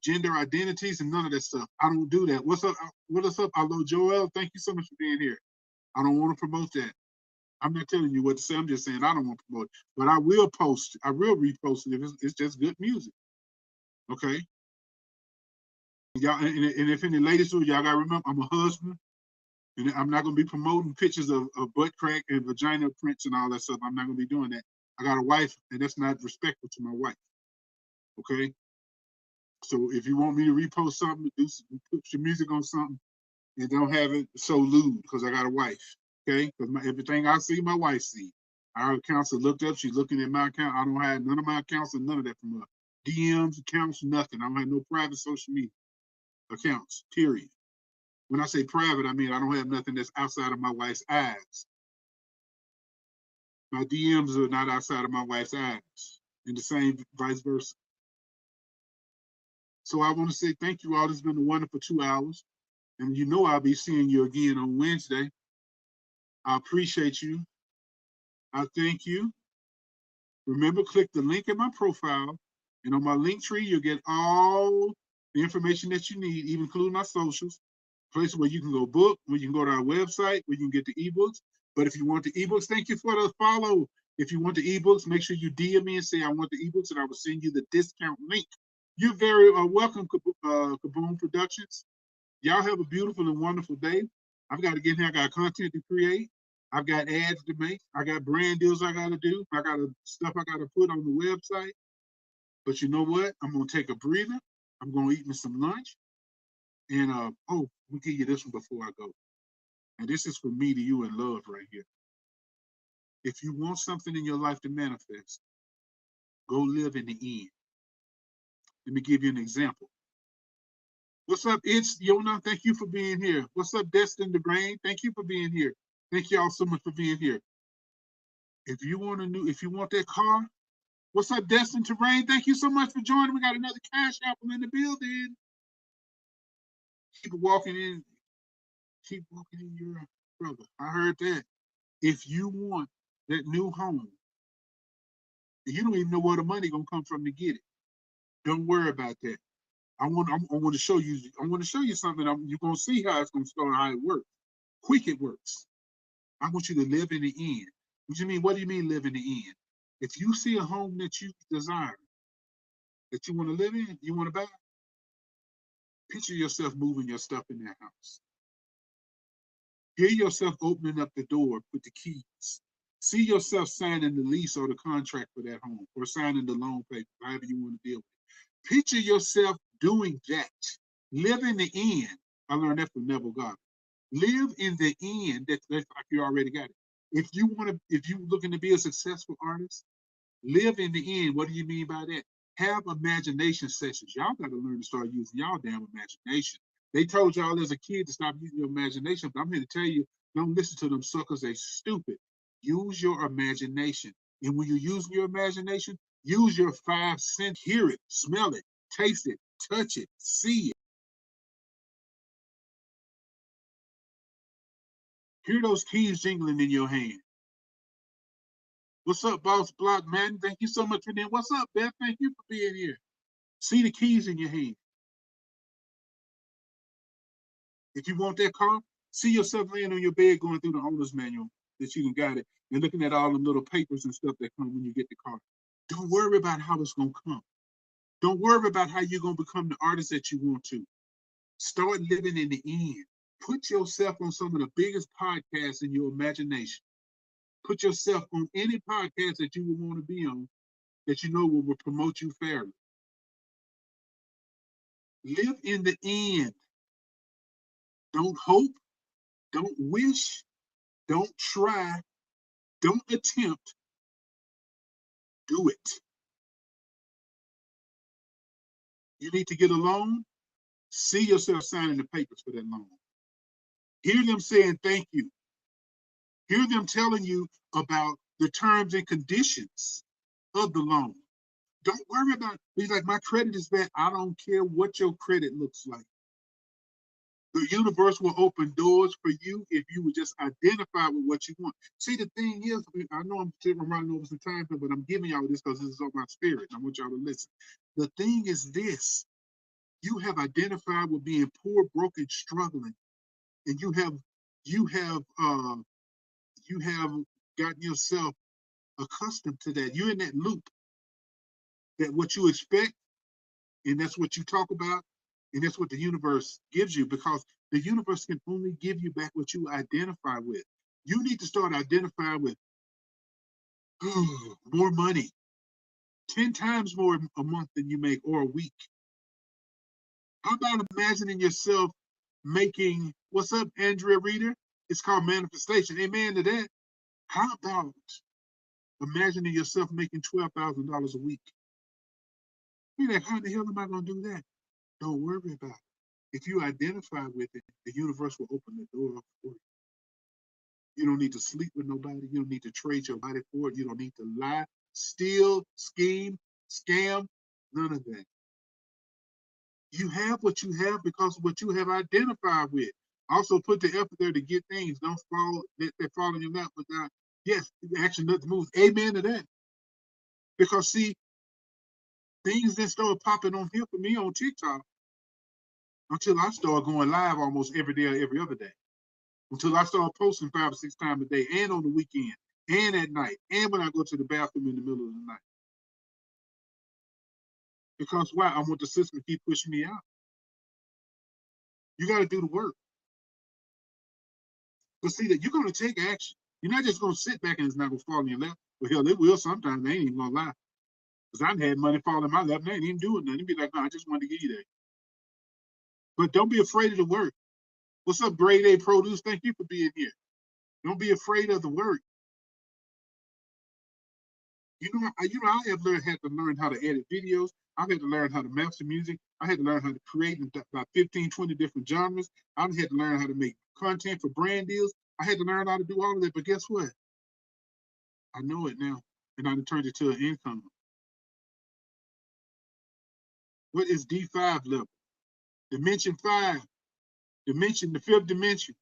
gender identities and none of that stuff. I don't do that. What's up? What's up? Hello, Joel. Thank you so much for being here. I don't want to promote that. I'm not telling you what to say. I'm just saying I don't want to promote it. But I will post. I will repost it if it's just good music. Okay. Y'all, and if any ladies do, y'all gotta remember I'm a husband, and I'm not gonna be promoting pictures of butt crack and vagina prints and all that stuff. I'm not gonna be doing that. I got a wife, and that's not respectful to my wife. Okay. So if you want me to repost something, put your music on something, and don't have it so lewd because I got a wife. Okay, because everything I see, my wife see. Our accounts are looked up. She's looking at my account. I don't have none of my accounts and none of that from her. DMs, accounts, nothing. I don't have no private social media accounts. Period. When I say private, I mean I don't have nothing that's outside of my wife's eyes. My DMs are not outside of my wife's eyes, and the same vice versa. So I want to say thank you all. It's been a wonderful 2 hours. And you know I'll be seeing you again on Wednesday. I appreciate you. I thank you. Remember, click the link in my profile, and on my link tree, you'll get all the information that you need, even including my socials, place where you can go book, where you can go to our website, where you can get the ebooks. But if you want the ebooks, thank you for the follow. If you want the ebooks, make sure you DM me and say, I want the ebooks, and I will send you the discount link. You're very welcome, Kaboom Productions. Y'all have a beautiful and wonderful day. I've got to get here. I got content to create. I've got ads to make. I got brand deals I got to do. I got stuff I got to put on the website. But you know what? I'm going to take a breather. I'm going to eat me some lunch. And, oh, we'll give you this one before I go. And this is from me to you in love right here. If you want something in your life to manifest, go live in the end. Let me give you an example. What's up? It's Yona. Thank you for being here. What's up, Destin the Brain? Thank you for being here. Thank you all so much for being here. If you want that car, what's up, Destin Terrain? Thank you so much for joining. We got another Cash Apple in the building. Keep walking in your brother. I heard that. If you want that new home, you don't even know where the money gonna come from to get it. Don't worry about that. I want to show you. I want to show you something. You're gonna see how it's gonna start, how it works. Quick it works. I want you to live in the end. What do you mean? What do you mean live in the end? If you see a home that you desire, that you want to live in, you want to buy, picture yourself moving your stuff in that house. Hear yourself opening up the door with the keys. See yourself signing the lease or the contract for that home, or signing the loan paper, however you want to deal with it. Picture yourself doing that. Live in the end. I learned that from Neville Goddard. Live in the end. That's like you already got it. If you're looking to be a successful artist, live in the end. What do you mean by that? Have imagination sessions. Y'all got to learn to start using y'all damn imagination. They told y'all as a kid to stop using your imagination, but I'm here to tell you, don't listen to them suckers. They stupid. Use your imagination. And when you use your imagination, use your 5 senses. Hear it, smell it, taste it, touch it, see it. Hear those keys jingling in your hand. What's up, Boss Block Man? Thank you so much for that. What's up, Beth? Thank you for being here. See the keys in your hand. If you want that car, see yourself laying on your bed going through the owner's manual that you got it and looking at all the little papers and stuff that come when you get the car. Don't worry about how it's going to come. Don't worry about how you're going to become the artist that you want to. Start living in the end. Put yourself on some of the biggest podcasts in your imagination. Put yourself on any podcast that you would want to be on that you know will promote you fairly. Live in the end. Don't hope. Don't wish. Don't try. Don't attempt. Do it. You need to get a loan. See yourself signing the papers for that loan. Hear them saying thank you. Hear them telling you about the terms and conditions of the loan. Don't worry about it. He's like, my credit is bad. I don't care what your credit looks like. The universe will open doors for you if you would just identify with what you want. See, the thing is, I know I'm running over some time, but I'm giving y'all this because this is on my spirit. I want y'all to listen. The thing is this. You have identified with being poor, broken, struggling, and you have gotten yourself accustomed to that. You're in that loop. That what you expect, and that's what you talk about, and that's what the universe gives you, because the universe can only give you back what you identify with. You need to start identifying with more money, 10 times more a month than you make, or a week. How about imagining yourself making, what's up, Andrea Reader? It's called manifestation. Amen to that. How about imagining yourself making $12,000 a week? You're like, how the hell am I going to do that? Don't worry about it. If you identify with it, the universe will open the door up for you. You don't need to sleep with nobody. You don't need to trade your body for it. You don't need to lie, steal, scheme, scam, none of that. You have what you have because of what you have identified with. Also put the effort there to get things. Don't fall that fall in your lap without, yes, action nothing moves. Amen to that. Because see, things that started popping on here for me on TikTok until I started going live almost every day or every other day. Until I started posting 5 or 6 times a day and on the weekend and at night and when I go to the bathroom in the middle of the night. Because why? I want the system to keep pushing me out. You got to do the work. But see that you're going to take action. You're not just going to sit back and it's not going to fall in your lap. Well, hell, it will sometimes. They ain't even going to lie. Because I've had money fall in my lap and they ain't even doing nothing. You'd be like, no, I just wanted to give you that. But don't be afraid of the work. What's up, Grade A Produce? Thank you for being here. Don't be afraid of the work. I have had to learn how to edit videos. I've had to learn how to master music. I had to learn how to create about 15, 20 different genres. I've had to learn how to make content for brand deals. I had to learn how to do all of that. But guess what? I know it now. And I turned it to an income. What is D5 level? Dimension 5. Dimension, the 5th dimension.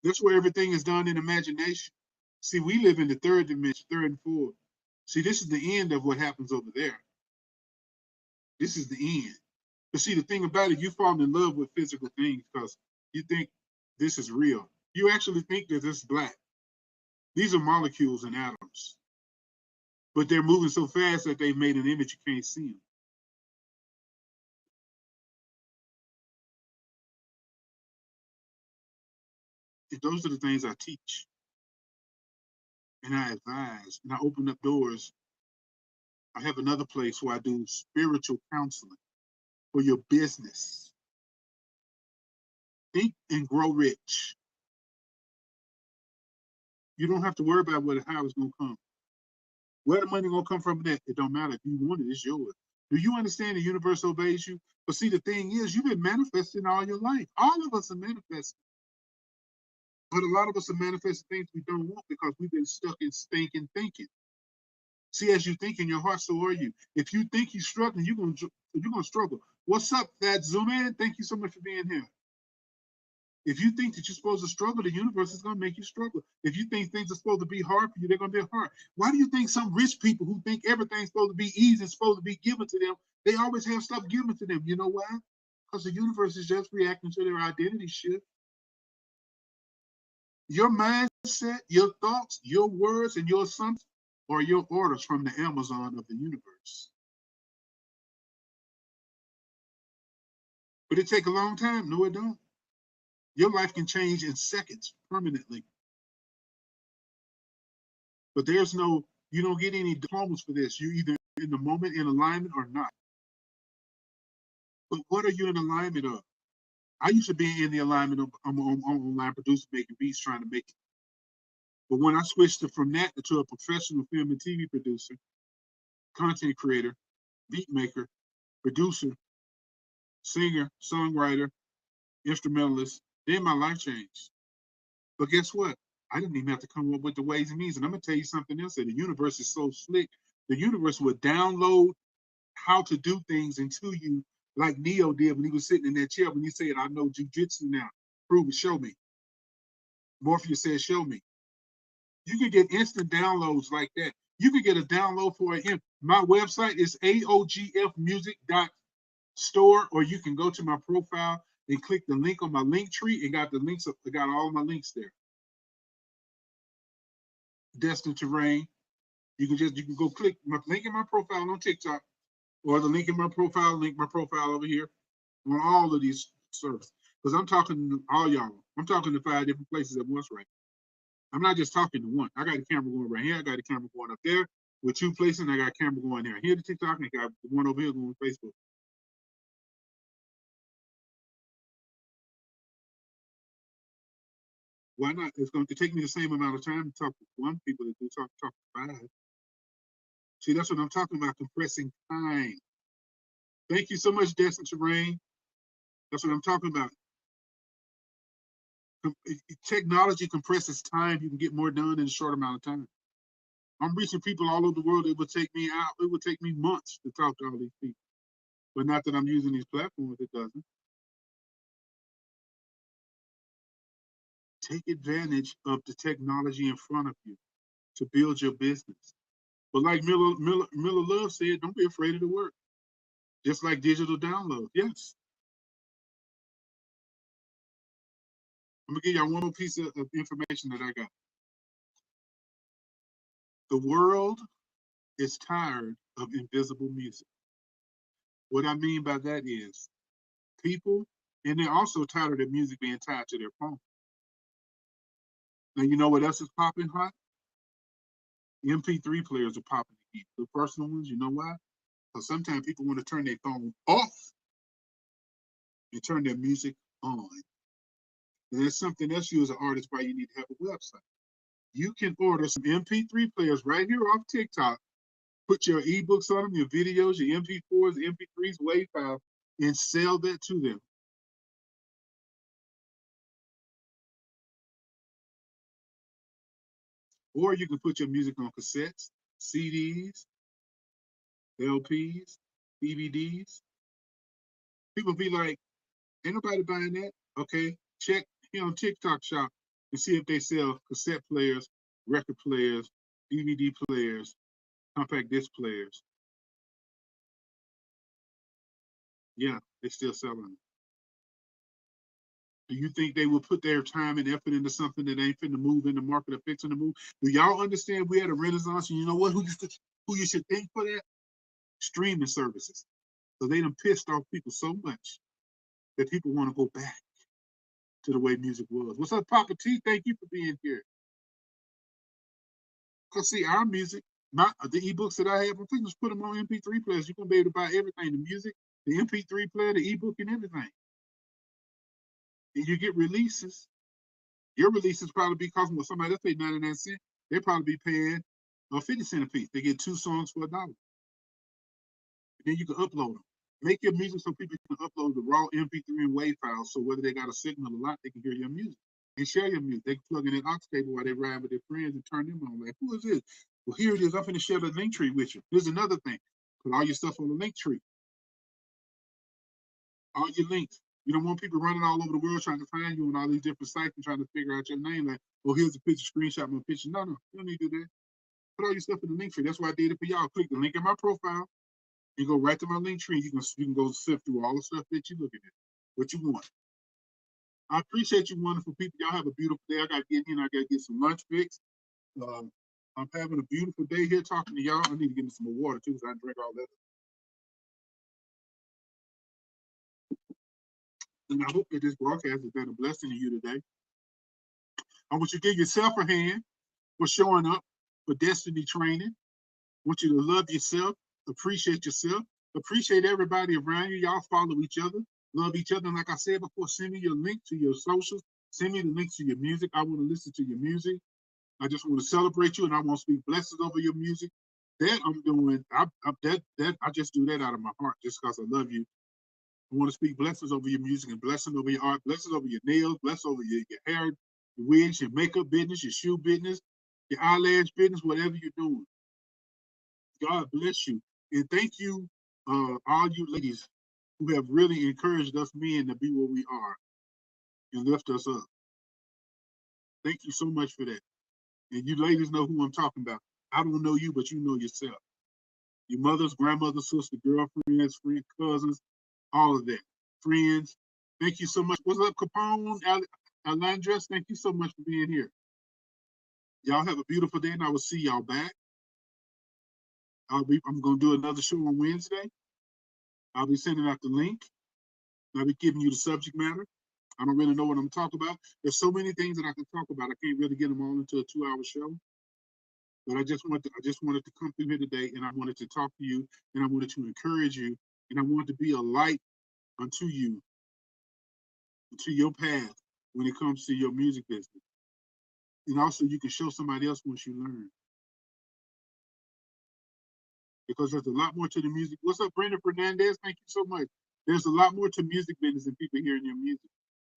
That's where everything is done in imagination. See, we live in the 3rd dimension, 3rd and 4th. See, this is the end of what happens over there. This is the end. But see, the thing about it, you fall in love with physical things because you think this is real. You actually think that this is black. These are molecules and atoms. But they're moving so fast that they made an image you can't see them. And those are the things I teach. And I advise. And I open up doors. I have another place where I do spiritual counseling for your business. Think and grow rich. You don't have to worry about how it's going to come. Where the money going to come from, that it don't matter. If you want it, it's yours. Do you understand the universe obeys you? But see, the thing is, you've been manifesting all your life. All of us are manifesting. But a lot of us are manifesting things we don't want because we've been stuck in stinking thinking. See, as you think in your heart, so are you. If you think you're struggling, you're gonna struggle. What's up, that Zoom in? Thank you so much for being here. If you think that you're supposed to struggle, the universe is going to make you struggle. If you think things are supposed to be hard for you, they're going to be hard. Why do you think some rich people who think everything's supposed to be easy and supposed to be given to them, they always have stuff given to them? You know why? Because the universe is just reacting to their identity shift. Your mindset, your thoughts, your words, and your assumptions are your orders from the Amazon of the universe. But it take a long time. No, it don't. Your life can change in seconds permanently. But there's no, you don't get any diplomas for this. You're either in the moment in alignment or not. But what are you in alignment of? I used to be in the alignment of I'm online producer, making beats, trying to make it. But when I switched from that to a professional film and TV producer, content creator, beat maker, producer, singer, songwriter, instrumentalist, then my life changed. But guess what? I didn't even have to come up with the ways and means. And I'm going to tell you something else. That the universe is so slick. The universe will download how to do things into you like Neo did when he was sitting in that chair when he said, I know jujitsu now. Prove it, show me. Morpheus said, show me. You can get instant downloads like that. You can get a download for it. My website is aogfmusic.store, or you can go to my profile and click the link on my link tree and got the links. I got all my links there. Destined to Reign. You can go click my link in my profile on TikTok, or the link in my profile, link my profile over here on all of these services. Because I'm talking to all y'all. I'm talking to 5 different places at once, right? I'm not just talking to one. I got a camera going right here. I got a camera going up there with 2 places, and I got a camera going there. Here to TikTok, and I got one over here going on Facebook. Why not? It's going to take me the same amount of time to talk to 1 people that do talk to 5. See, that's what I'm talking about, compressing time. Thank you so much, Destin Terrain. That's what I'm talking about. Technology compresses time. You can get more done in a short amount of time. I'm reaching people all over the world. It would take me months to talk to all these people. But not that I'm using these platforms, it doesn't. Take advantage of the technology in front of you to build your business. But like Miller Love said, don't be afraid of the work. Just like digital download. Yes. I'm gonna give y'all one more piece of information that I got. The world is tired of invisible music. What I mean by that is people, and they're also tired of their music being tied to their phone. Now you know what else is popping hot? MP3 players are popping again. The personal ones, you know why? Because sometimes people want to turn their phone off and turn their music on. And that's something else you as an artist why you need to have a website. You can order some MP3 players right here off TikTok, put your ebooks on them, your videos, your MP4s, MP3s, WAV files, and sell that to them. Or you can put your music on cassettes, CDs, LPs, DVDs. People be like, ain't nobody buying that. Okay, check here on TikTok Shop and see if they sell cassette players, record players, DVD players, compact disc players. Yeah, they're still selling them. Do you think they will put their time and effort into something that ain't finna move in the market or fixing to move? Do y'all understand we had a renaissance? And you know what? Who you should think for that? Streaming services. So they done pissed off people so much that people want to go back to the way music was. What's up, Papa T? Thank you for being here. Cause see, our music, the ebooks that I have, I'm thinking just put them on MP3 players. You're gonna be able to buy everything: the music, the MP3 player, the ebook, and everything. And you get releases. Your releases probably be costing what somebody else paid 99 cents. They probably be paying 50 cents a piece. They get 2 songs for $1. And then you can upload them. Make your music so people can upload the raw MP3 and WAV files. So whether they got a signal or not, they can hear your music and share your music. They can plug in an aux cable while they ride with their friends and turn them on. Like, who is this? Well, here it is. I'm going to share the link tree with you. Here's another thing. Put all your stuff on the link tree. All your links. You don't want people running all over the world trying to find you on all these different sites and trying to figure out your name. Like, oh, here's a picture, screenshot my picture. No, you don't need to do that. Put all your stuff in the link tree. That's why I did it for y'all. Click the link in my profile and go right to my link tree. You can go sift through all the stuff that you're looking at, what you want. I appreciate you, wonderful people. Y'all have a beautiful day. I got to get in. I got to get some lunch fixed. I'm having a beautiful day here talking to y'all. I need to get me some more water too, because I drink all that. And I hope that this broadcast has been a blessing to you today. I want you to give yourself a hand for showing up for Destiny Training. I want you to love yourself, appreciate yourself, appreciate everybody around you. Y'all follow each other, love each other. And like I said before, send me your link to your socials. Send me the links to your music. I want to listen to your music. I just want to celebrate you, and I want to speak blessings over your music. That I'm doing. I just do that out of my heart, just because I love you. I want to speak blessings over your music and blessings over your art, blessings over your nails, blessings over your hair, your wigs, your makeup business, your shoe business, your eyelash business, whatever you're doing. God bless you. And thank you, all you ladies who have really encouraged us men to be what we are and lift us up. Thank you so much for that. And you ladies know who I'm talking about. I don't know you, but you know yourself. Your mothers, grandmothers, sister, girlfriends, friends, cousins, all of that. Friends. Thank you so much. What's up, Capone? Alandres, thank you so much for being here. Y'all have a beautiful day, and I will see y'all back. I'm going to do another show on Wednesday. I'll be sending out the link. I'll be giving you the subject matter. I don't really know what I'm talking about. There's so many things that I can talk about. I can't really get them all into a 2-hour show. But I just wanted to come through here today, and I wanted to talk to you, and I wanted to encourage you, and I wanted to be a light unto you, to your path when it comes to your music business. And also you can show somebody else once you learn. Because there's a lot more to the music. What's up, Brandon Fernandez? Thank you so much. There's a lot more to music business than people hearing your music.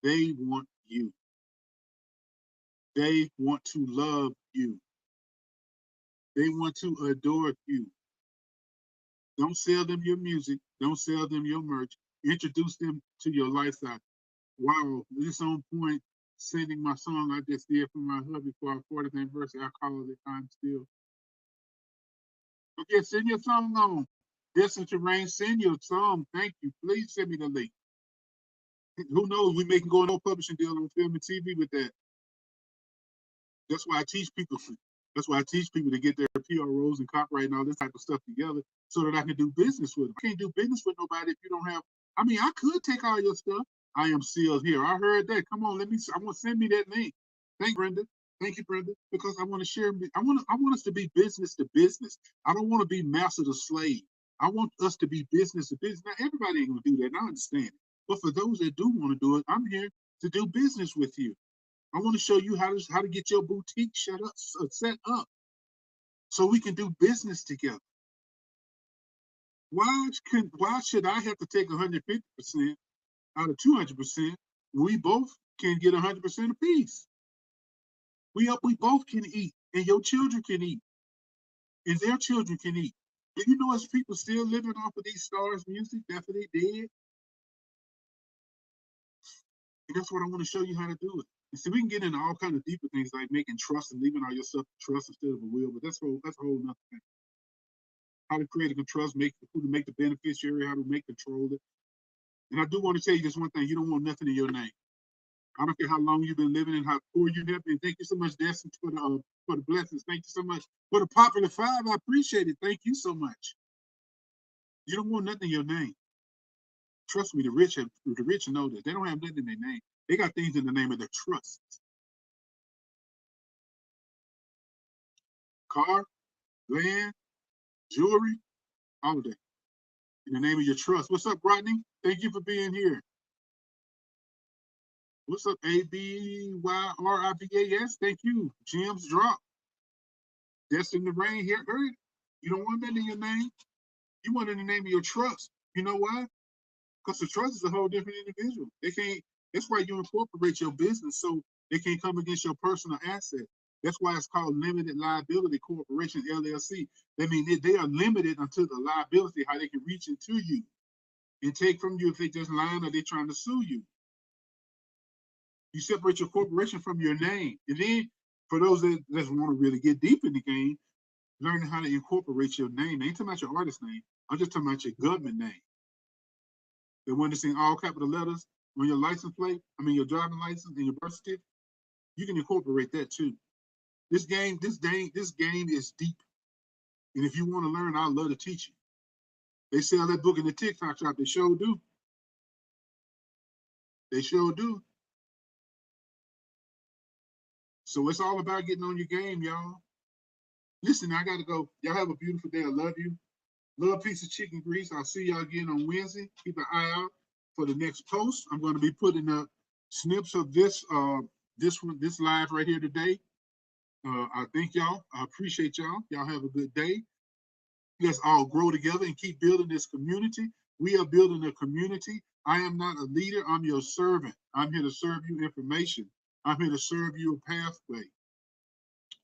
They want you. They want to love you. They want to adore you. Don't sell them your music. Don't sell them your merch. Introduce them to your lifestyle. Wow, this on point. Sending my song I just did for my hubby for our 40th anniversary. I call it I'm still. Okay, send your song on. Destined to Rain, send your song. Thank you. Please send me the link. Who knows? We may can go no publishing deal on film and TV with that. That's why I teach people. That's why I teach people to get their PROs and copyright and all this type of stuff together so that I can do business with them. I can't do business with nobody if you don't have. I mean, I could take all your stuff. I am sealed here. I heard that. Come on, let me. I want to send me that link. Thank Brenda. Thank you, Brenda, because I want to share. I want us to be business to business. I don't want to be master to slave. I want us to be business to business. Now, everybody ain't gonna do that. And I understand it. But for those that do want to do it, I'm here to do business with you. I want to show you how to get your boutique set up so we can do business together. Why should I have to take 150% out of 200%? We both can get 100% apiece. We both can eat, and your children can eat, and their children can eat. Do you know there's people still living off of these stars' music after they dead? And that's what I want to show you how to do it. And see, we can get into all kinds of deeper things like making trust and leaving all your stuff to trust instead of a will, but that's a whole nother thing. How to create a trust, who to make the beneficiary, how to make control it. And I do want to tell you this one thing: you don't want nothing in your name. I don't care how long you've been living and how poor you have been. Thank you so much, Destin, for the blessings. Thank you so much for the popular 5. I appreciate it. Thank you so much. You don't want nothing in your name. Trust me, the rich know this. They don't have nothing in their name. They got things in the name of their trust. Car, land, jewelry, all of that. In the name of your trust. What's up, Rodney? Thank you for being here. What's up, ABYRIBAS? Thank you. Gems drop. Destined to Rain here. Heard it. You don't want that in your name. You want it in the name of your trust. You know why? Because the trust is a whole different individual. They can't. That's why you incorporate your business so they can't come against your personal asset. That's why it's called limited liability corporation, LLC. That means they are limited until the liability, how they can reach into you and take from you if they just lying or they're trying to sue you. You separate your corporation from your name. And then for those that want to really get deep in the game, learning how to incorporate your name. I ain't talking about your artist name. I'm just talking about your government name. They want to see all capital letters on your license plate, your driving license and your birth certificate. You can incorporate that too. This game is deep. And if you want to learn, I'd love to teach you. They sell that book in the TikTok shop. They sure do. They sure do. So it's all about getting on your game, y'all. Listen, I got to go. Y'all have a beautiful day. I love you. Love, piece of chicken grease. I'll see y'all again on Wednesday. Keep an eye out for the next post. I'm going to be putting up snips of this live right here today. I thank y'all. I appreciate y'all. Y'all have a good day. Let's all grow together and keep building this community. We are building a community. I am not a leader. I'm your servant. I'm here to serve you information. I'm here to serve you a pathway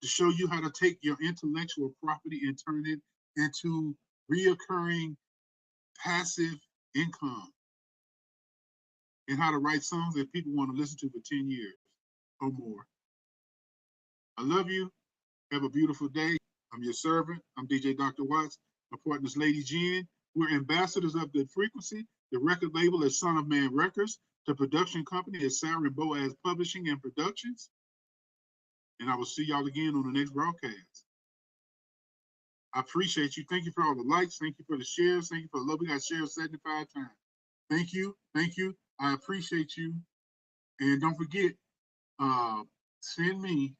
to show you how to take your intellectual property and turn it into reoccurring passive income, and how to write songs that people want to listen to for 10 years or more. I love you. Have a beautiful day. I'm your servant. I'm DJ Dr. Watts. My partner is Lady Jen. We're ambassadors of Good Frequency. The record label is Son of Man Records. The production company is Sarah and Boaz Publishing and Productions. And I will see y'all again on the next broadcast. I appreciate you. Thank you for all the likes. Thank you for the shares. Thank you for the love. We got shared 75 times. Thank you. Thank you. I appreciate you. And don't forget, send me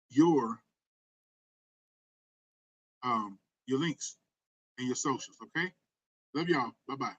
your links and your socials, okay? Love y'all. Bye-bye.